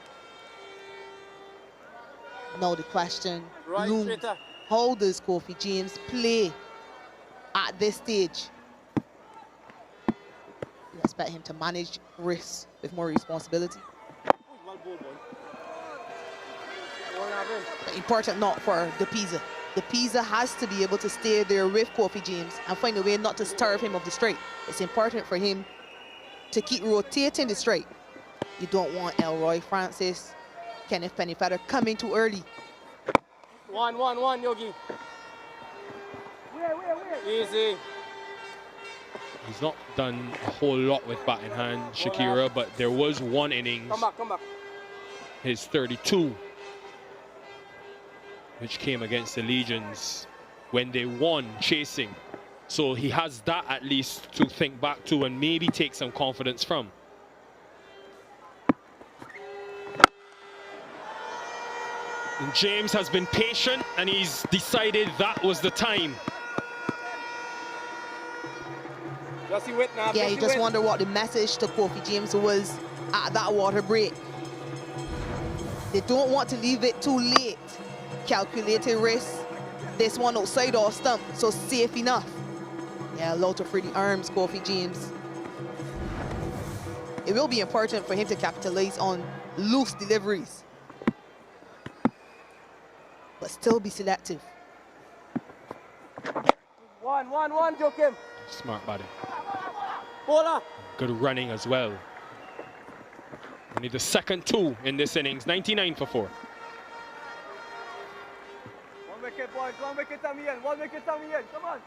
Now the question looms, how does Kofi James play at this stage? You expect him to manage risks with more responsibility. But important not for DePisa. DePisa has to be able to stay there with Kofi James and find a way not to starve him of the strike. It's important for him to keep rotating the strike. You don't want Elroy Francis, Kenneth Pennyfeather coming too early. One, Yogi. Easy. He's not done a whole lot with bat in hand, Shakira, but there was one innings, Come back. his 32, which came against the Legions when they won chasing. So he has that at least to think back to and maybe take some confidence from. And James has been patient and he's decided that was the time. Yeah, you just wonder what the message to Kofi James was at that water break. They don't want to leave it too late. Calculated risk. This one outside off stump, so safe enough. Yeah, allowed to free the arms, Kofi James. It will be important for him to capitalize on loose deliveries, but still be selective. One, Joakim. Smart batting. Bowler. Good running as well. Only the second two in this innings, 99 for 4. 1 wicket, boys. 1 wicket, Tamiyan. 1 wicket, Tamiyan. Come on.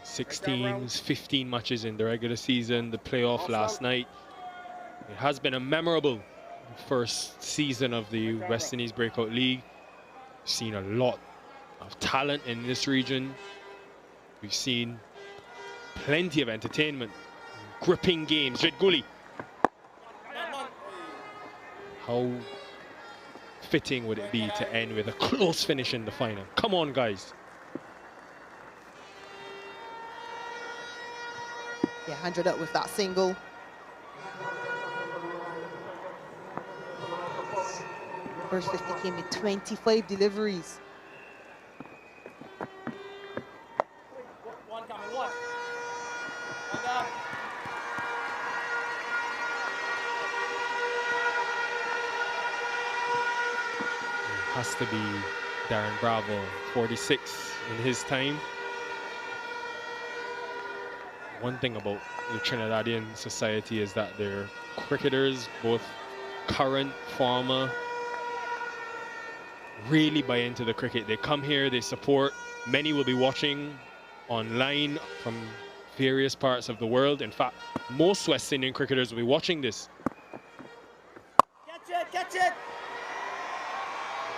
Six teams, 15 matches in the regular season, the playoff last night. It has been a memorable first season of the West Indies Breakout League. We've seen a lot of talent in this region. We've seen plenty of entertainment, gripping games. Jed Gully. How fitting would it be to end with a close finish in the final? Come on, guys. Yeah, 100 up with that single. First 50 came with 25 deliveries. One coming, one. One down. Has to be Darren Bravo, 46 in his time. One thing about the Trinidadian society is that their cricketers, both current, former, really buy into the cricket. They come here, they support. Many will be watching online from various parts of the world. In fact, most West Indian cricketers will be watching this. Catch it!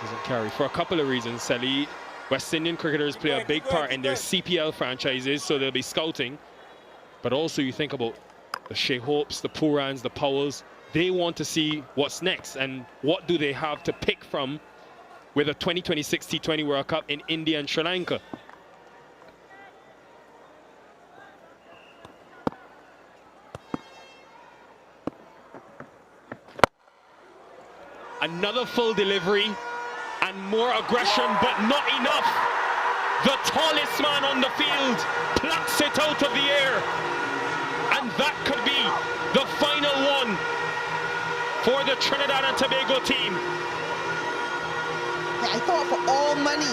Doesn't carry for a couple of reasons, Sally. West Indian cricketers play a big part in their CPL franchises, so they'll be scouting. But also you think about the Shea Hopes, the Purans, the Powells. They want to see what's next and what do they have to pick from with a 2026 T20 World Cup in India and Sri Lanka. Another full delivery and more aggression, but not enough. The tallest man on the field plucks it out of the air. And that could be the final one for the Trinidad and Tobago team. I thought for all money,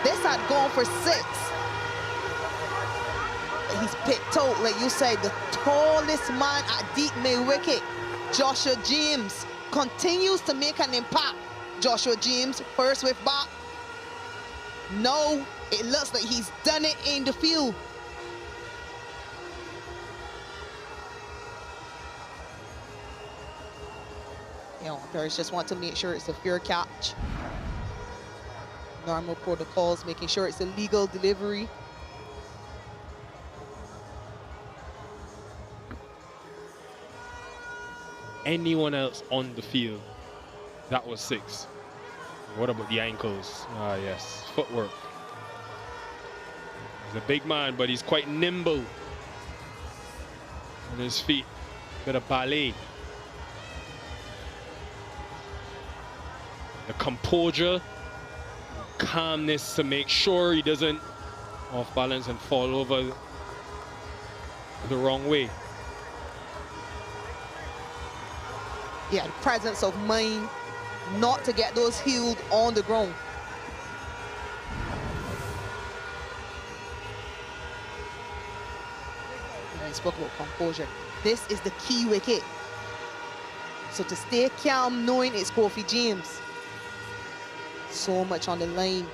this had gone for 6. He's picked out, like you said, the tallest man at deep mid wicket, Joshua James. continues to make an impact. Joshua James, first with back. No, it looks like he's done it in the field. You know, umpires just want to make sure it's a fair catch. Normal protocols, making sure it's a legal delivery. Anyone else on the field, that was 6. What about the ankles? Ah, yes, footwork. He's a big man, but he's quite nimble on his feet. Bit of ballet. The composure, calmness to make sure he doesn't off balance and fall over the wrong way. Yeah, the presence of mind not to get those healed on the ground. I spoke about composure. This is the key wicket. So to stay calm knowing it's Kofi James. So much on the line.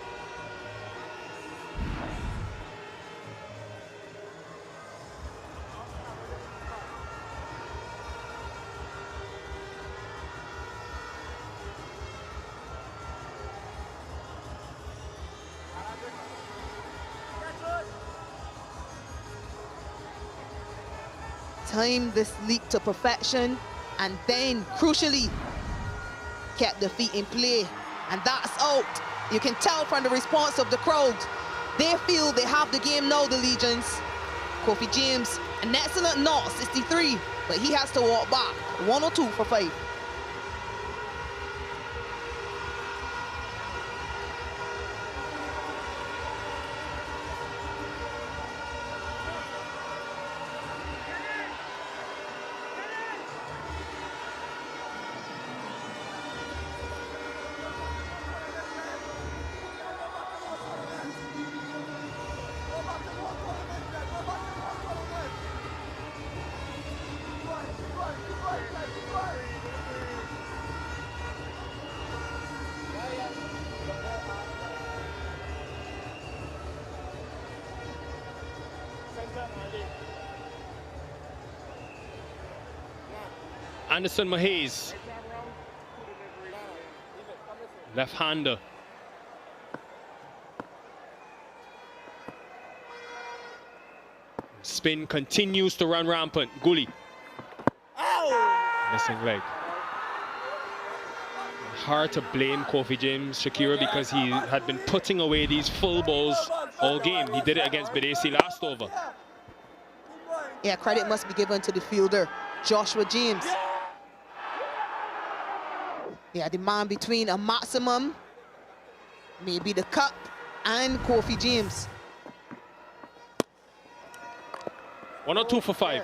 Timed this leap to perfection, and then crucially kept the feet in play, and that's out. You can tell from the response of the crowd. They feel they have the game now, the Legions. Kofi James, an excellent knock, 63, but he has to walk back. 102 for 5. Anderson Mahays, left-hander. Spin continues to run rampant. Gully. Missing leg. Hard to blame Kofi James, Shakira, because he had been putting away these full balls all game. He did it against Bidesi last over. Yeah, credit must be given to the fielder, Joshua James. Yeah, the man between a maximum, maybe the cup, and Kofi James. 102 for 5.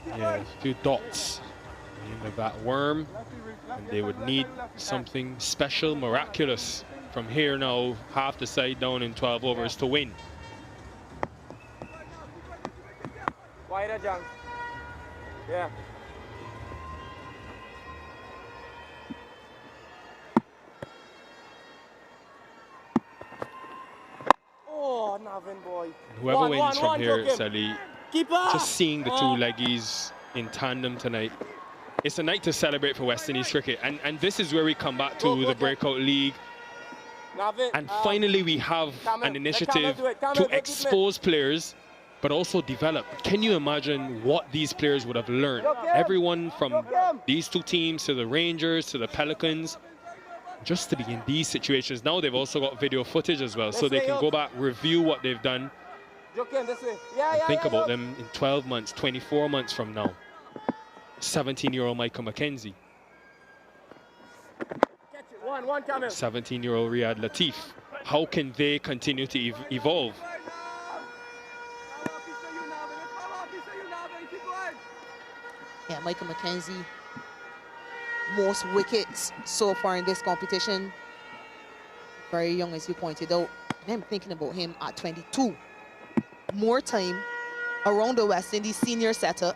Yeah, a few dots in that worm, and they would need something special, miraculous from here now, half the side down in 12 overs to win. Wider, John. Yeah. Oh, Navin boy. Whoever wins from here, Sally, just seeing the two leggies in tandem tonight, it's a night to celebrate for West Indies cricket. And this is where we come back to the Breakout League. And finally, we have an initiative to expose players, but also develop. Can you imagine what these players would have learned? Everyone from these two teams to the Rangers to the Pelicans, just to be in these situations. Now they've also got video footage as well, so they can go back, review what they've done, Joke him this way. Yeah, And yeah, think yeah, about yo. them in 12 months, 24 months from now. 17-year-old Michael McKenzie, Catch it. One, Camille. 17-year-old Riyad Latif. How can they continue to evolve? Yeah, Michael McKenzie, most wickets so far in this competition. Very young, as you pointed out. And I'm thinking about him at 22. More time around the West Indies senior setup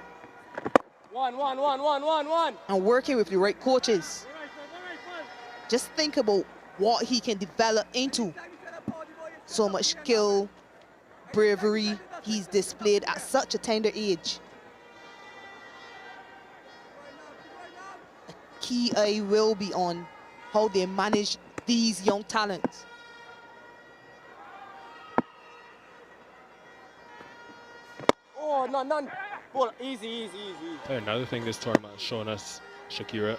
One. and working with the right coaches. Just think about what he can develop into. So much skill, bravery he's displayed at such a tender age. A key eye will be on how they manage these young talents. Oh, none. Pull. Easy. Another thing this tournament has shown us, Shakira,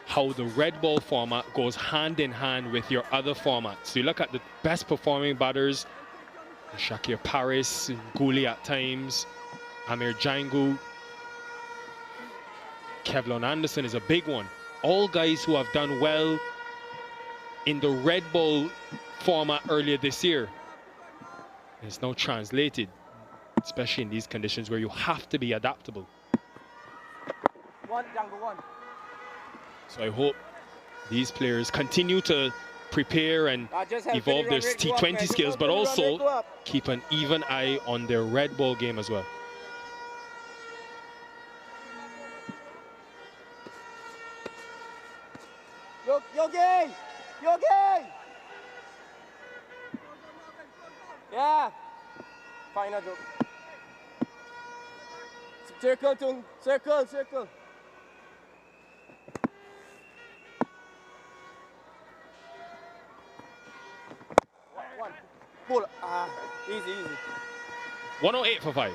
how the red ball format goes hand in hand with your other formats. So you look at the best performing batters, Shakir Paris, Guli at times, Amir Jangu, Kevlon Anderson is a big one. All guys who have done well in the red ball format earlier this year. It's now translated, especially in these conditions where you have to be adaptable. One, Django, one. So I hope these players continue to prepare and evolve their T20 skills, but also keep an even eye on their red ball game as well. Yogi! Yeah. Final joke. Circle, Tung. Circle. One. Pull. Easy. 108 for 5.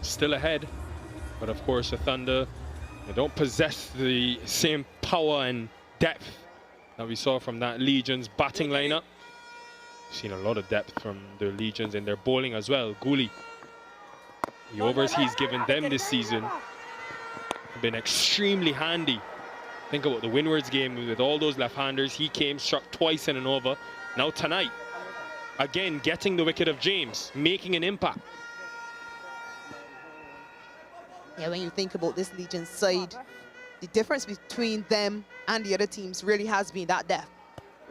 Still ahead, but of course the Thunder, they don't possess the same power and depth that we saw from that Legion's batting lineup. We've seen a lot of depth from the Legions in their bowling as well. Guli, the overs he's given them this season have been extremely handy. Think about the Windwards game with all those left-handers. He came, struck twice in an over. Now tonight, again getting the wicket of James, making an impact. Yeah, when you think about this Legion side, the difference between them and the other teams really has been that depth.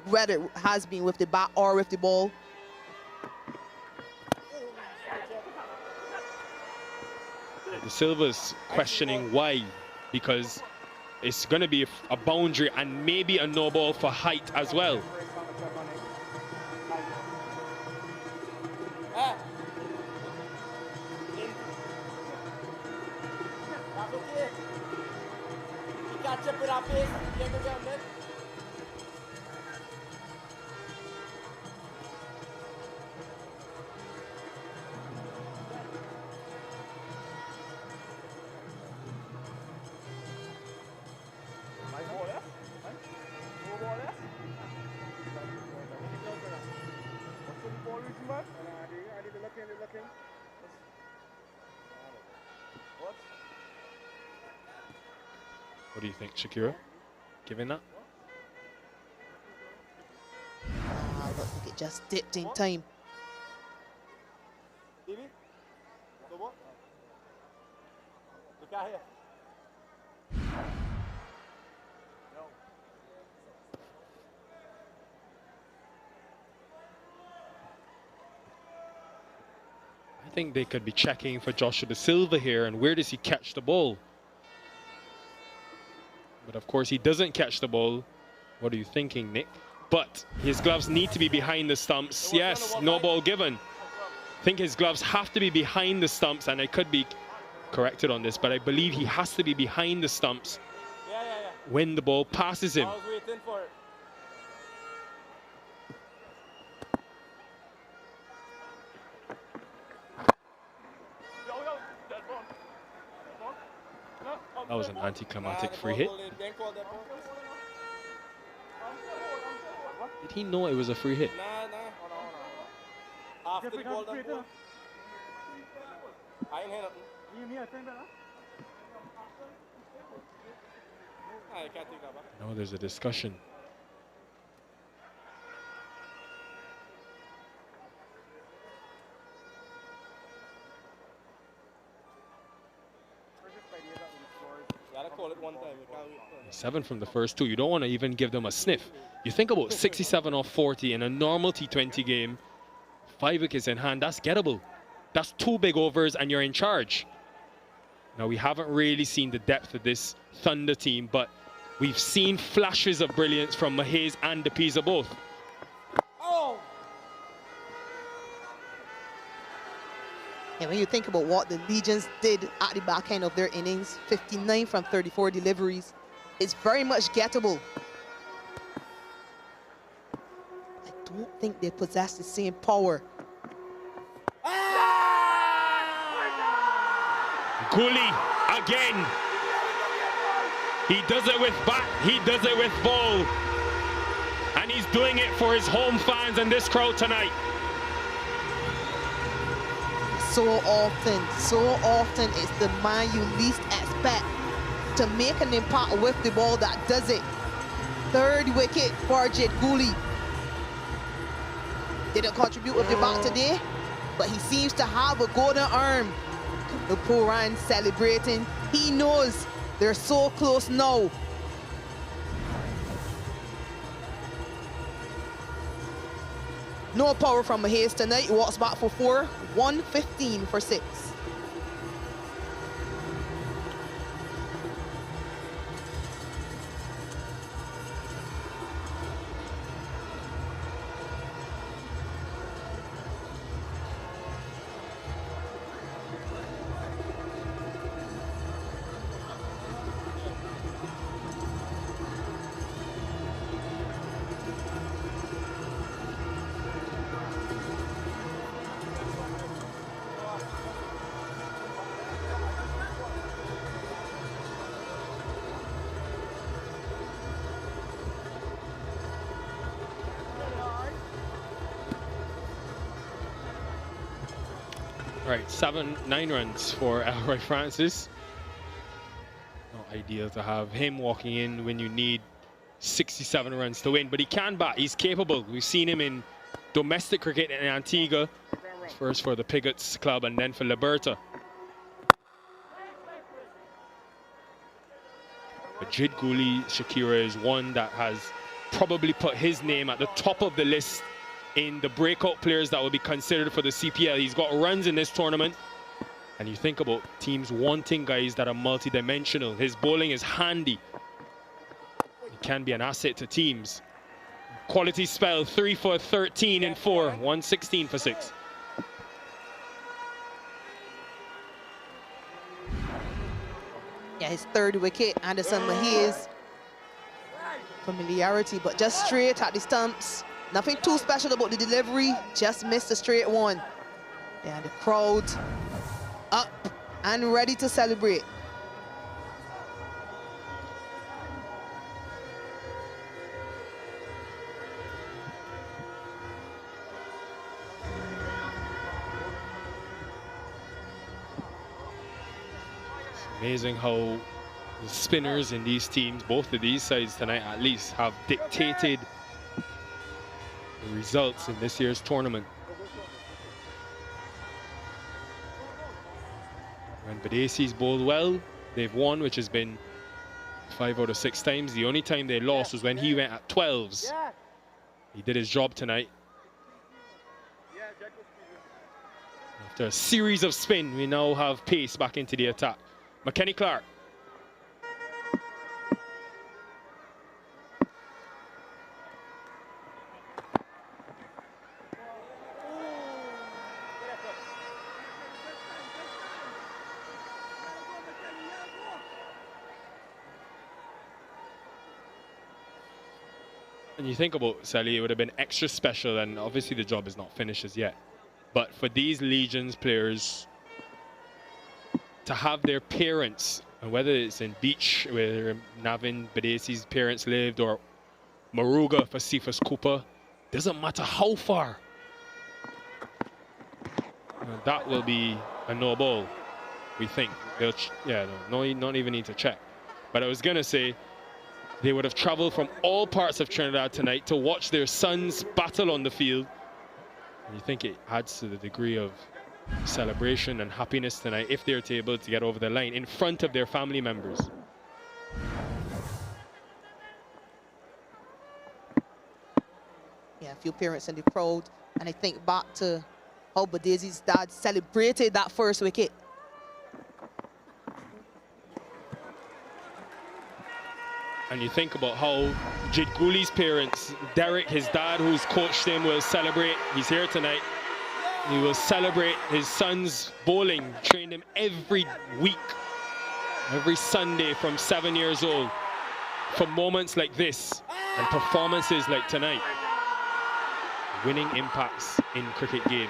Whether it has been with the bat or with the ball. The Silvers questioning why, because it's going to be a boundary and maybe a no ball for height as well. What do you think, Shakira? Given that? Look, it just dipped in time. I think they could be checking for Joshua De Silva here, and where does he catch the ball? But of course he doesn't catch the ball. What are you thinking, Nick? but his gloves need to be behind the stumps. Yes, no ball given. I think his gloves have to be behind the stumps, and I could be corrected on this, but I believe he has to be behind the stumps when the ball passes him. I was waiting for it. That was an anticlimactic free hit. Did he know it was a free hit? After the ball, that ball. I ain't hear nothing. I can't take that back. Now there's a discussion. Gotta call it one time. 7 from the first 2. You don't want to even give them a sniff. You think about 67 off 40 in a normal T20 game, 5 wickets in hand, that's gettable. That's 2 big overs and you're in charge. Now, we haven't really seen the depth of this Thunder team, but we've seen flashes of brilliance from Mahez and Depiza both. And when you think about what the Legions did at the back end of their innings, 59 from 34 deliveries, it's very much gettable. I don't think they possess the same power. Cooley again. He does it with bat, he does it with ball. And he's doing it for his home fans and this crowd tonight. So often it's the man you least expect to make an impact with the ball that does it. 3rd wicket for Jed Cooley. Didn't contribute with the bat today, but he seems to have a golden arm. The Puran celebrating. He knows they're so close now. No power from Mahez tonight. He walks back for 4, 115 for 6. Right, 9 runs for Elroy Francis. Not ideal to have him walking in when you need 67 runs to win, but he can bat, he's capable. We've seen him in domestic cricket in Antigua, first for the Pigots club and then for Liberta. But Jid Cooley, Shakira, is one that has probably put his name at the top of the list in the breakout players that will be considered for the CPL. He's got runs in this tournament. And you think about teams wanting guys that are multi-dimensional. His bowling is handy. He can be an asset to teams. Quality spell, 3 for 13 in 4, 116 for 6. Yeah, his 3rd wicket, Anderson Mahez. Familiarity, but just straight at the stumps. Nothing too special about the delivery, just missed a straight one. And the crowd up and ready to celebrate. It's amazing how the spinners in these teams, both of these sides tonight at least, have dictated the results in this year's tournament. When Badesi's bowled well, they've won, which has been 5 out of 6 times. The only time they lost was when he went at 12s. He did his job tonight. After a series of spin, we now have pace back into the attack. McKenny Clark. And you think about Sally, it would have been extra special, and obviously the job is not finished as yet. But for these Legions players to have their parents, and whether it's in Beach, where Navin Badesi's parents lived, or Maruga for Cephas Cooper, doesn't matter how far. That will be a no ball, we think. They'll not even need to check. But I was going to say, they would have traveled from all parts of Trinidad tonight to watch their sons battle on the field. And you think it adds to the degree of celebration and happiness tonight if they're able to get over the line in front of their family members. Yeah, a few parents in the crowd. And I think back to how Badesi's dad celebrated that first wicket. And you think about how Jid Gooley's parents, Derek, his dad, who's coached him, will celebrate. He's here tonight. He will celebrate his son's bowling, trained him every week, every Sunday from 7 years old, for moments like this and performances like tonight. Winning impacts in cricket games.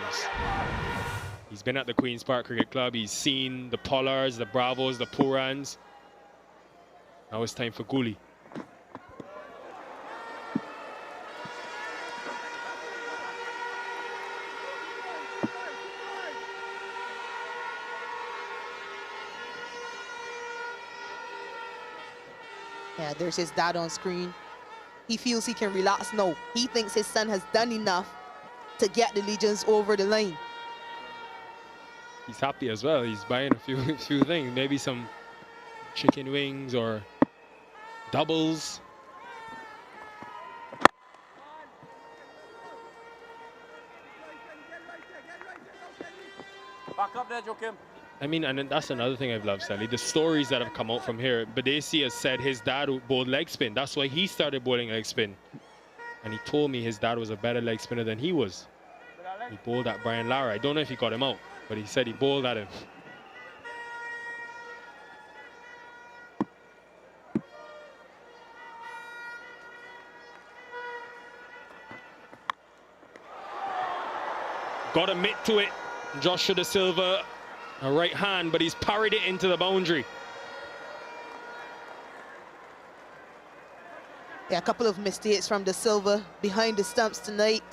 He's been at the Queen's Park Cricket Club. He's seen the Pollards, the Bravos, the Purans. Now it's time for Gooley. Yeah, there's his dad on screen. He feels he can relax now. He thinks his son has done enough to get the Legions over the line. He's happy as well. He's buying a few things, maybe some chicken wings or doubles. Back up there, Joakim. I mean, and that's another thing I've loved, Sally. The stories that have come out from here. Badesi has said his dad bowled leg spin. That's why he started bowling leg spin. And he told me his dad was a better leg spinner than he was. He bowled at Brian Lara. I don't know if he got him out, but he said he bowled at him. Got a mitt to it. Joshua De Silva, a right hand, but he's parried it into the boundary. Yeah, a couple of mistakes from De Silva behind the stumps tonight.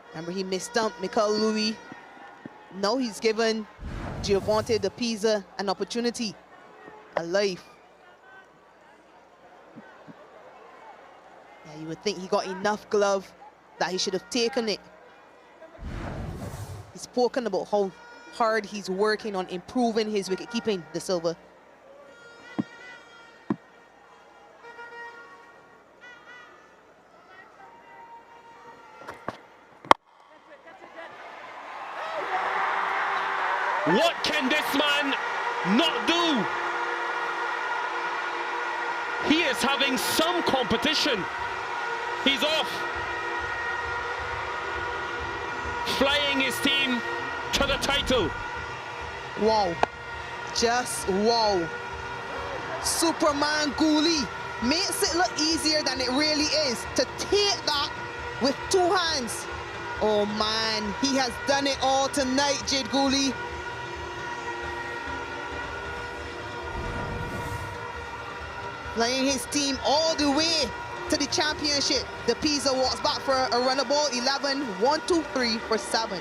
Remember, he misstumped Michael Louis. Now he's given Giovanni De Pisa an opportunity, a life. Yeah, you would think he got enough glove that he should have taken it. He's spoken about how hard he's working on improving his wicket keeping, De Silva. What can this man not do? He is having some competition. He's off. Flying his team to the title. Wow. Just wow. Superman Gooley makes it look easier than it really is to take that with two hands. Oh man, he has done it all tonight, Jid Gooley. Flying his team all the way to the championship. De Pisa walks back for a runner ball, 11, 1, 2, 3 for 7.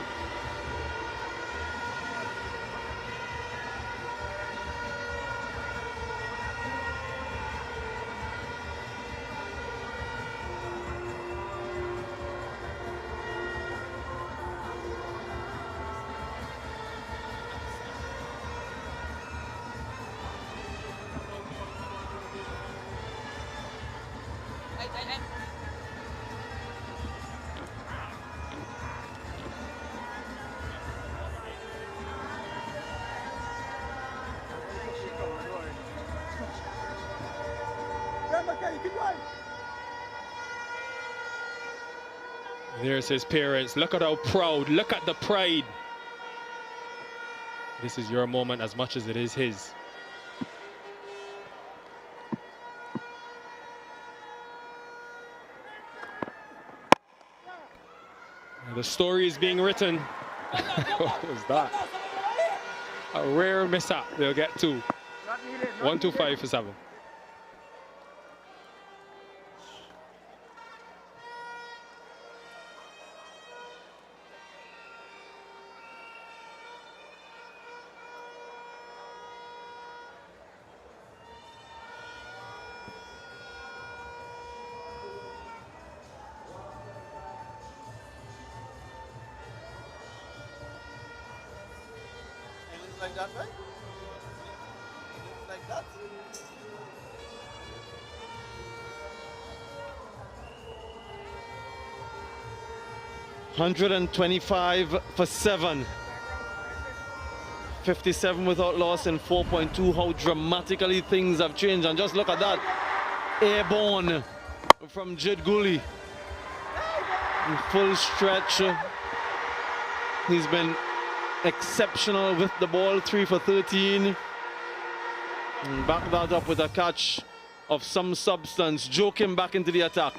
There's his parents. Look at how proud. Look at the pride. This is your moment as much as it is his. The story is being written. What was that? A rare mishap. They'll get 2. 1-2-5 for 7. Like that, right? Like that. $125 for 7. 57 without loss in 4.2. How dramatically things have changed. And just look at that. Airborne from Jed Gooley. In full stretch. He's been exceptional with the ball, 3 for 13. And back that up with a catch of some substance. Joachim back into the attack.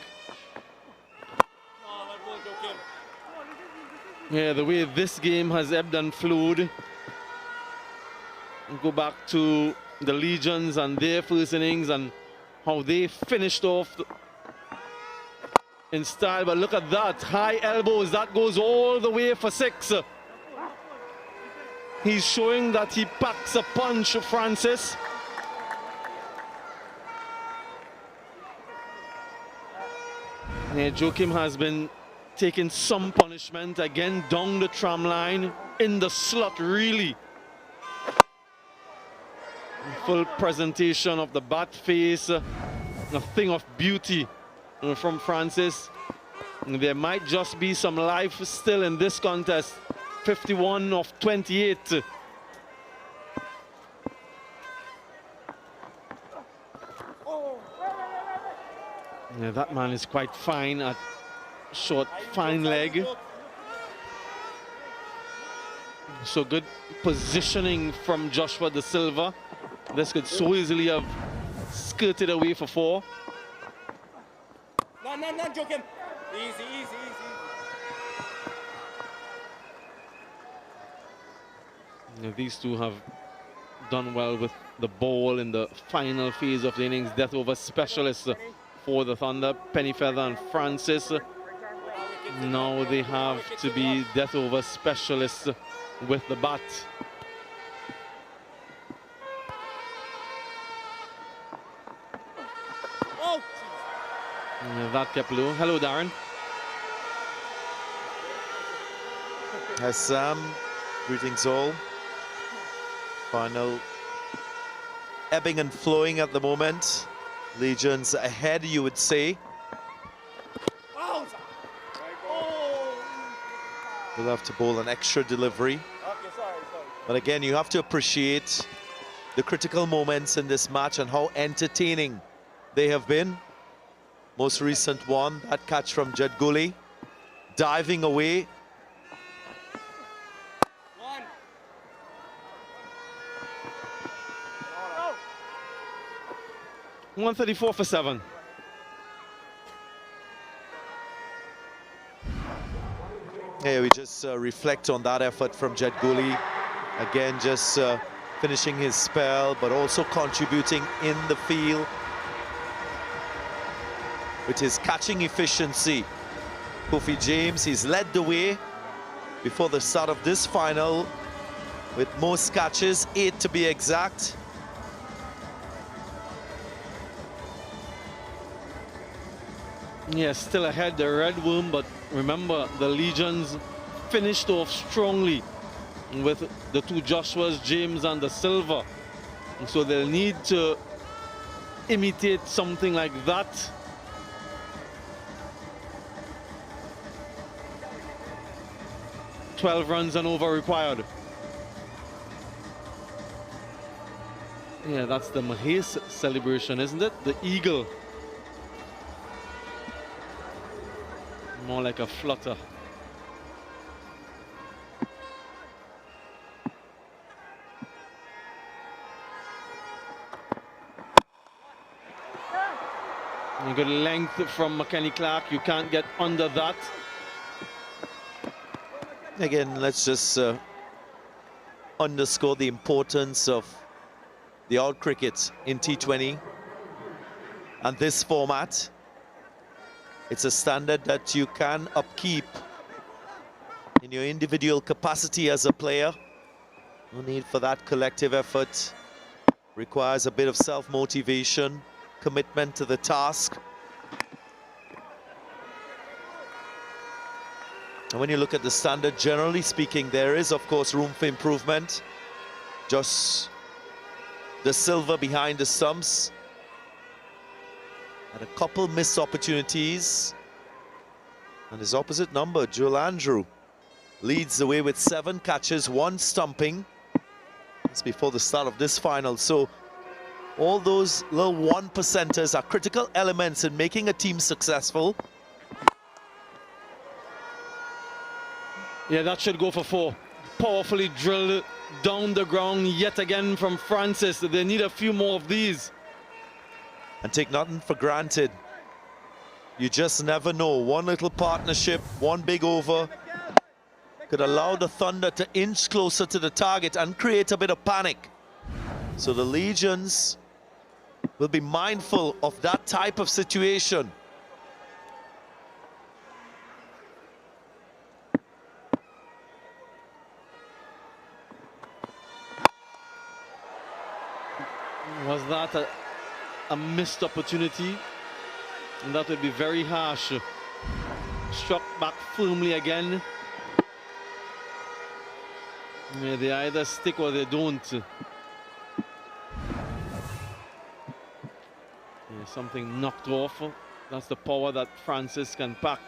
Yeah, the way this game has ebbed and flowed. Go back to the Legions and their first innings and how they finished off in style. But look at that, high elbows, that goes all the way for 6. He's showing that he packs a punch, Francis. Yeah, Joachim has been taking some punishment, again down the tram line, in the slot really. Full presentation of the bat face, a thing of beauty from Francis. There might just be some life still in this contest. 51 of 28. Yeah, that man is quite fine at short, fine leg. So good positioning from Joshua De Silva. This could so easily have skirted away for 4. No, Joachim. Easy. Yeah, these two have done well with the ball in the final phase of the innings. Death over specialists for the Thunder, Pennyfeather and Francis. Now they have to be death over specialists with the bat. Yeah, that kept low. Hello, Darren. Hi, Sam. Greetings all. Final ebbing and flowing at the moment. Legions ahead, you would say. We'll have to bowl an extra delivery. But again, you have to appreciate the critical moments in this match and how entertaining they have been. Most recent one, that catch from Jed Gooley, diving away. 134 for 7. Yeah, we just reflect on that effort from Jed Gooley. Again, just finishing his spell, but also contributing in the field with his catching efficiency. Kofi James, he's led the way before the start of this final with most catches, 8 to be exact. Yeah, still ahead, the Red Worm, but remember, the Legions finished off strongly with the two Joshuas, James and De Silva. And so they'll need to imitate something like that. $12 runs and over required. Yeah, that's the Mahes celebration, isn't it? The eagle. More like a flutter. And good length from McKenny Clark. You can't get under that. Again, let's just underscore the importance of the out cricket in T20 and this format. It's a standard that you can upkeep in your individual capacity as a player. No need for that collective effort. Requires a bit of self-motivation, commitment to the task. And when you look at the standard, generally speaking, there is, of course, room for improvement. Just the silver behind the stumps. Had a couple missed opportunities. And his opposite number, Joel Andrew, leads the way with 7 catches, 1 stumping. That's before the start of this final. So all those little 1%ers are critical elements in making a team successful. Yeah, that should go for 4. Powerfully drilled down the ground yet again from Francis. They need a few more of these. And take nothing for granted. You just never know. One little partnership, one big over could allow the Thunder to inch closer to the target and create a bit of panic. So the Legions will be mindful of that type of situation. Was that a missed opportunity? And that would be very harsh. Struck back firmly again. Yeah, they either stick or they don't. Yeah, something knocked off. That's the power that Francis can pack.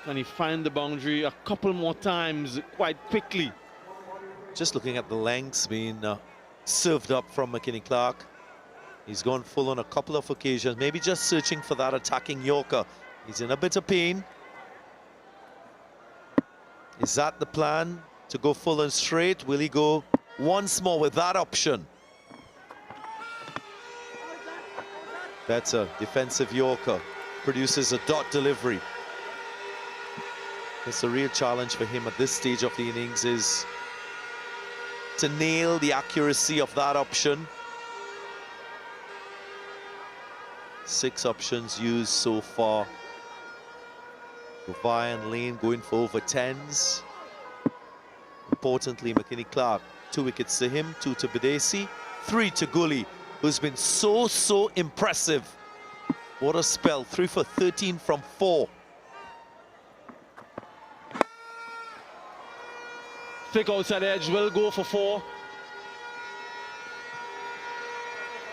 Can he find the boundary a couple more times quite quickly? Just looking at the lengths being served up from McKinney-Clark. He's gone full on a couple of occasions, maybe just searching for that attacking Yorker. He's in a bit of pain. Is that the plan? To go full and straight? Will he go once more with that option? Better defensive Yorker. Produces a dot delivery. It's a real challenge for him at this stage of the innings is to nail the accuracy of that option. 6 options used so far. Govai and Lane going for over 10s. Importantly, McKinney-Clark, 2 wickets to him, 2 to Badesi, 3 to Gully, who's been so impressive. What a spell, 3 for 13 from 4. Thick outside edge will go for 4.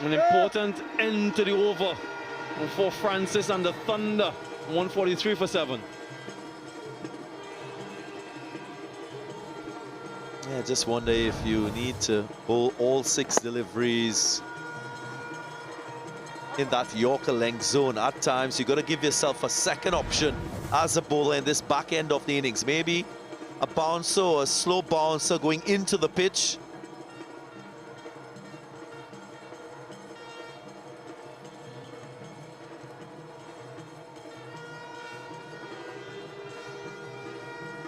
An important end to the over for Francis and the Thunder. 143 for 7. Yeah, just wonder if you need to bowl all 6 deliveries in that Yorker length zone. At times, you've got to give yourself a second option as a bowler in this back end of the innings. Maybe a bouncer or a slow bouncer going into the pitch.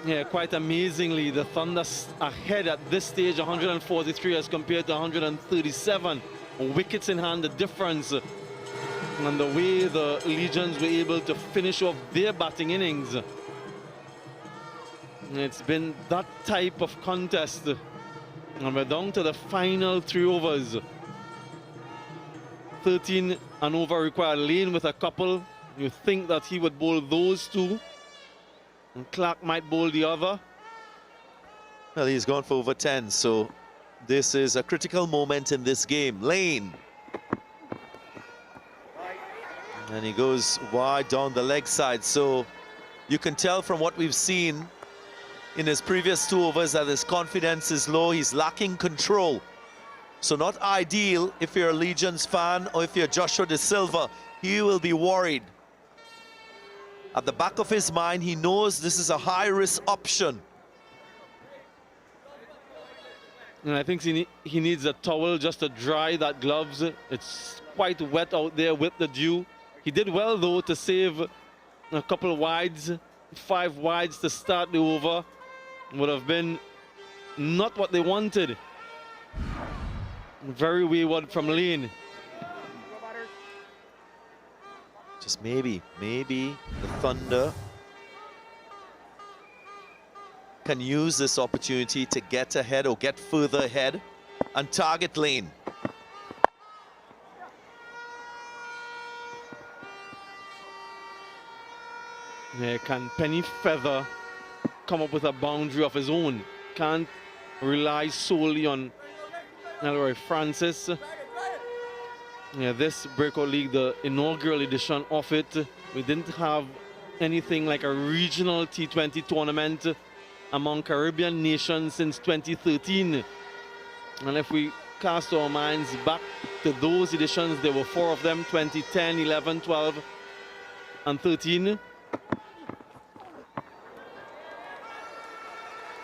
Yeah, quite amazingly, the Thunder ahead at this stage, 143 as compared to 137. Wickets in hand, the difference. And the way the Legions were able to finish off their batting innings. It's been that type of contest. And we're down to the final 3 overs. 13 and over required. Lane with a couple. You think that he would bowl those 2. And Clark might bowl the other. Well, he's gone for over 10, so this is a critical moment in this game. Lane. And he goes wide down the leg side, so you can tell from what we've seen in his previous 2 overs that his confidence is low. He's lacking control. So not ideal if you're a Legions fan or if you're Joshua De Silva. He will be worried. At the back of his mind, he knows this is a high-risk option. And I think he needs a towel just to dry that gloves. It's quite wet out there with the dew. He did well, though, to save a couple of wides, 5 wides to start the over. would have been not what they wanted. Very wayward from Lane. Just maybe the Thunder can use this opportunity to get ahead or get further ahead and target Lane. Yeah, can Penny Feather come up with a boundary of his own? Can't rely solely on Elroy Francis. Yeah, this Breakout League, the inaugural edition of it, we didn't have anything like a regional T20 tournament among Caribbean nations since 2013. And if we cast our minds back to those editions, there were 4 of them, 2010, 11, 12, and 13.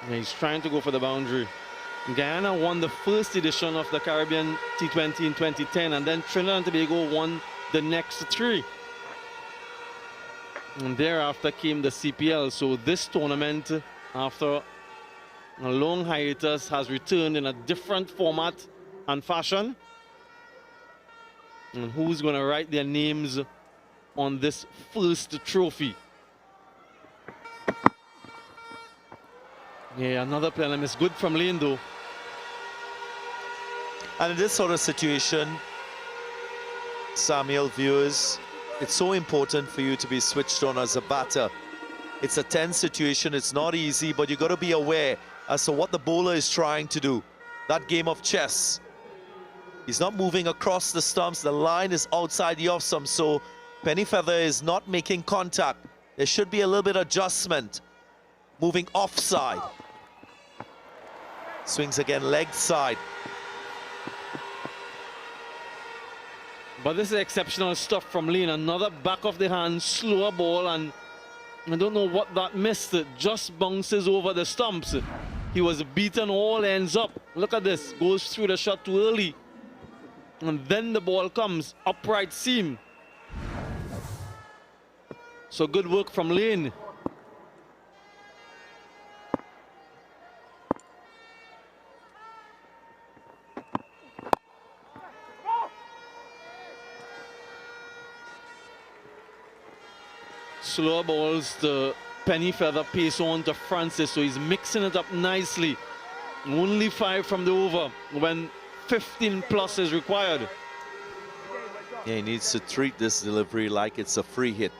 Yeah, he's trying to go for the boundary. Guyana won the first edition of the Caribbean T20 in 2010, and then Trinidad and Tobago won the next 3. And thereafter came the CPL. So this tournament, after a long hiatus, has returned in a different format and fashion. And who's going to write their names on this first trophy? Yeah, another play, and it's good from Lane though. And in this sort of situation, Samuel, viewers, it's so important for you to be switched on as a batter. It's a tense situation, it's not easy, but you got to be aware as to what the bowler is trying to do. That game of chess. He's not moving across the stumps, the line is outside the off stump, so Penny Feather is not making contact. There should be a little bit of adjustment. Moving offside. Swings again, leg side. But this is exceptional stuff from Lane. Another back of the hand, slower ball, and I don't know what that missed. It just bounces over the stumps. He was beaten all ends up. Look at this, goes through the shot too early. And then the ball comes, upright seam. So good work from Lane. Slower balls to Penny Feather, pace on to Francis, so he's mixing it up nicely. Only 5 from the over when 15 plus is required. Yeah, he needs to treat this delivery like it's a free hit.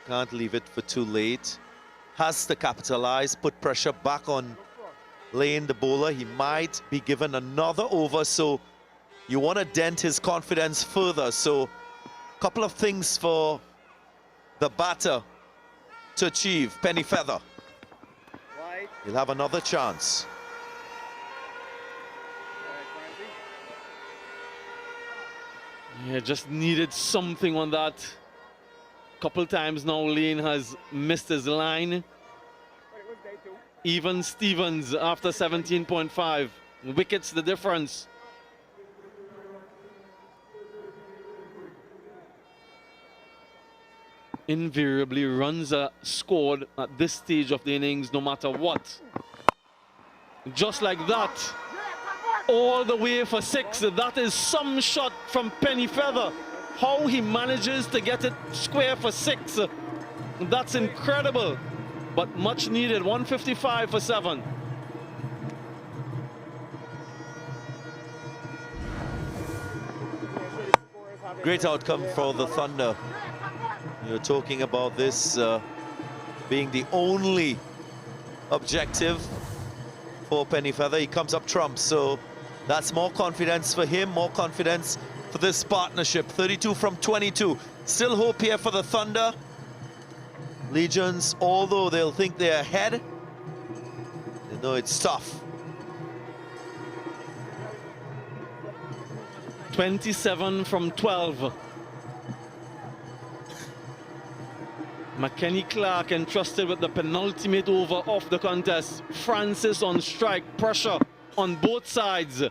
Can't leave it for too late. Has to capitalize, put pressure back on Lane, the bowler. He might be given another over, so you want to dent his confidence further. So a couple of things for the batter to achieve. Penny Feather. He'll have another chance. Yeah, just needed something on that. Couple times now Lane has missed his line. Even Stevens after 17.5. Wickets the difference. Invariably runs are scored at this stage of the innings no matter what. Just like that, all the way for 6. That is some shot from Penny Feather. How he manages to get it square for 6, that's incredible, but much needed. 155 for 7. Great outcome for the Thunder. You're talking about this being the only objective for Penny Feather. He comes up trumps, so that's more confidence for him, more confidence for this partnership. 32 from 22. Still hope here for the Thunder. Legions, although they'll think they're ahead, they know it's tough. 27 from 12. McKenny Clark entrusted with the penultimate over of the contest. Francis on strike, pressure on both sides.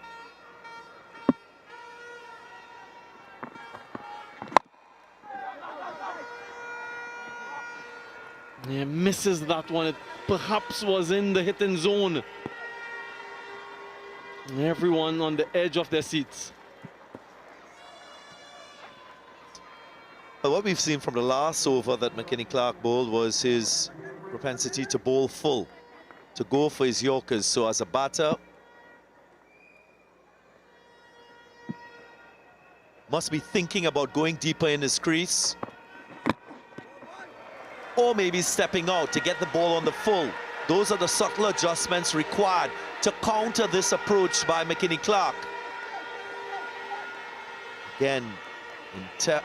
He misses that one. It perhaps was in the hitting zone. Everyone on the edge of their seats. But what we've seen from the last over that McKinney Clark bowled was his propensity to bowl full, to go for his Yorkers. So as a batter, must be thinking about going deeper in his crease, or maybe stepping out to get the ball on the full. Those are the subtle adjustments required to counter this approach by McKinney Clark. Again, in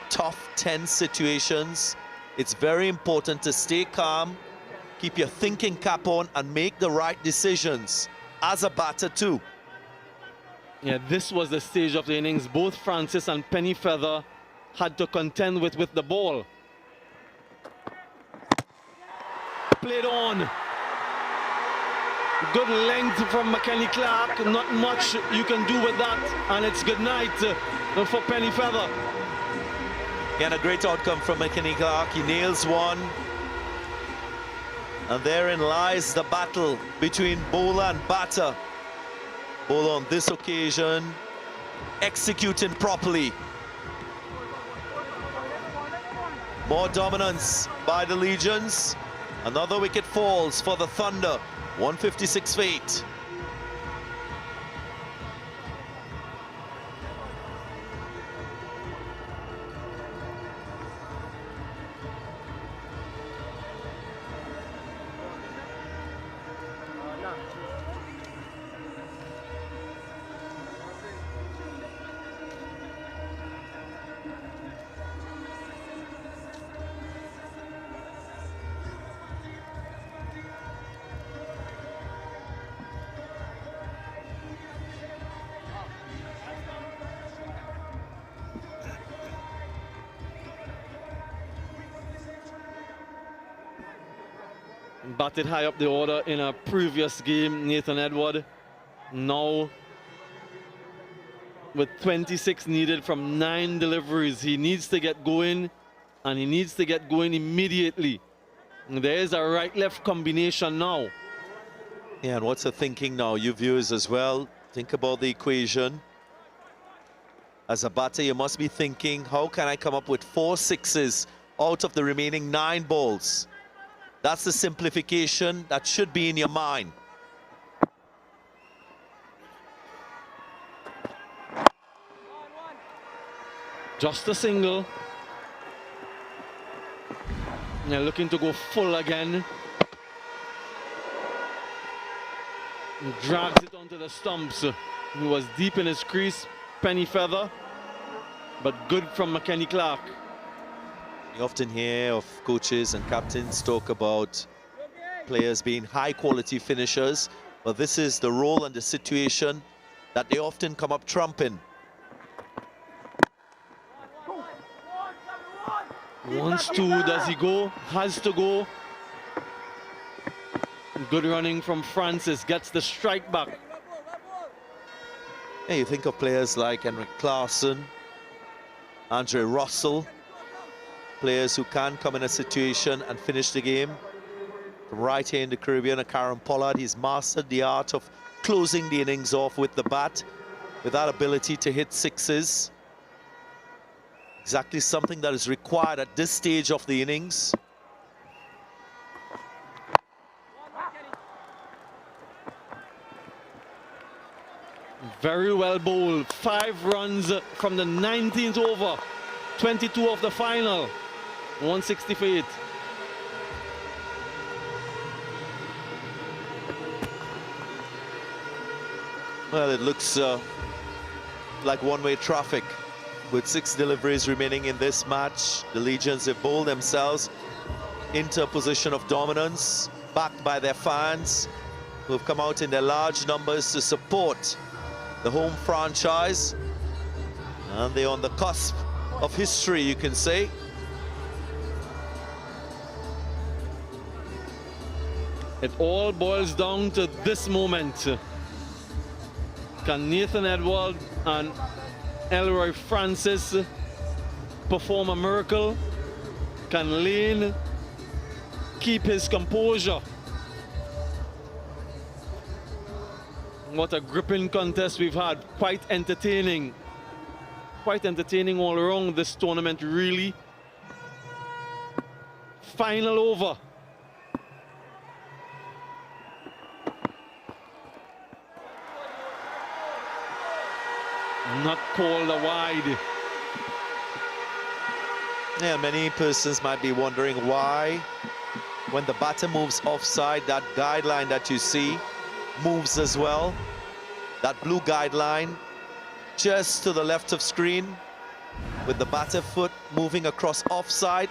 tough, tense situations, it's very important to stay calm, keep your thinking cap on, and make the right decisions as a batter too. Yeah, this was the stage of the innings. Both Francis and Pennyfeather had to contend with the ball. Played on. Good length from McKinney Clark. Not much you can do with that. And it's good night for Pennyfeather. Again, a great outcome from McKinney Clark. He nails one. And therein lies the battle between bowler and batter. Bowler on this occasion executing properly. More dominance by the Legions. Another wicket falls for the Thunder. 156 for 8. Batted high up the order in a previous game, Nathan Edward. Now, with 26 needed from 9 deliveries, he needs to get going, and he needs to get going immediately. There is a right-left combination now. Yeah, and what's the thinking now? You viewers as well, think about the equation. As a batter, you must be thinking, how can I come up with 4 sixes out of the remaining 9 balls? That's the simplification that should be in your mind. Just a single. They're looking to go full again. He drags it onto the stumps. He was deep in his crease, Pennyfeather, but good from McKinney Clark. You often hear of coaches and captains talk about players being high-quality finishers, but this is the role and the situation that they often come up trumping. Wants to, does he go? Has to go. Good running from Francis, gets the strike back. Yeah, you think of players like Henrik Claassen, Andre Russell, players who can come in a situation and finish the game. From right here in the Caribbean, Karen Pollard, he's mastered the art of closing the innings off with the bat, with that ability to hit sixes. Exactly something that is required at this stage of the innings. Very well bowled. 5 runs from the 19th over. 22 of the final. 160 for 8. Well, it looks like one-way traffic. With 6 deliveries remaining in this match, the Legions have bowled themselves into a position of dominance, backed by their fans, who have come out in their large numbers to support the home franchise. And they're on the cusp of history, you can say. It all boils down to this moment. Can Nathan Edward and Elroy Francis perform a miracle? Can Lane keep his composure. What a gripping contest we've had. Quite entertaining. Quite entertaining all around this tournament, really. Final over. Not called a wide. Yeah, many persons might be wondering why, when the batter moves offside, that guideline that you see moves as well. That blue guideline just to the left of screen with the batter foot moving across offside.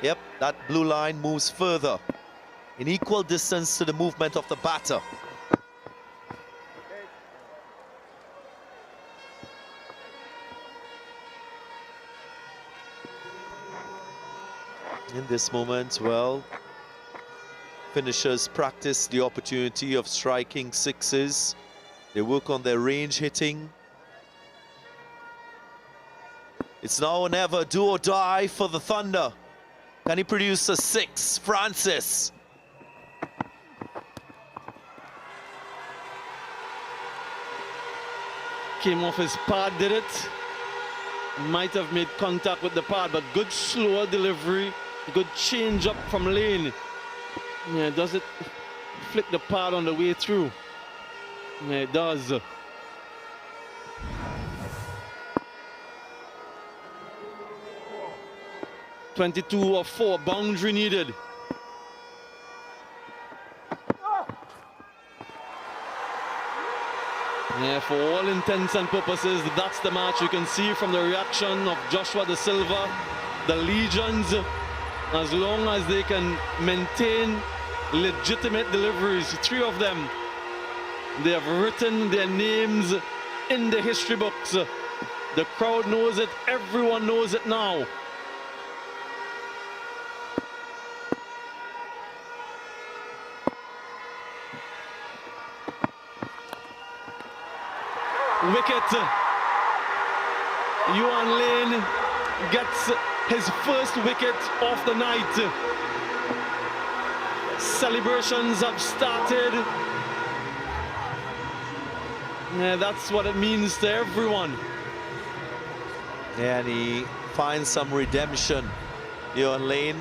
Yep, that blue line moves further in equal distance to the movement of the batter. In this moment, well, finishers practice the opportunity of striking sixes. They work on their range hitting. It's now or never, do or die for the Thunder. Can he produce a six? Francis. Came off his pad, did it? Might have made contact with the pad, but good slower delivery. Good change up from lane. Yeah, does it flick the pad on the way through? Yeah, it does. .22 of 4, boundary needed. Yeah, for all intents and purposes, that's the match. You can see from the reaction of Joshua Da Silva, the Legions, as long as they can maintain legitimate deliveries, 3 of them, they have written their names in the history books. The crowd knows it, everyone knows it now. Wicket. Yuan Lane gets his first wicket of the night. Celebrations have started. Yeah, that's what it means to everyone. Yeah, and he finds some redemption. Yuan Lane,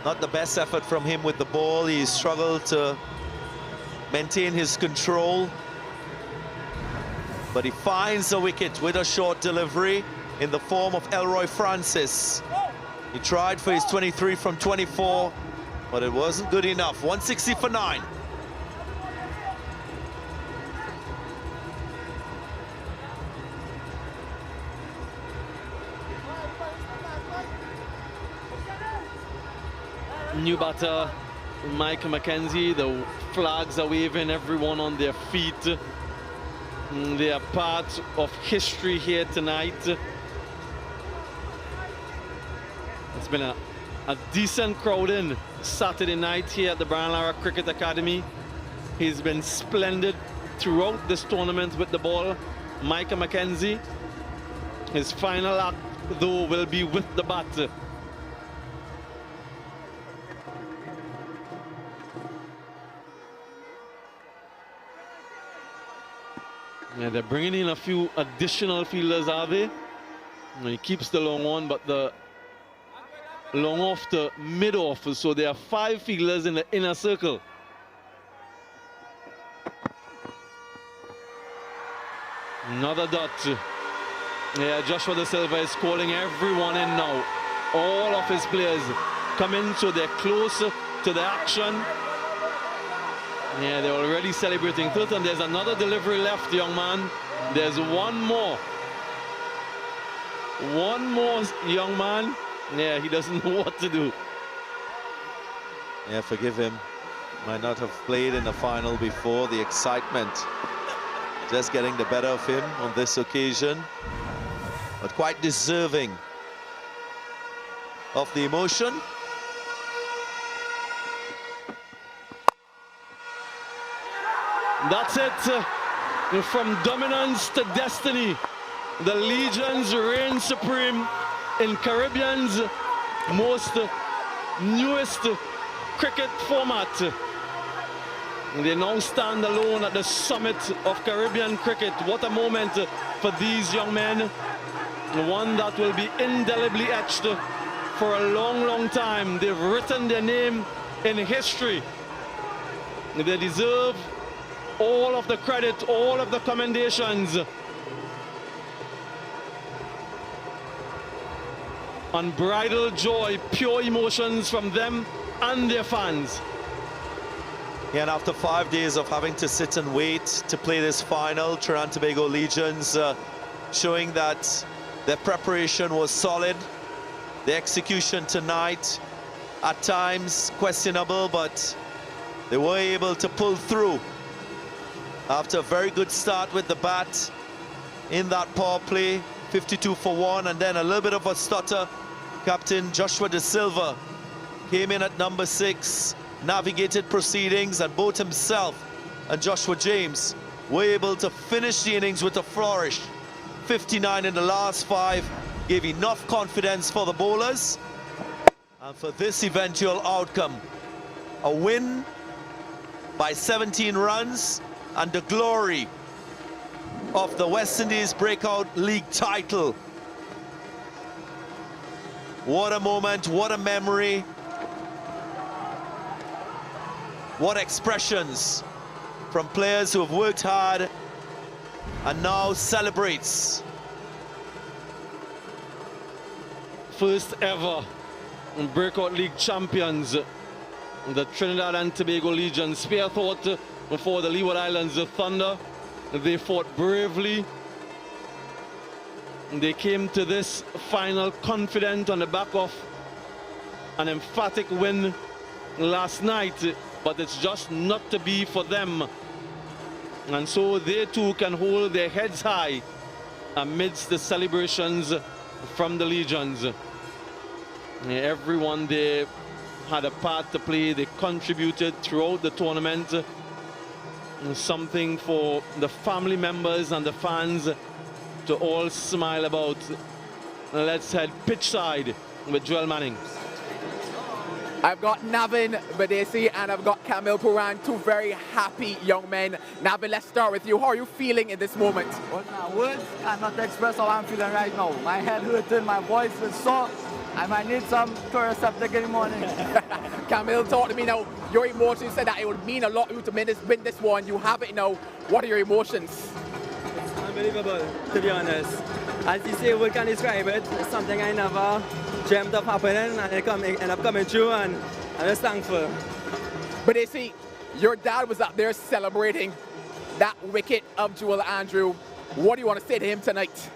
not the best effort from him with the ball. He struggled to maintain his control. But he finds a wicket with a short delivery in the form of Elroy Francis. He tried for his 23 from 24, but it wasn't good enough. 160 for 9. New batter, Mike McKenzie. The flags are waving, everyone on their feet. They are part of history here tonight. It's been a decent crowd in Saturday night here at the Brian Lara Cricket Academy. He's been splendid throughout this tournament with the ball. Micah McKenzie. His final act, though, will be with the bat. Yeah, they're bringing in a few additional fielders, are they? He keeps the long on, but the long off to mid off. So there are 5 fielders in the inner circle. Another dot. Yeah, Joshua Da Silva is calling everyone in now. All of his players come in, so they're closer to the action. Yeah, they're already celebrating. Tilton, there's another delivery left, young man. There's one more. One more, young man. Yeah, he doesn't know what to do. Yeah, forgive him. Might not have played in the final before. The excitement just getting the better of him on this occasion. But quite deserving of the emotion. That's it. From dominance to destiny, the Legions reign supreme in Caribbean's most newest cricket format. They now stand alone at the summit of Caribbean cricket. What a moment for these young men. One that will be indelibly etched for a long, long time. They've written their name in history. They deserve all of the credit, all of the commendations. Unbridled joy, pure emotions from them and their fans. Yeah, and after 5 days of having to sit and wait to play this final, Trinidad Tobago Legions showing that their preparation was solid. The execution tonight, at times questionable, but they were able to pull through after a very good start with the bat in that power play, 52 for 1, and then a little bit of a stutter. Captain Joshua De Silva came in at number 6, navigated proceedings, and both himself and Joshua James were able to finish the innings with a flourish. 59 in the last 5 gave enough confidence for the bowlers, and for this eventual outcome, a win by 17 runs and the glory of the West Indies Breakout League title. What a moment, what a memory, what expressions from players who have worked hard and now celebrates. First ever Breakout League champions, the Trinidad and Tobago Legion. Spear thought before the Leeward Islands, the Thunder. They fought bravely. They came to this final confident on the back of an emphatic win last night, but it's just not to be for them. And so they too can hold their heads high amidst the celebrations from the Legions. Everyone there had a part to play. They contributed throughout the tournament. Something for the family members and the fans to all smile about. Let's head pitch side with Joel Manning. I've got Navin Badesi and I've got Camille Puran, two very happy young men. Navin, let's start with you. How are you feeling in this moment? Well, now, words cannot express how I'm feeling right now. My head hurting, my voice is sore. I might need some Chloraseptic in the morning. Camille, talk to me now. Your emotions, said that it would mean a lot to you to win this one. You have it now. What are your emotions? It's unbelievable, to be honest. As you say, we can describe it. It's something I never dreamt of happening, and it ended up coming true, and I'm just thankful. But they see, your dad was up there celebrating that wicket of Joel Andrew. What do you want to say to him tonight?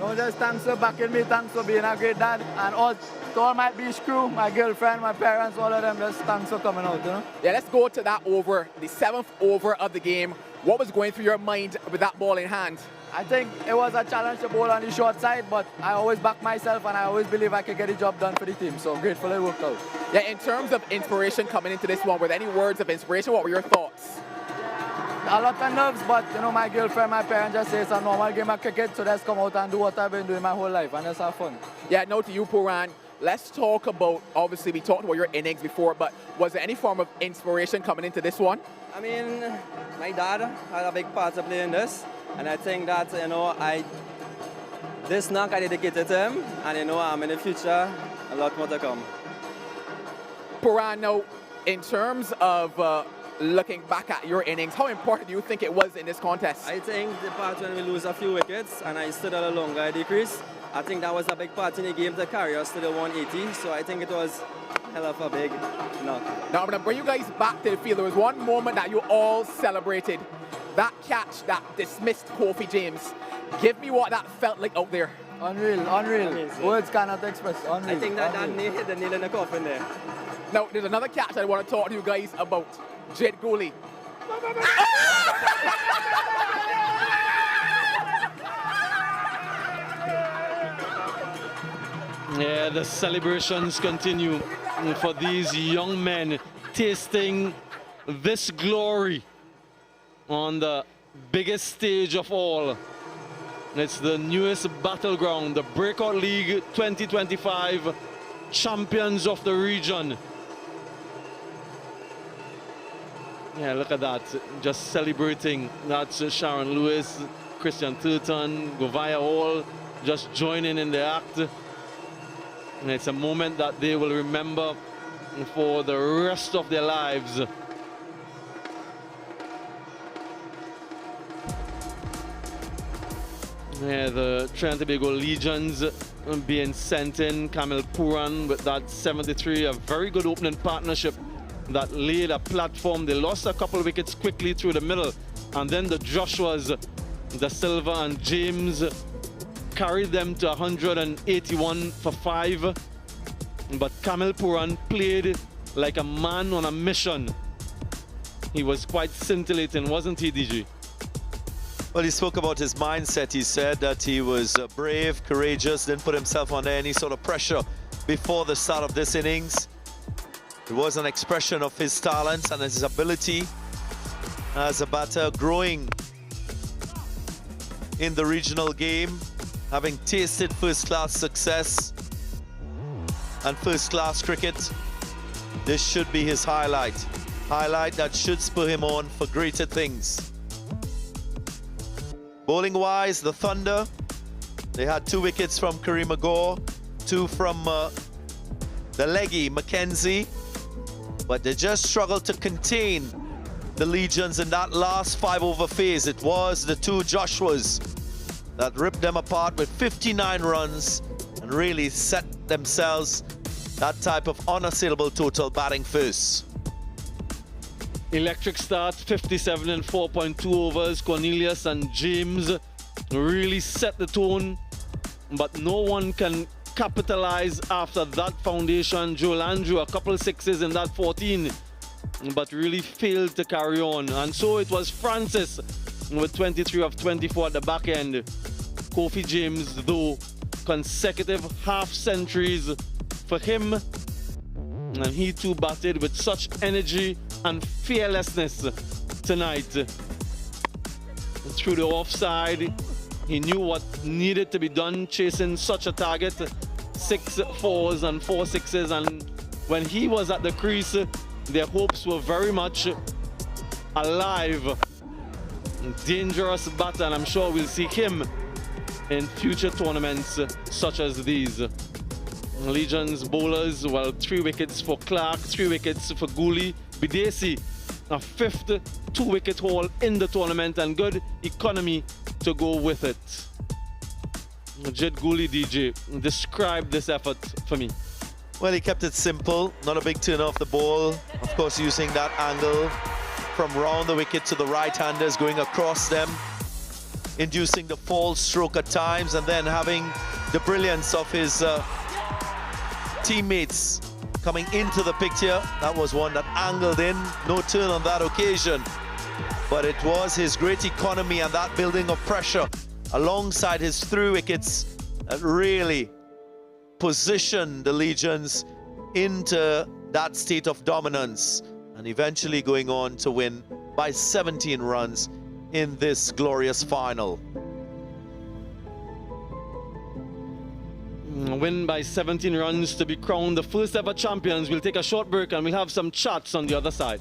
No, just thanks for backing me, thanks for being a great dad, and all, to all my beach crew, my girlfriend, my parents, all of them, just thanks for coming out, you know? Yeah, let's go to that over, the 7th over of the game. What was going through your mind with that ball in hand? I think it was a challenge to bowl on the short side, but I always back myself and I always believe I could get the job done for the team, so grateful it worked out. Yeah, in terms of inspiration coming into this one, were there any words of inspiration? What were your thoughts? A lot of nerves, but you know, my girlfriend, my parents just say it's a normal game of cricket, so let's come out and do what I've been doing my whole life, and let's have fun. Yeah, no to you, Puran. Let's talk about, obviously we talked about your innings before, but was there any form of inspiration coming into this one? I mean, my dad had a big part to play in this, and I think that, you know, this knock I dedicated to him, and you know, in the future, a lot more to come. Puran, now, in terms of looking back at your innings, how important do you think it was in this contest? I think the part when we lose a few wickets, and I stood at a longer decrease, I think that was a big part in the game to carry us to the 180, so I think it was hell of a big knock. Now I'm going to bring you guys back to the field. There was one moment that you all celebrated. That catch that dismissed Kofi James. Give me what that felt like out there. Unreal, unreal. Amazing. Words cannot express. Unreal. I think that hit the nail in the coffin there. Now, there's another catch I want to talk to you guys about. Jed Gooley. Yeah, the celebrations continue for these young men tasting this glory on the biggest stage of all. It's the newest battleground, the Breakout League 2025 champions of the region. Yeah, look at that. Just celebrating. That's Sharon Lewis, Christian Turton, Govaya all just joining in the act. And it's a moment that they will remember for the rest of their lives. Yeah, the Trinidad Tobago Legions being sent in. Camille Puran with that 73, a very good opening partnership that laid a platform. They lost a couple of wickets quickly through the middle, and then the Joshuas, Da Silva and James, carried them to 181 for 5. But Camille Puran played like a man on a mission. He was quite scintillating, wasn't he, DG? Well, he spoke about his mindset. He said that he was brave, courageous, didn't put himself under any sort of pressure before the start of this innings. It was an expression of his talents and his ability as a batter, growing in the regional game, having tasted first-class success and first-class cricket. This should be his highlight that should spur him on for greater things. Bowling-wise, the Thunder, they had 2 wickets from Kareem Agor, 2 from the leggy Mackenzie, but they just struggled to contain the Legions in that last 5-over phase. It was the 2 Joshuas that ripped them apart with 59 runs and really set themselves that type of unassailable total batting first. Electric start, 57 and 4.2 overs. Cornelius and James really set the tone, but no one can capitalize after that foundation. Joel Andrew, a couple 6s in that 14, but really failed to carry on. And so it was Francis with 23 of 24 at the back end. Kofi James, though, consecutive half centuries for him, and he too batted with such energy and fearlessness tonight. Through the offside, he knew what needed to be done, chasing such a target. 6 4s and 4 6s, and when he was at the crease, their hopes were very much alive. Dangerous batter, and I'm sure we'll see him in future tournaments such as these. Legions bowlers, well, 3 wickets for Clark, 3 wickets for Gooley. Bidesi, a 5th 2-wicket haul in the tournament, and good economy to go with it. Jed Gooley, DJ, describe this effort for me. Well, he kept it simple, not a big turn off the ball. Of course, using that angle from round the wicket to the right-handers, going across them, inducing the false stroke at times, and then having the brilliance of his teammates coming into the picture. That was one that angled in, no turn on that occasion. But it was his great economy and that building of pressure alongside his 3 wickets that really positioned the Legions into that state of dominance, and eventually going on to win by 17 runs in this glorious final. Win by 17 runs to be crowned the first ever champions. We'll take a short break and we'll have some chats on the other side.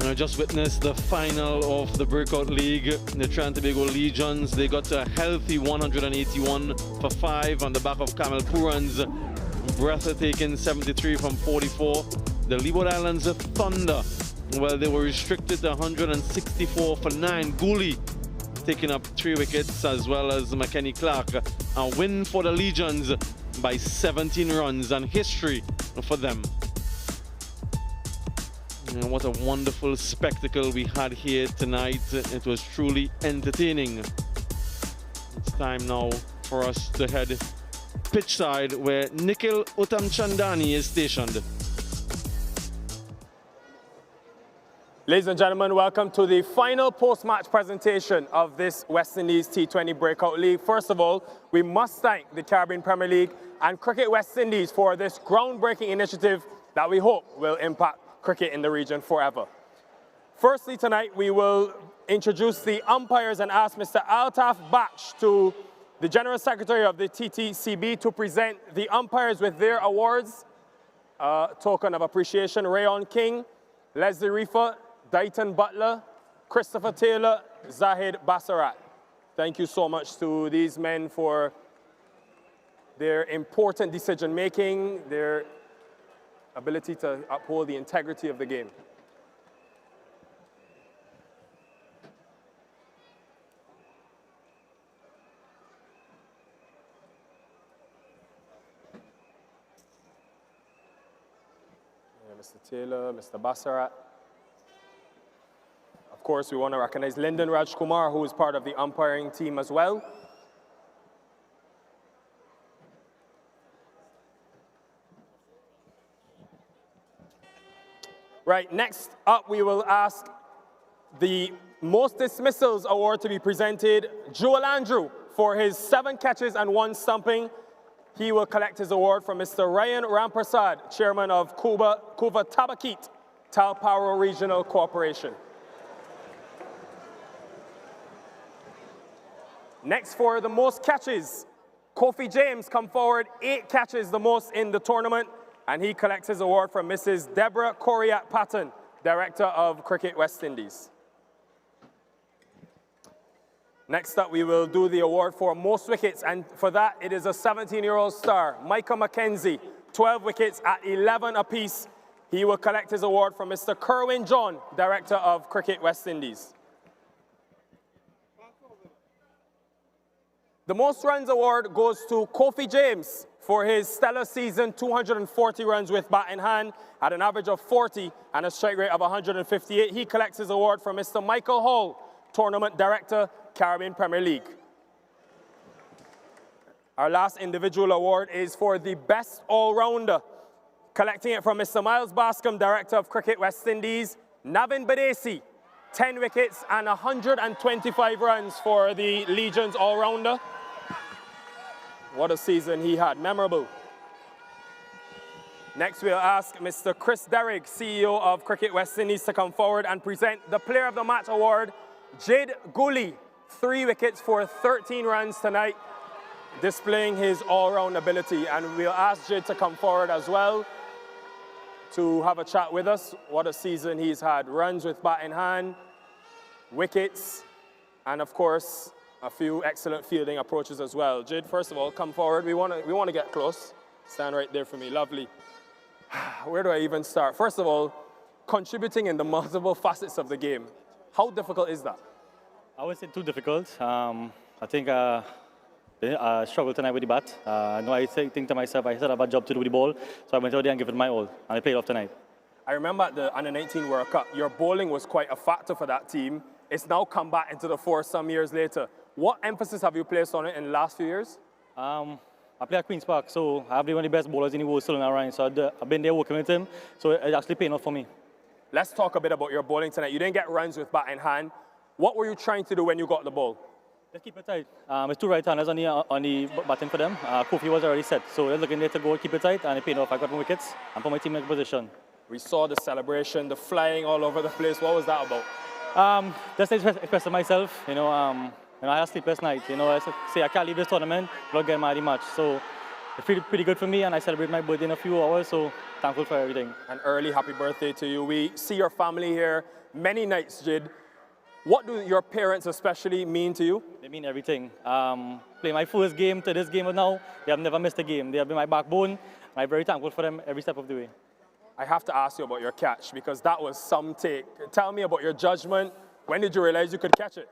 I just witnessed the final of the Breakout League. The Trinidad Tobago Legions, they got a healthy 181 for 5 on the back of Puran's breathtaking 73 from 44. The Leeward Islands Thunder, well, they were restricted to 164 for 9. Gooley taking up 3 wickets, as well as McKenny Clark. A win for the Legions by 17 runs, and history for them. And what a wonderful spectacle we had here tonight. It was truly entertaining. It's time now for us to head pitch side, where Nikhil Uttamchandani is stationed. Ladies and gentlemen, welcome to the final post-match presentation of this West Indies T20 Breakout League. First of all, we must thank the Caribbean Premier League and Cricket West Indies for this groundbreaking initiative that we hope will impact cricket in the region forever. Firstly, tonight we will introduce the umpires and ask Mr. Altaf Baksh, to the General Secretary of the TTCB, to present the umpires with their awards. Token of appreciation: Rayon King, Leslie Reefer, Dighton Butler, Christopher Taylor, Zahid Basarat. Thank you so much to these men for their important decision-making, their ability to uphold the integrity of the game. Mr. Taylor, Mr. Basarat. Of course, we want to recognize Lyndon Rajkumar, who is part of the umpiring team as well. Right, next up we will ask the Most Dismissals Award to be presented. Joel Andrew, for his 7 catches and 1 stumping. He will collect his award from Mr. Ryan Ramprasad, Chairman of Kuva Tabakit, Talparo Regional Corporation. Next, for the most catches, Kofi James come forward, 8 catches, the most in the tournament, and he collects his award from Mrs. Deborah Coriat Patton, Director of Cricket West Indies. Next up, we will do the award for most wickets, and for that, it is a 17-year-old star, Micah McKenzie, 12 wickets at 11 apiece. He will collect his award from Mr. Kerwin John, Director of Cricket West Indies. The most runs award goes to Kofi James for his stellar season, 240 runs with bat in hand at an average of 40 and a strike rate of 158. He collects his award from Mr. Michael Hall, Tournament Director, Caribbean Premier League. Our last individual award is for the best all-rounder. Collecting it from Mr. Miles Bascom, Director of Cricket West Indies, Navin Badesi, 10 wickets and 125 runs for the Legions all-rounder. What a season he had, memorable. Next, we'll ask Mr. Chris Derrick, CEO of Cricket West Indies, to come forward and present the Player of the Match award. Jade Gooley, 3 wickets for 13 runs tonight, displaying his all-round ability. And we'll ask Jade to come forward as well to have a chat with us. What a season he's had. Runs with bat in hand, wickets, and of course, a few excellent fielding approaches as well. Jade, first of all, come forward. We want to get close. Stand right there for me. Lovely. Where do I even start? First of all, contributing in the multiple facets of the game. How difficult is that? I would say too difficult. I think I struggled tonight with the bat. I think to myself, I still have a job to do with the ball, so I went out there and gave it my all, and I played off tonight. I remember at the Under-19 World Cup, your bowling was quite a factor for that team. It's now come back into the fore some years later. What emphasis have you placed on it in the last few years? I play at Queen's Park, so I have one of the best bowlers in the world still around, so I've been there working with him, so it's actually paying off for me. Let's talk a bit about your bowling tonight. You didn't get runs with bat in hand. What were you trying to do when you got the ball? Let's keep it tight. It's 2 right-handers on the batting for them. Kofi was already set, so they're looking there to go, keep it tight, and it paid off. I got my wickets and put my team in a position. We saw the celebration, the flying all over the place. What was that about? Just expressing myself, I had a sleepless night. I say I can't leave this tournament without getting my match. So it feels pretty good for me, and I celebrate my birthday in a few hours, so thankful for everything. An early happy birthday to you. We see your family here many nights, Jid. What do your parents especially mean to you? They mean everything. Play my first game to this game now, they have never missed a game. They have been my backbone, and I'm very thankful for them every step of the way. I have to ask you about your catch because that was some take. Tell me about your judgment. When did you realize you could catch it?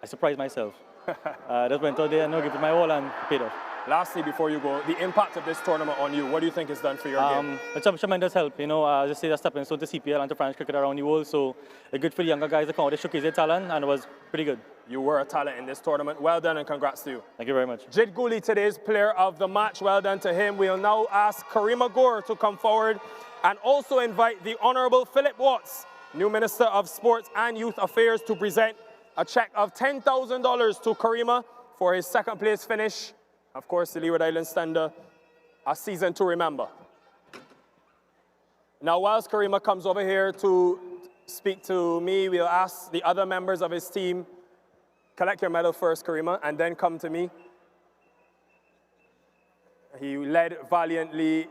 I surprised myself. Just went out there and gave it my all and paid off. Lastly, before you go, the impact of this tournament on you, what do you think it's done for your game? It's a tremendous help, you know, just say a stepping stone to CPL and to French cricket around the world, so it's good for the younger guys to come out, they showcase their talent, and it was pretty good. You were a talent in this tournament. Well done and congrats to you. Thank you very much. Jid Gooley, today's player of the match. Well done to him. We'll now ask Karima Gore to come forward and also invite the Honorable Philip Watts, new Minister of Sports and Youth Affairs, to present a check of $10,000 to Karima for his second place finish. Of course, the Leeward Islands Thunder, a season to remember. Now, whilst Karima comes over here to speak to me, we'll ask the other members of his team, collect your medal first, Karima, and then come to me. He led valiantly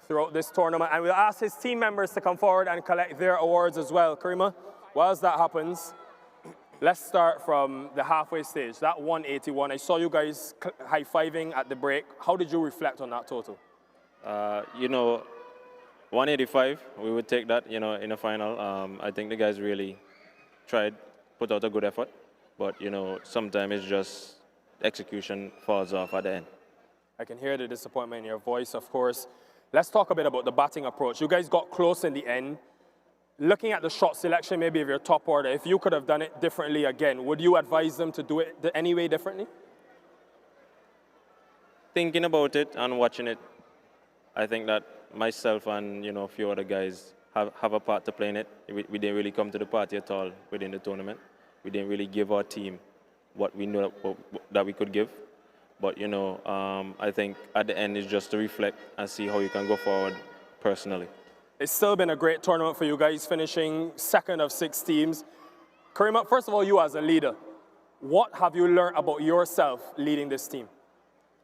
throughout this tournament, and we'll ask his team members to come forward and collect their awards as well. Karima, whilst that happens, let's start from the halfway stage, that 181. I saw you guys high-fiving at the break. How did you reflect on that total? You know, 185, we would take that, you know, in a final. I think the guys really tried, put out a good effort. But, you know, sometimes it's just execution falls off at the end. I can hear the disappointment in your voice, of course. Let's talk a bit about the batting approach. You guys got close in the end. Looking at the shot selection, maybe of your top order, if you could have done it differently again, would you advise them to do it any way differently? Thinking about it and watching it, I think that myself and, you know, a few other guys have a part to play in it. We didn't really come to the party at all within the tournament. We didn't really give our team what we knew that we could give. But, you know, I think at the end it's just to reflect and see how you can go forward personally. It's still been a great tournament for you guys, finishing second of 6 teams. Karima, first of all, you as a leader, what have you learned about yourself leading this team?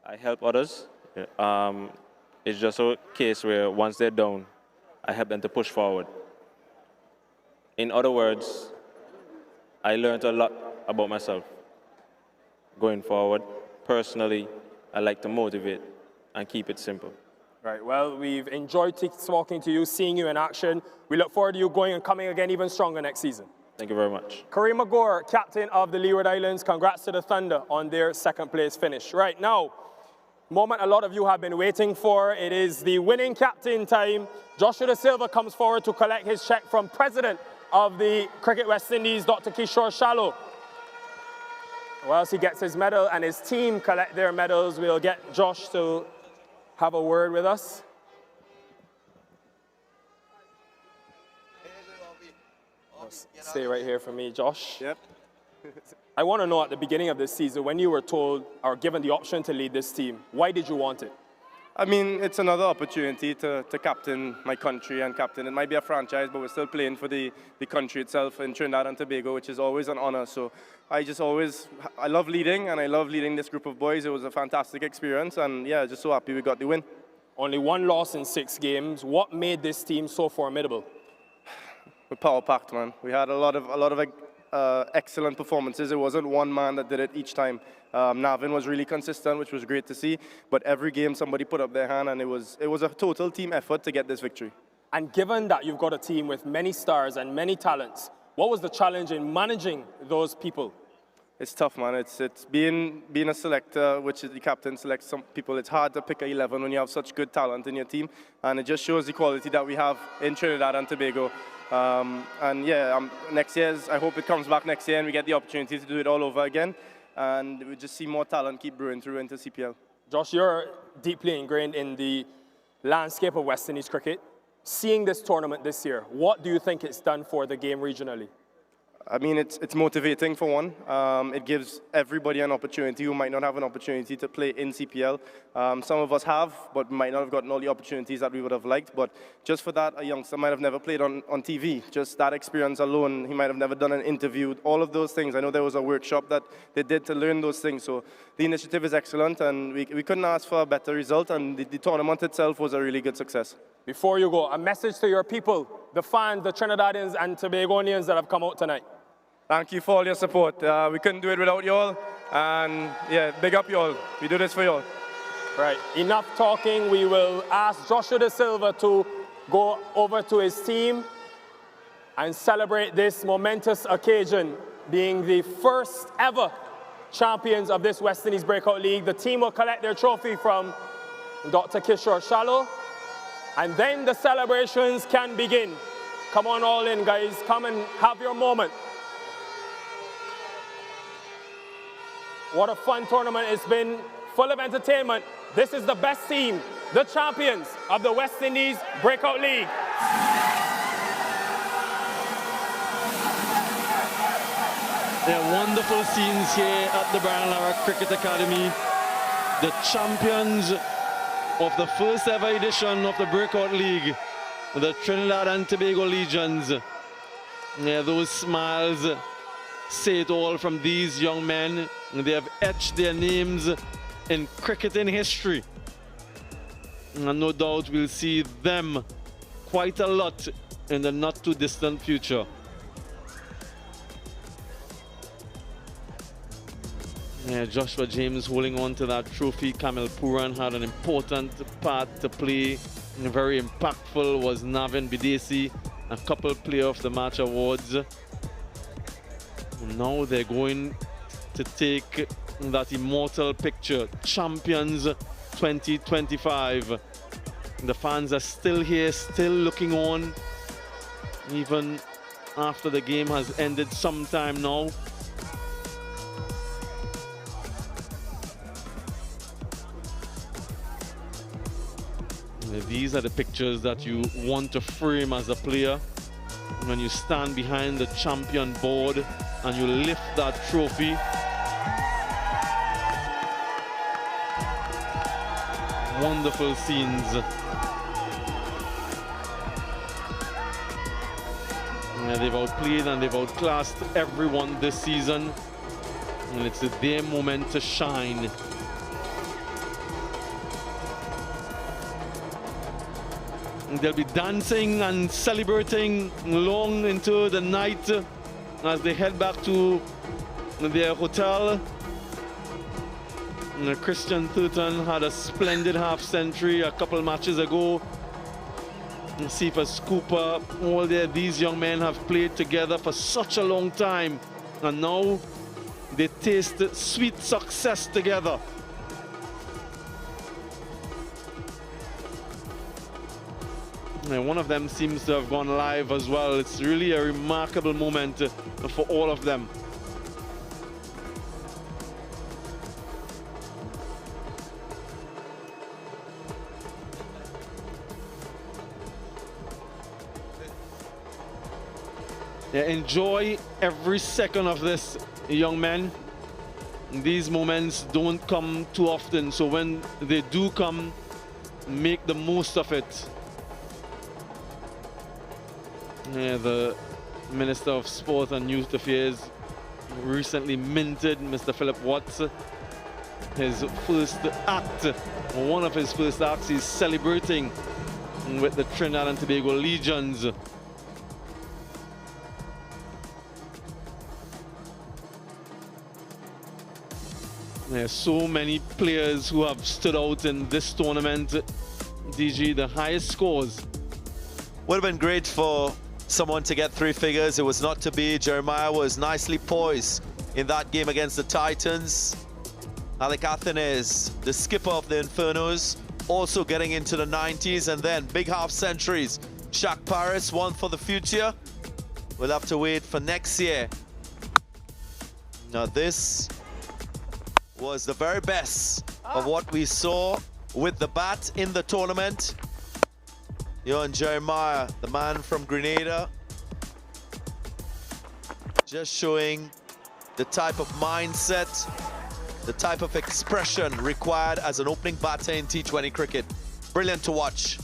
I help others. It's just a case where once they're down, I help them to push forward. In other words, I learned a lot about myself. Going forward, personally, I like to motivate and keep it simple. Right, well, we've enjoyed talking to you, seeing you in action. We look forward to you going and coming again even stronger next season. Thank you very much. Karima Gore, captain of the Leeward Islands. Congrats to the Thunder on their second place finish. Right now, moment a lot of you have been waiting for. It is the winning captain time. Joshua Da Silva comes forward to collect his check from President of the Cricket West Indies, Dr. Kishore Shallow. Whilst he gets his medal and his team collect their medals, we'll get Josh to have a word with us. Stay right here for me, Josh. Yep. I want to know at the beginning of this season, when you were told or given the option to lead this team, why did you want it? I mean, it's another opportunity to captain my country and captain. It might be a franchise, but we're still playing for the country itself in Trinidad and Tobago, which is always an honor. So I love leading, and I love leading this group of boys. It was a fantastic experience, and yeah, just so happy we got the win. Only 1 loss in 6 games. What made this team so formidable? We're power-packed, man. We had a lot of excellent performances. It wasn't one man that did it each time. Navin was really consistent, which was great to see. But every game, somebody put up their hand, and it was a total team effort to get this victory. And given that you've got a team with many stars and many talents, what was the challenge in managing those people? It's tough, man. It's being a selector, which is the captain selects some people. It's hard to pick a 11 when you have such good talent in your team, and it just shows the quality that we have in Trinidad and Tobago. And yeah, next year, I hope it comes back next year and we get the opportunity to do it all over again. And we just see more talent keep brewing through into CPL. Josh, you're deeply ingrained in the landscape of West Indies cricket. Seeing this tournament this year, what do you think it's done for the game regionally? I mean, it's motivating for one. It gives everybody an opportunity who might not have an opportunity to play in CPL. Some of us have, but might not have gotten all the opportunities that we would have liked. But just for that, a youngster might have never played on TV. Just that experience alone, he might have never done an interview. All of those things. I know there was a workshop that they did to learn those things. So the initiative is excellent, and we couldn't ask for a better result. And the tournament itself was a really good success. Before you go, a message to your people, the fans, the Trinidadians and Tobagonians that have come out tonight. Thank you for all your support. We couldn't do it without you all. And yeah, big up you all. We do this for you all. Right, enough talking. We will ask Joshua De Silva to go over to his team and celebrate this momentous occasion, being the first ever champions of this West Indies Breakout League. The team will collect their trophy from Dr. Kishore Shallow, and then the celebrations can begin. Come on all in, guys. Come and have your moment. What a fun tournament it's been, full of entertainment. This is the best team, the champions of the West Indies Breakout League. There are wonderful scenes here at the Brian Lara Cricket Academy. The champions of the first ever edition of the Breakout League, the Trinidad and Tobago Legions. Yeah, those smiles say it all from these young men. They have etched their names in cricketing history. And no doubt we'll see them quite a lot in the not too distant future. Yeah, Joshua James holding on to that trophy. Kamil Puran had an important part to play. Very impactful was Navin Bidesi, a couple Player of the Match awards. Now they're going to take that immortal picture, Champions 2025. The fans are still here, still looking on, even after the game has ended sometime now. These are the pictures that you want to frame as a player. When you stand behind the champion board and you lift that trophy. Wonderful scenes. Yeah, they've outplayed and they've outclassed everyone this season. And it's their moment to shine. They'll be dancing and celebrating long into the night as they head back to their hotel. Christian Thurton had a splendid half-century a couple matches ago. Cephas Cooper, all these young men have played together for such a long time, and now they taste sweet success together. And one of them seems to have gone live as well. It's really a remarkable moment for all of them. Yeah, enjoy every second of this, young men. These moments don't come too often, so when they do come, make the most of it. Yeah, the Minister of Sport and Youth Affairs recently minted Mr. Philip Watts. His first act, one of his first acts, he's celebrating with the Trinidad and Tobago Legions. There's so many players who have stood out in this tournament. DG, the highest scores. Would have been great for someone to get 3 figures. It was not to be. Jeremiah was nicely poised in that game against the Titans. Alec Athenes, the skipper of the Infernos, also getting into the 90s, and then big half centuries. Shaq Paris, one for the future. We'll have to wait for next year. Now this was the very best of what we saw with the bat in the tournament. Johan Jeremiah, the man from Grenada, Just showing the type of mindset, the type of expression required as an opening batter in T20 cricket. Brilliant to watch.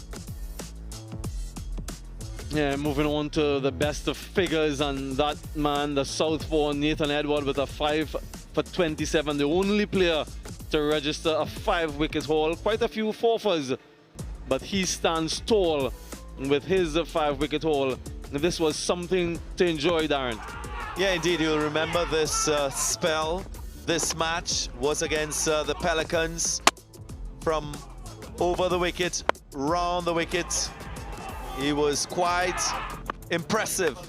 Yeah, moving on to the best of figures, and that man, the southpaw Nathan Edward, with a 5 for 27, the only player to register a 5-wicket haul. Quite a few forfers, but he stands tall with his 5-wicket haul. This was something to enjoy, Darren. Yeah, indeed, you'll remember this spell. This match was against the Pelicans. From over the wicket, round the wicket, he was quite impressive.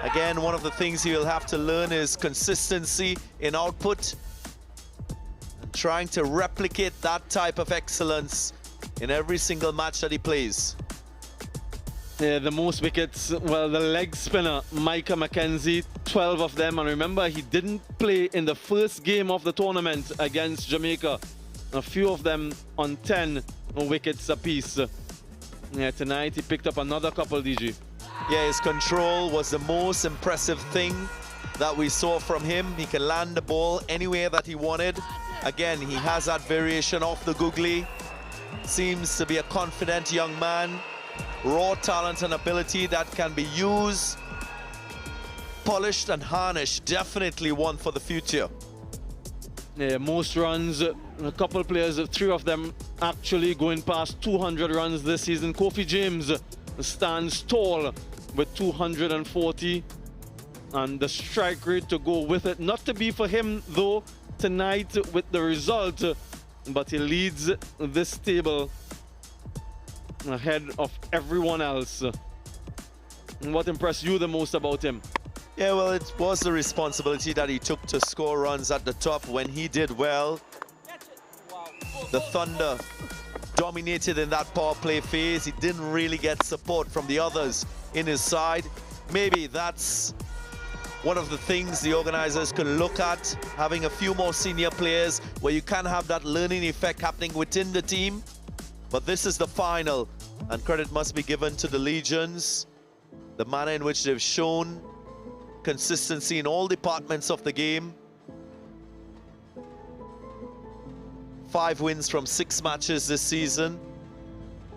Again, one of the things he will have to learn is consistency in output, and trying to replicate that type of excellence in every single match that he plays. Yeah, the most wickets, well, the leg spinner, Micah McKenzie, 12 of them. And remember, he didn't play in the first game of the tournament against Jamaica. A few of them on 10 wickets apiece. Yeah, tonight he picked up another couple, DG. Yeah, his control was the most impressive thing that we saw from him. He can land the ball anywhere that he wanted. Again, he has that variation off the googly. Seems to be a confident young man. Raw talent and ability that can be used, polished and harnessed. Definitely one for the future. Yeah, most runs, a couple players, 3 of them actually going past 200 runs this season. Kofi James stands tall with 240, and the strike rate to go with it. Not to be for him though tonight with the result, but he leads this table ahead of everyone else. What impressed you the most about him? Yeah, well, it was the responsibility that he took to score runs at the top. When he did well, the Thunder dominated in that power play phase. He didn't really get support from the others in his side. Maybe that's one of the things the organizers could look at, having a few more senior players where you can have that learning effect happening within the team. But this is the final, and credit must be given to the Legions. The manner in which they've shown consistency in all departments of the game. 5 wins from 6 matches this season.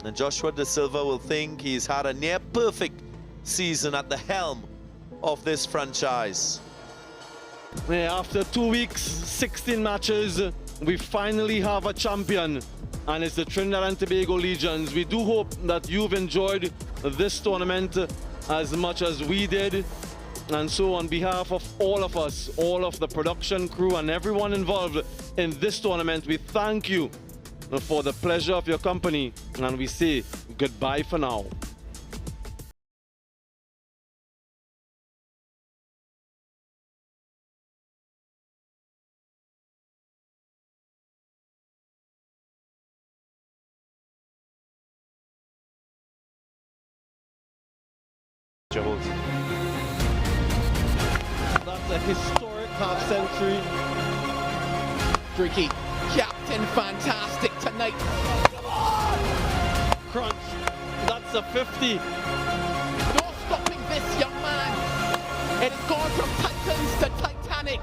And Joshua Da Silva will think he's had a near perfect season at the helm of this franchise. Yeah, after 2 weeks, 16 matches, we finally have a champion, and it's the Trinidad and Tobago Legions. We do hope that you've enjoyed this tournament as much as we did. And so on behalf of all of us, all of the production crew and everyone involved in this tournament, we thank you for the pleasure of your company, and we say goodbye for now. That's a historic half-century. Tricky. Captain fantastic tonight. Crunch. That's a 50. No stopping this young man. It has gone from Titans to Titanic.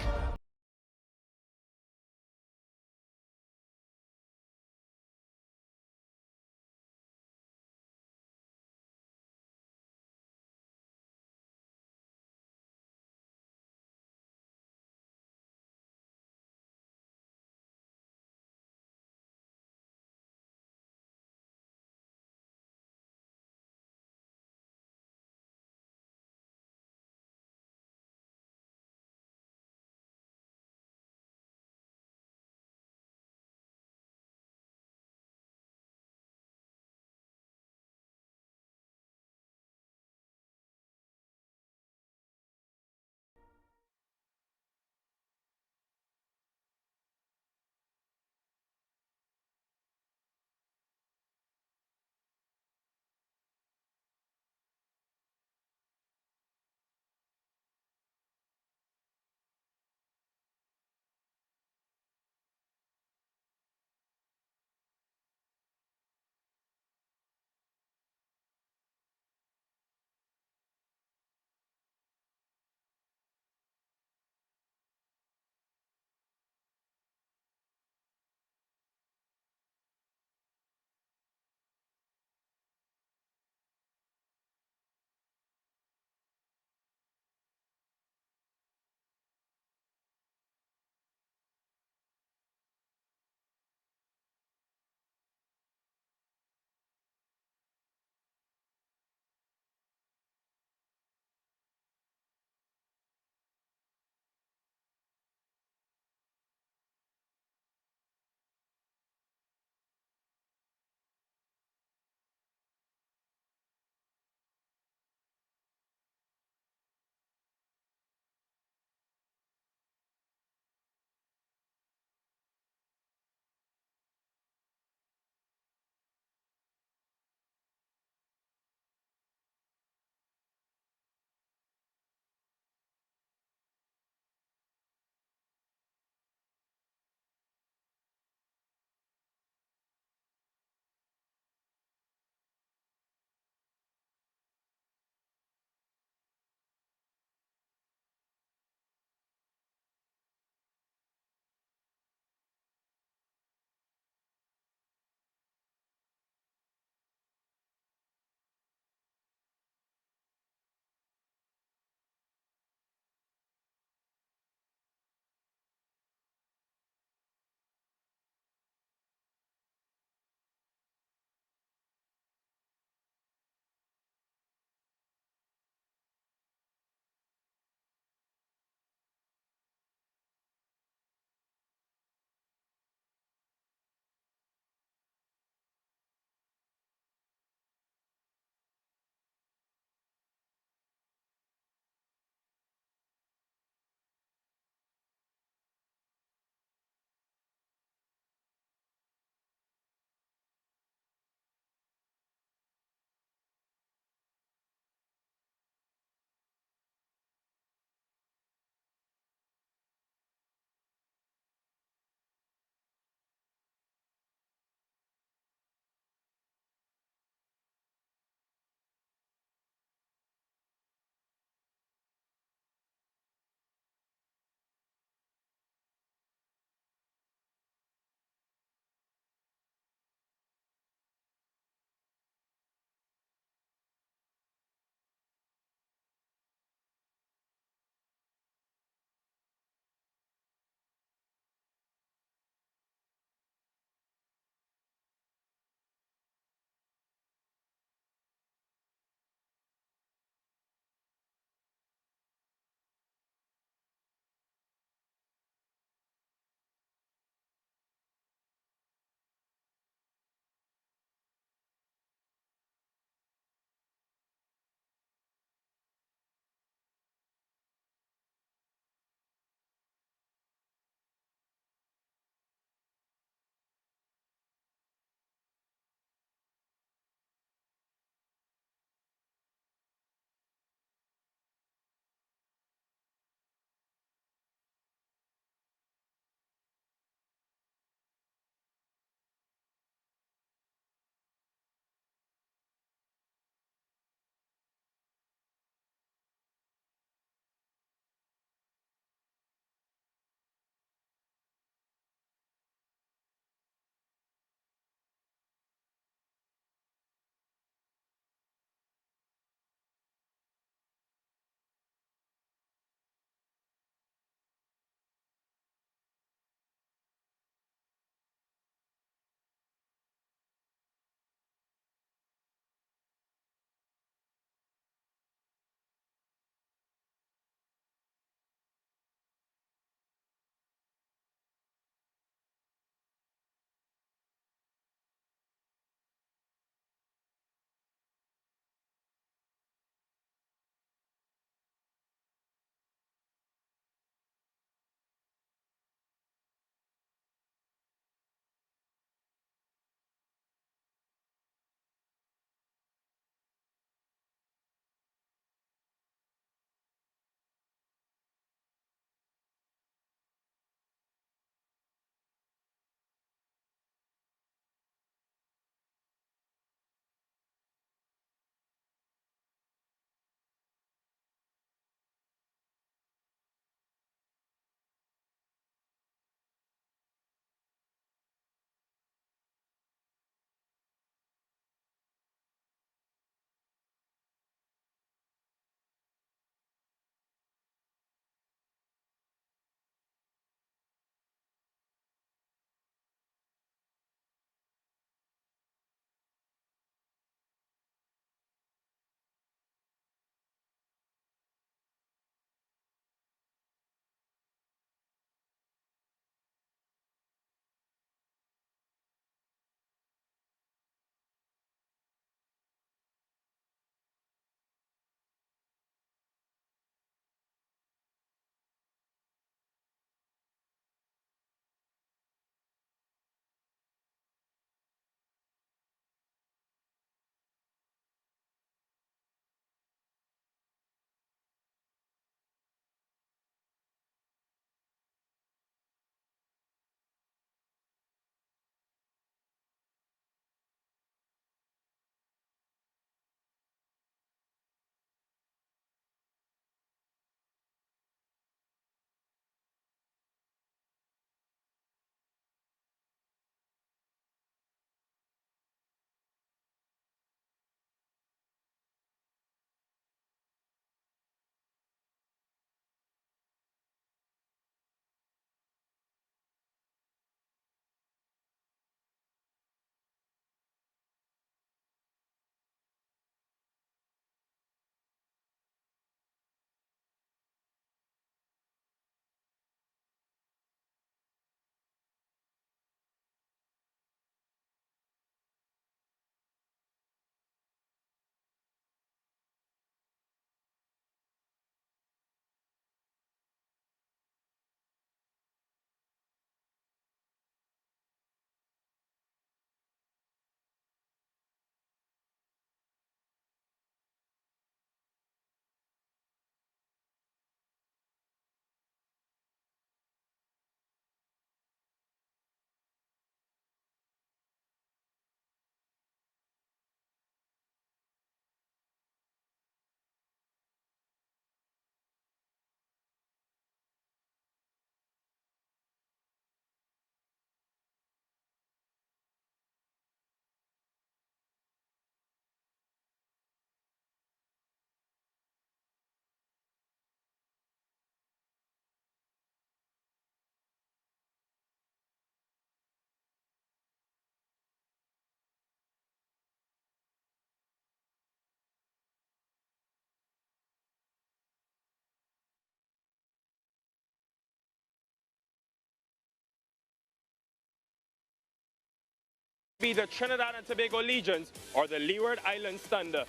Be the Trinidad and Tobago Legions or the Leeward Islands Thunder?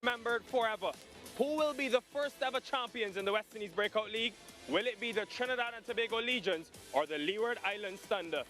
Remembered forever. Who will be the first ever champions in the West Indies Breakout League? Will it be the Trinidad and Tobago Legions or the Leeward Islands Thunder?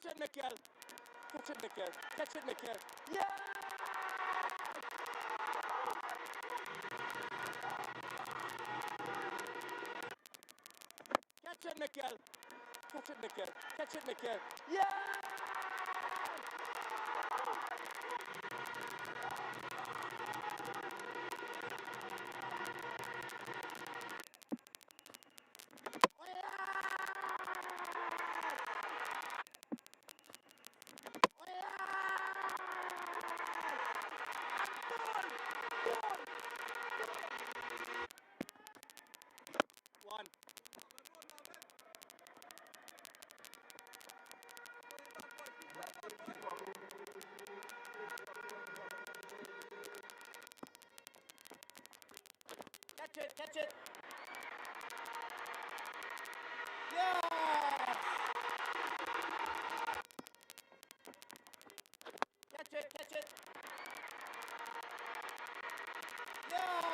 Catch it, Mikel. Catch it, Mikel. Catch it, Mikel. Yeah! Catch it, Mikel. Catch it, Mikel. Catch it, Mikel. Yeah! One. Catch it, catch it. Yeah! Catch it, catch it. Yeah!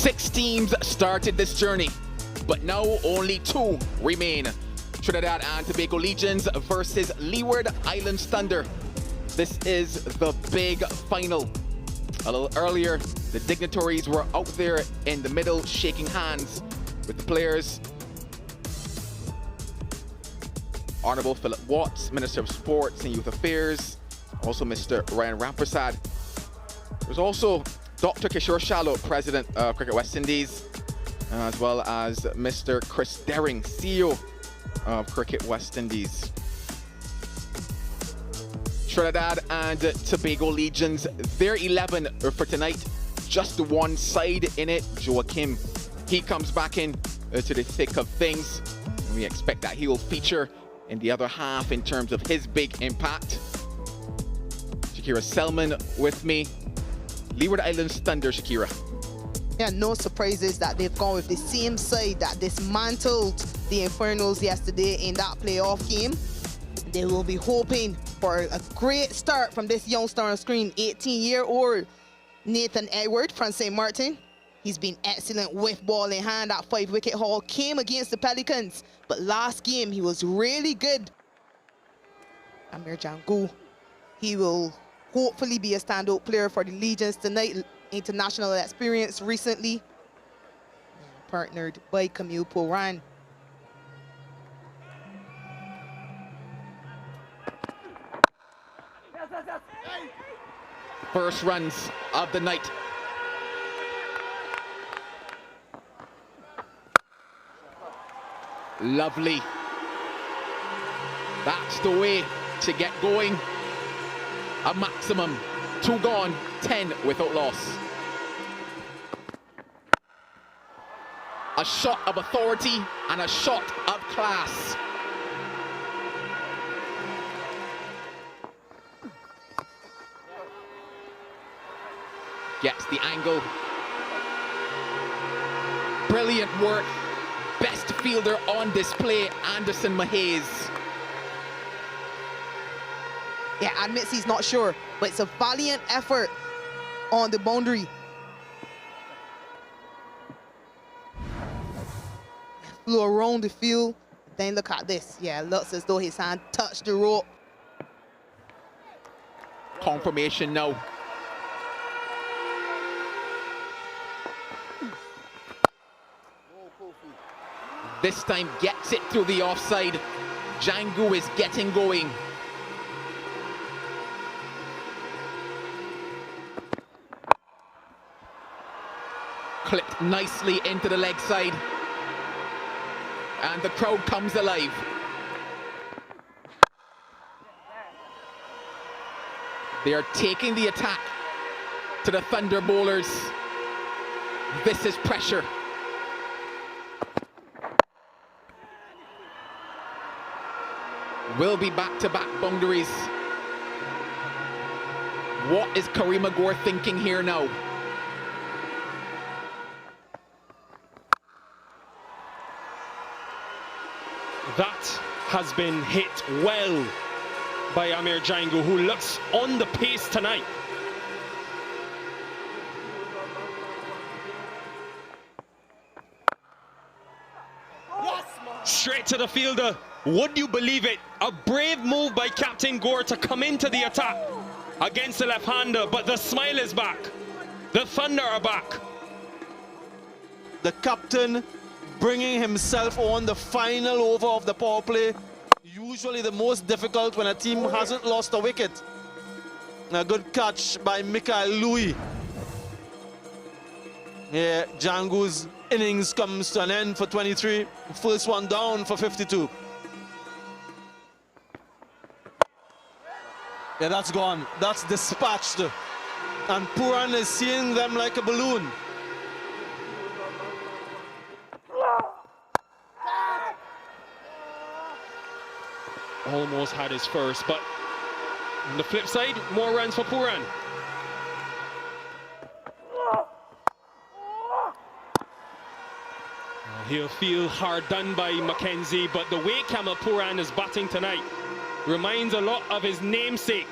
6 teams started this journey, but now only 2 remain. Trinidad and Tobago Legions versus Leeward Islands Thunder. This is the big final. A little earlier, the dignitaries were out there in the middle shaking hands with the players. Honorable Philip Watts, Minister of Sports and Youth Affairs, also Mr. Ryan Rampersad. There's also Dr. Kishore Shallow, President of Cricket West Indies, as well as Mr. Chris Derring, CEO of Cricket West Indies. Trinidad and Tobago Legions, their 11 for tonight, just the one side in it. Joaquim, he comes back in to the thick of things. And we expect that he will feature in the other half in terms of his big impact. Shakira Selman with me. Leeward Islands Thunder, Shakira. Yeah, no surprises that they've gone with the same side that dismantled the Infernos yesterday in that playoff game. They will be hoping for a great start from this youngster on screen, 18-year-old Nathan Edward from St. Martin. He's been excellent with ball in hand. That 5-wicket haul came against the Pelicans, but last game he was really good. Amir Jangu, he will hopefully be a standout player for the Legions tonight. International experience recently, partnered by Camille Puran. First runs of the night. Lovely. That's the way to get going. A maximum, 2 gone, 10 without loss. A shot of authority and a shot of class. Gets the angle. Brilliant work. Best fielder on display, Anderson Mahays. Yeah, admits he's not sure, but it's a valiant effort on the boundary. Flew around the field. Then look at this. Yeah, looks as though his hand touched the rope. Confirmation now. This time gets it through the offside. Jangu is getting going. Clipped nicely into the leg side. And the crowd comes alive. They are taking the attack to the Thunder bowlers. This is pressure. Will be back-to-back boundaries. What is Karima Gore thinking here now? That has been hit well by Amir Jangu, who looks on the pace tonight. Straight to the fielder. Would you believe it? A brave move by Captain Gore to come into the attack against the left-hander, but the smile is back. The Thunder are back. The captain bringing himself on the final over of the power play. Usually the most difficult when a team hasn't lost a wicket. A good catch by Mikael Louis. Yeah, Jangu's innings comes to an end for 23. First one down for 52. Yeah, that's gone. That's dispatched. And Puran is seeing them like a balloon. Almost had his first, but on the flip side, more runs for Puran. He'll feel hard done by Mackenzie, but the way Kamal Puran is batting tonight reminds a lot of his namesake.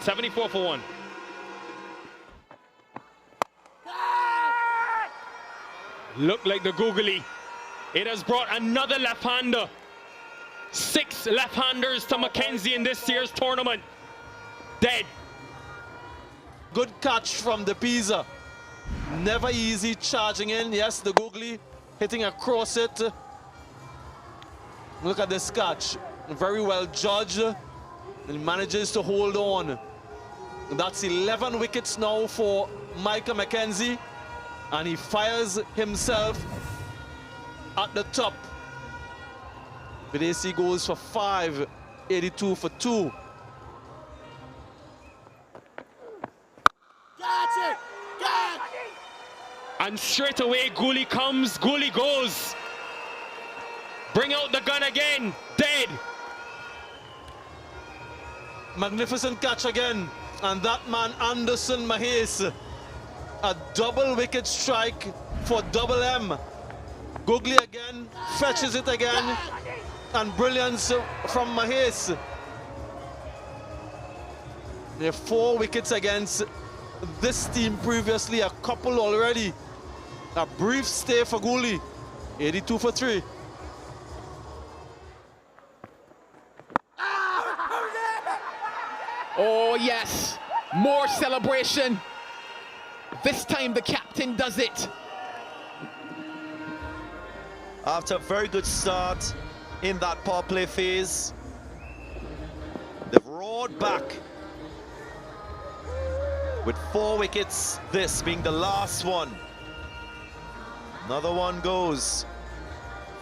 74 for 1. Look like the googly. It has brought another left-hander. 6 left-handers to Mackenzie in this year's tournament. Dead. Good catch from the Pisa. Never easy charging in. Yes, the googly hitting across it. Look at this catch. Very well judged. And he manages to hold on. That's 11 wickets now for Michael Mackenzie. And he fires himself at the top. Videsi goes for 5, 82 for 2. And straight away, Gooley comes, Gooley goes. Bring out the gun again, dead. Magnificent catch again. And that man, Anderson Mahes, a double wicket strike for Double M. Googly again, fetches it again, and brilliance from Mahes. There are 4 wickets against this team previously, a couple already. A brief stay for Gooley, 82 for 3. Oh yes, more celebration. This time the captain does it. After a very good start in that power play phase, they've roared back with 4 wickets, this being the last one. Another one goes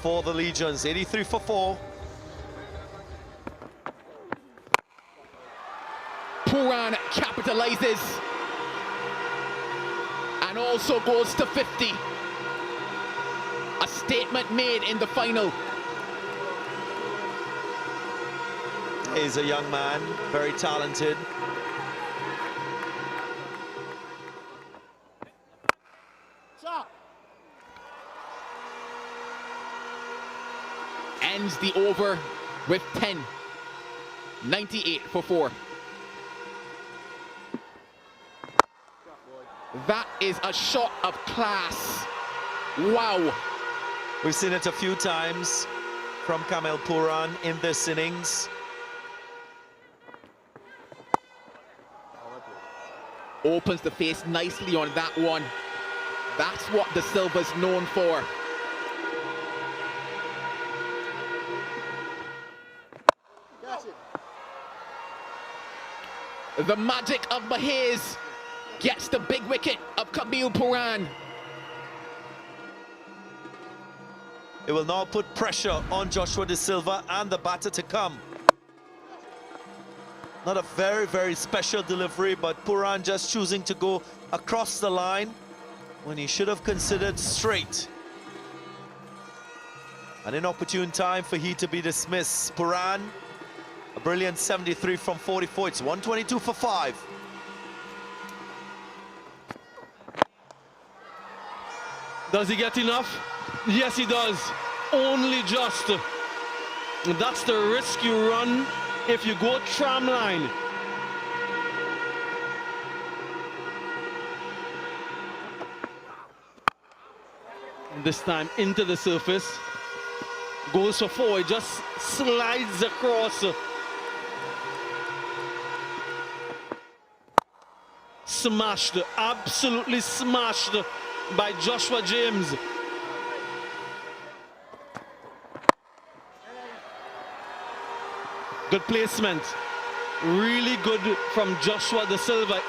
for the Legions, 83 for 4. Puran capitalizes and also goes to 50. A statement made in the final. He's a young man, very talented. Ends the over with 10. 98 for 4. That is a shot of class. Wow. We've seen it a few times from Kamil Puran in this innings. Opens the face nicely on that one. That's what the Silver's known for. The magic of Mahes gets the big wicket of Kamil Puran. It will now put pressure on Joshua De Silva and the batter to come. Not a very, very special delivery, but Puran just choosing to go across the line when he should have considered straight. An inopportune time for he to be dismissed. Puran, a brilliant 73 from 44. It's 122 for 5. Does he get enough? Yes, he does. Only just. That's the risk you run if you go tram line. This time into the surface. Goes for 4. It just slides across. Smashed. Absolutely smashed by Joshua James. Good placement. Really good from Joshua De Silva.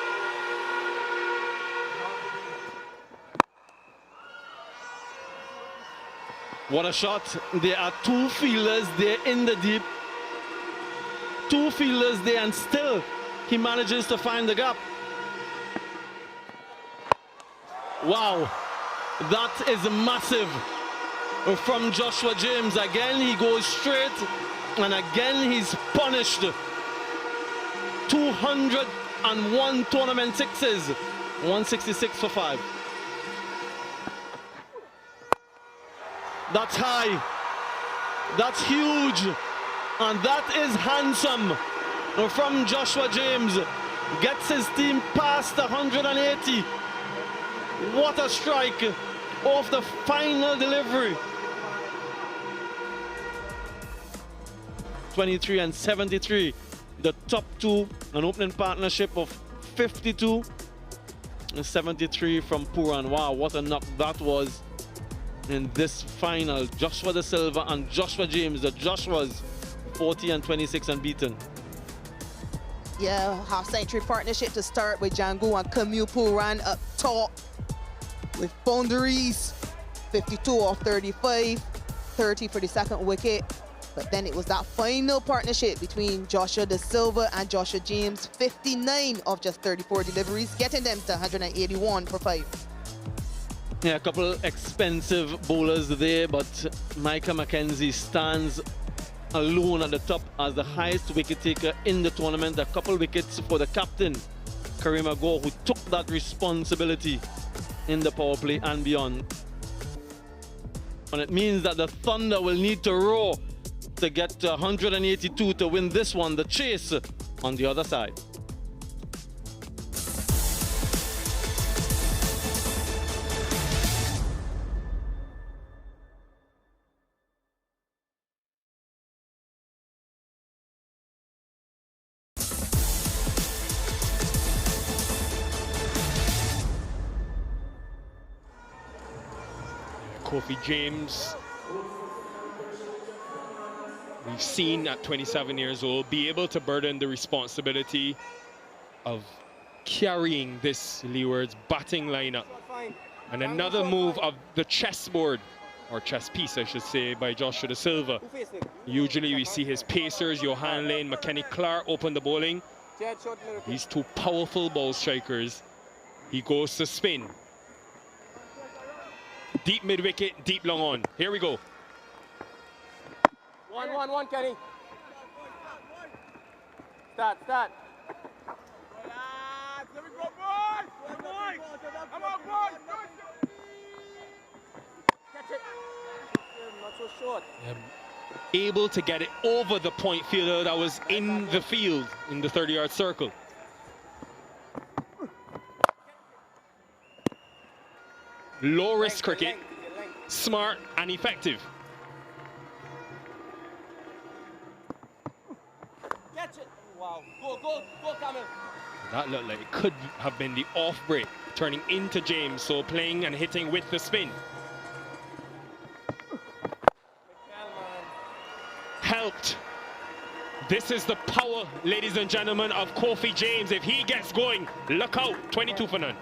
What a shot. There are 2 fielders there in the deep. 2 fielders there, and still he manages to find the gap. Wow, that is massive from Joshua James. Again, he goes straight, and again he's punished. 201 tournament sixes, 166 for 5. That's high, that's huge, and that is handsome from Joshua James. Gets his team past 180. What a strike off the final delivery. 23 and 73. The top two, an opening partnership of 52 and 73 from Puran. Wow, what a knock that was in this final. Joshua De Silva and Joshua James, the Joshuas, 40 and 26 unbeaten. Yeah, half-century partnership to start with Django and Camille Puran up top with boundaries. 52 off 35, 30 for the second wicket. But then it was that final partnership between Joshua De Silva and Joshua James, 59 of just 34 deliveries, getting them to 181 for 5. Yeah, a couple expensive bowlers there, but Micah Mackenzie stands alone at the top as the highest wicket taker in the tournament. A couple wickets for the captain, Kareem Agor, who took that responsibility in the power play and beyond. And it means that the Thunder will need to roar to get to 182 to win this one. The chase on the other side. Kofi James, we've seen at 27 years old, be able to burden the responsibility of carrying this Leeward's batting lineup. And another move of the chessboard, or chess piece I should say, by Joshua De Silva. Usually we see his pacers, Johan Lane, McKenny Clark open the bowling. These two powerful ball strikers. He goes to spin. Deep mid-wicket, deep long on. Here we go. 1-1-1, Kenny. Start. Let me go, boys! Come on, boys! Catch it. Not so short. Able to get it over the point fielder that was in the field in the 30-yard circle. Low-risk cricket, smart and effective. Catch it. Wow. Go, Camille. That looked like it could have been the off break, turning into James, so playing and hitting with the spin. Helped. This is the power, ladies and gentlemen, of Kofi James. If he gets going, look out. 22 for none.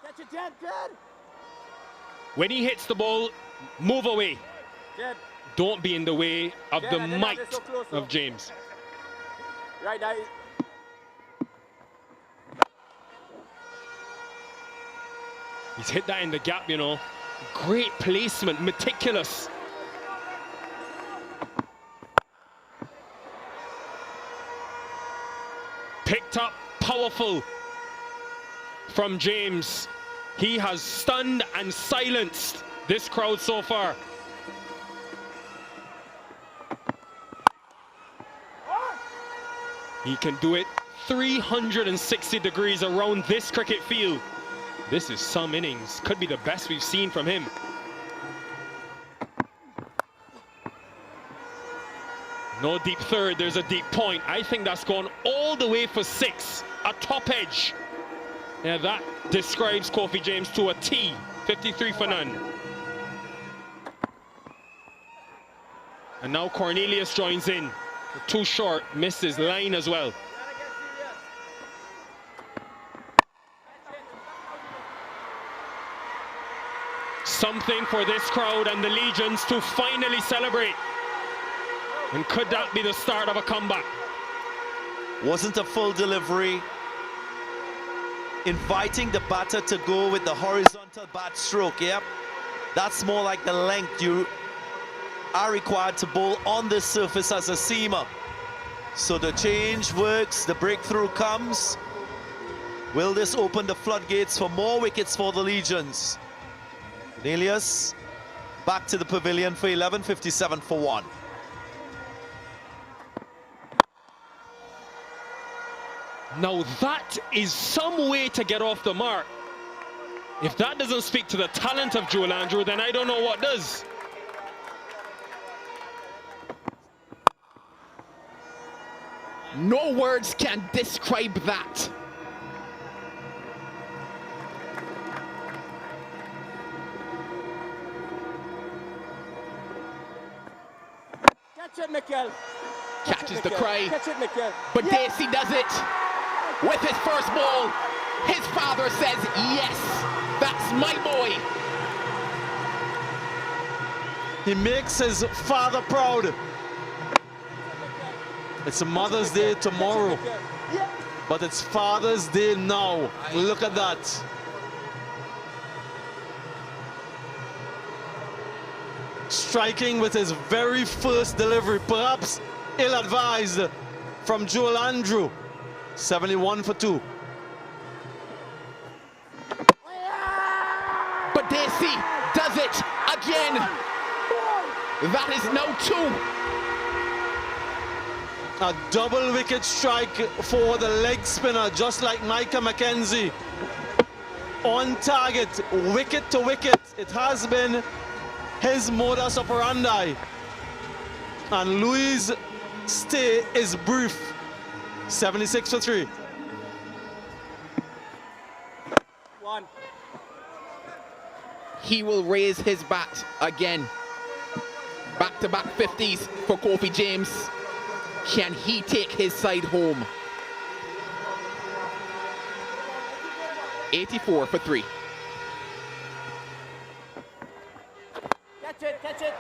Catch it, Jed. When he hits the ball, move away. Jed. Don't be in the way of Jed, the might so close, of James. Right, that is. He's hit that in the gap, you know. Great placement, meticulous. Picked up, powerful from James. He has stunned and silenced this crowd so far. He can do it 360 degrees around this cricket field. This is some innings. Could be the best we've seen from him. No deep third, there's a deep point. I think that's gone all the way for 6. A top edge. Yeah, that describes Kofi James to a T. 53 for none. And now Cornelius joins in. Too short, missed his line as well. Something for this crowd and the Legions to finally celebrate. And could that be the start of a comeback? Wasn't a full delivery. Inviting the batter to go with the horizontal bat stroke, yep. That's more like the length you are required to bowl on this surface as a seamer. So the change works, the breakthrough comes. Will this open the floodgates for more wickets for the Legions? Cornelius back to the pavilion for 11, 57 for 1. Now that is some way to get off the mark. If that doesn't speak to the talent of Joel Andrew, then I don't know what does. No words can describe that. Catch it, Mikel. Catches the cry. Catch it, Mikel. But Dacey does it with his first ball. His father says, yes, that's my boy. He makes his father proud. It's Mother's Day tomorrow, but it's Father's Day now. Look at that. Striking with his very first delivery, perhaps ill-advised from Joel Andrew. 71 for 2. But Dacey does it again. That is now 2. A double wicket strike for the leg spinner, just like Micah McKenzie. On target, wicket to wicket. It has been his modus operandi. And Louis' stay is brief. 76 for 3. 1. He will raise his bat again. Back-to-back 50s for Kofi James. Can he take his side home? 84 for 3. Catch it, catch it.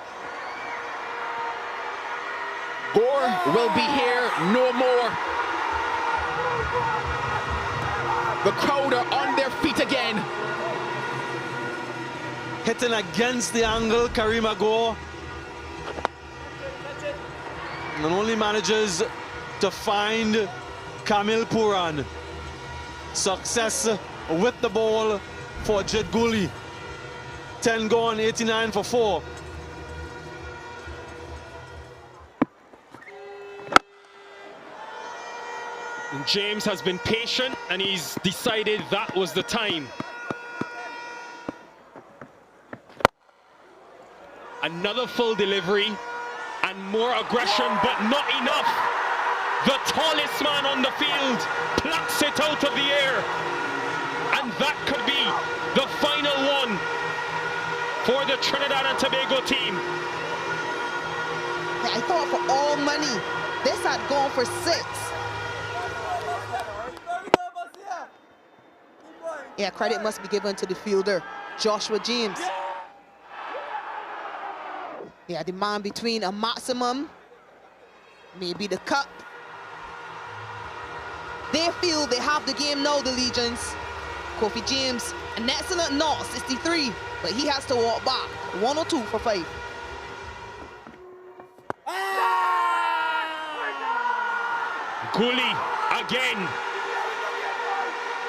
Gore will be here no more. The crowd are on their feet again. Hitting against the angle, Karima Gore. And only manages to find Kamil Puran. Success with the ball for Jed Gooley. 10 gone, 89 for 4. And James has been patient and he's decided that was the time. Another full delivery and more aggression, but not enough. The tallest man on the field plucks it out of the air. And that could be the final one for the Trinidad and Tobago team. Yeah, I thought for all money, this had gone for 6. Yeah, credit must be given to the fielder, Joshua James. Yeah, the man between a maximum, maybe the cup. They feel they have the game now, the Legions. Kofi James, an excellent knock, 63, but he has to walk back. 102 for 5. Gooley again.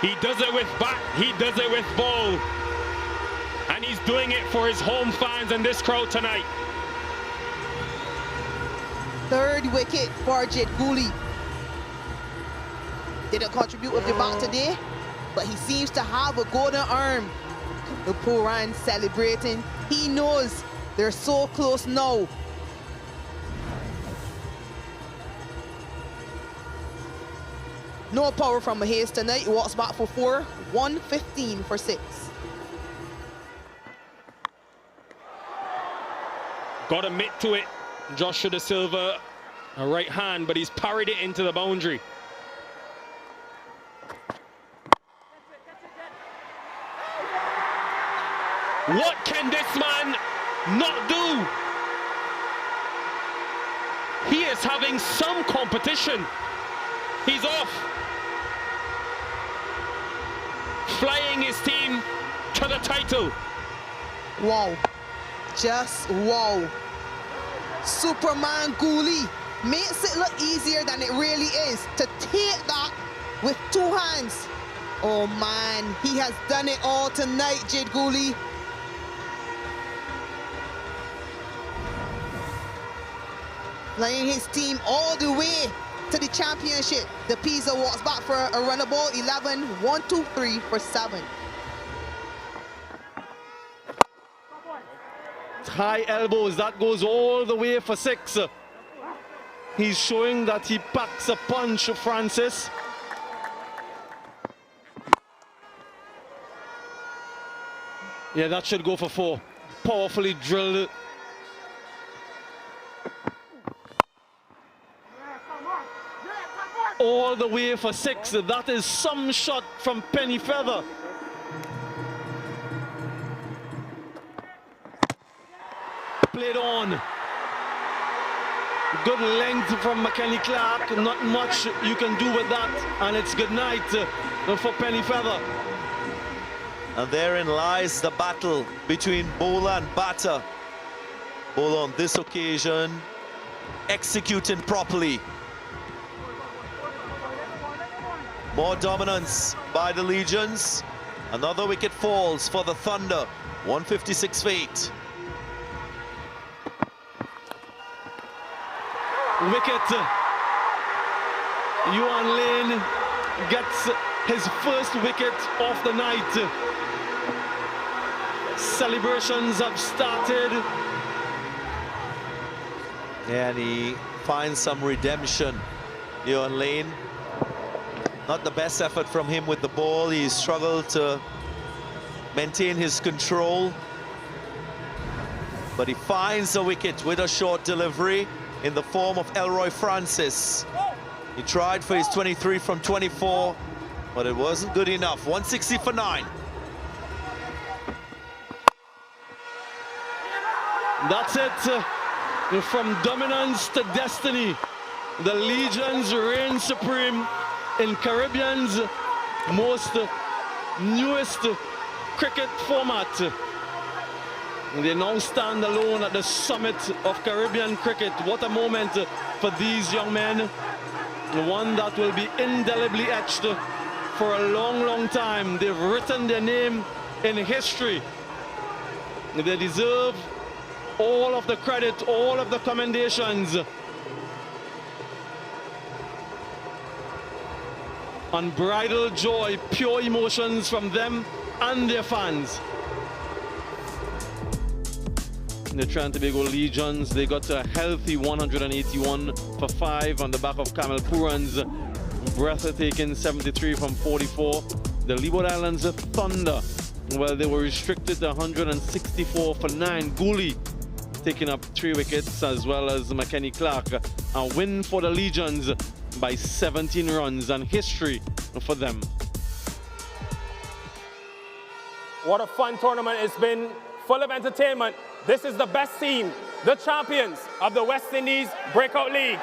He does it with bat, he does it with ball. And he's doing it for his home fans and this crowd tonight. 3rd wicket for Jed Gooley. Didn't contribute with the bat today, but he seems to have a golden arm. The Puran celebrating. He knows they're so close now. No power from Hayes tonight. He walks back for 4. 115 for 6. Got a mitt to it. Joshua Da Silva, a right hand, but he's parried it into the boundary. What can this man not do? He is having some competition. He's off. Flying his team to the title. Wow. Just wow. Superman Gooley makes it look easier than it really is to take that with 2 hands. Oh man, he has done it all tonight, Jed Gooley. Flying his team all the way to the championship. The Pisa walks back for a runner ball. 11, 1, 2, 3 for 7. high elbows. That goes all the way for 6. He's showing that he packs a punch, Francis. Yeah, that should go for 4. Powerfully drilled. All the way for 6. That is some shot from Penny Feather. Played on. Good length from Mackenzie Clark. Not much you can do with that. And it's good night for Penny Feather. And therein lies the battle between bowler and batter. Bowler on this occasion executing properly. More dominance by the Legions. Another wicket falls for the Thunder. 156 for 8. Wicket. Yuan Lane gets his first wicket of the night. Celebrations have started. Yeah, and he finds some redemption. Yuan Lane. Not the best effort from him with the ball. He struggled to maintain his control. But he finds a wicket with a short delivery in the form of Elroy Francis. He tried for his 23 from 24, but it wasn't good enough. 160 for 9. That's it. From dominance to destiny. The Legions reign supreme in Caribbean's most newest cricket format. They now stand alone at the summit of Caribbean cricket. What a moment for these young men. One that will be indelibly etched for a long, long time. They've written their name in history. They deserve all of the credit, all of the commendations. Unbridled joy, pure emotions from them and their fans. The Trinidad Tobago Legions, they got a healthy 181 for 5 on the back of Camel Puran's breathtaking 73 from 44. The Leeward Islands Thunder, well, they were restricted to 164 for 9. Gooley taking up 3 wickets, as well as Mackenzie Clark. A win for the Legions by 17 runs, and history for them. What a fun tournament it's been, full of entertainment. This is the best team, the champions of the West Indies Breakout League.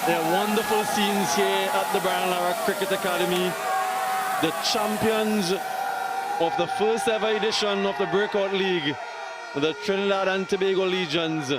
There are wonderful scenes here at the Brian Lara Cricket Academy. The champions of the first ever edition of the Breakout League, the Trinidad and Tobago Legions.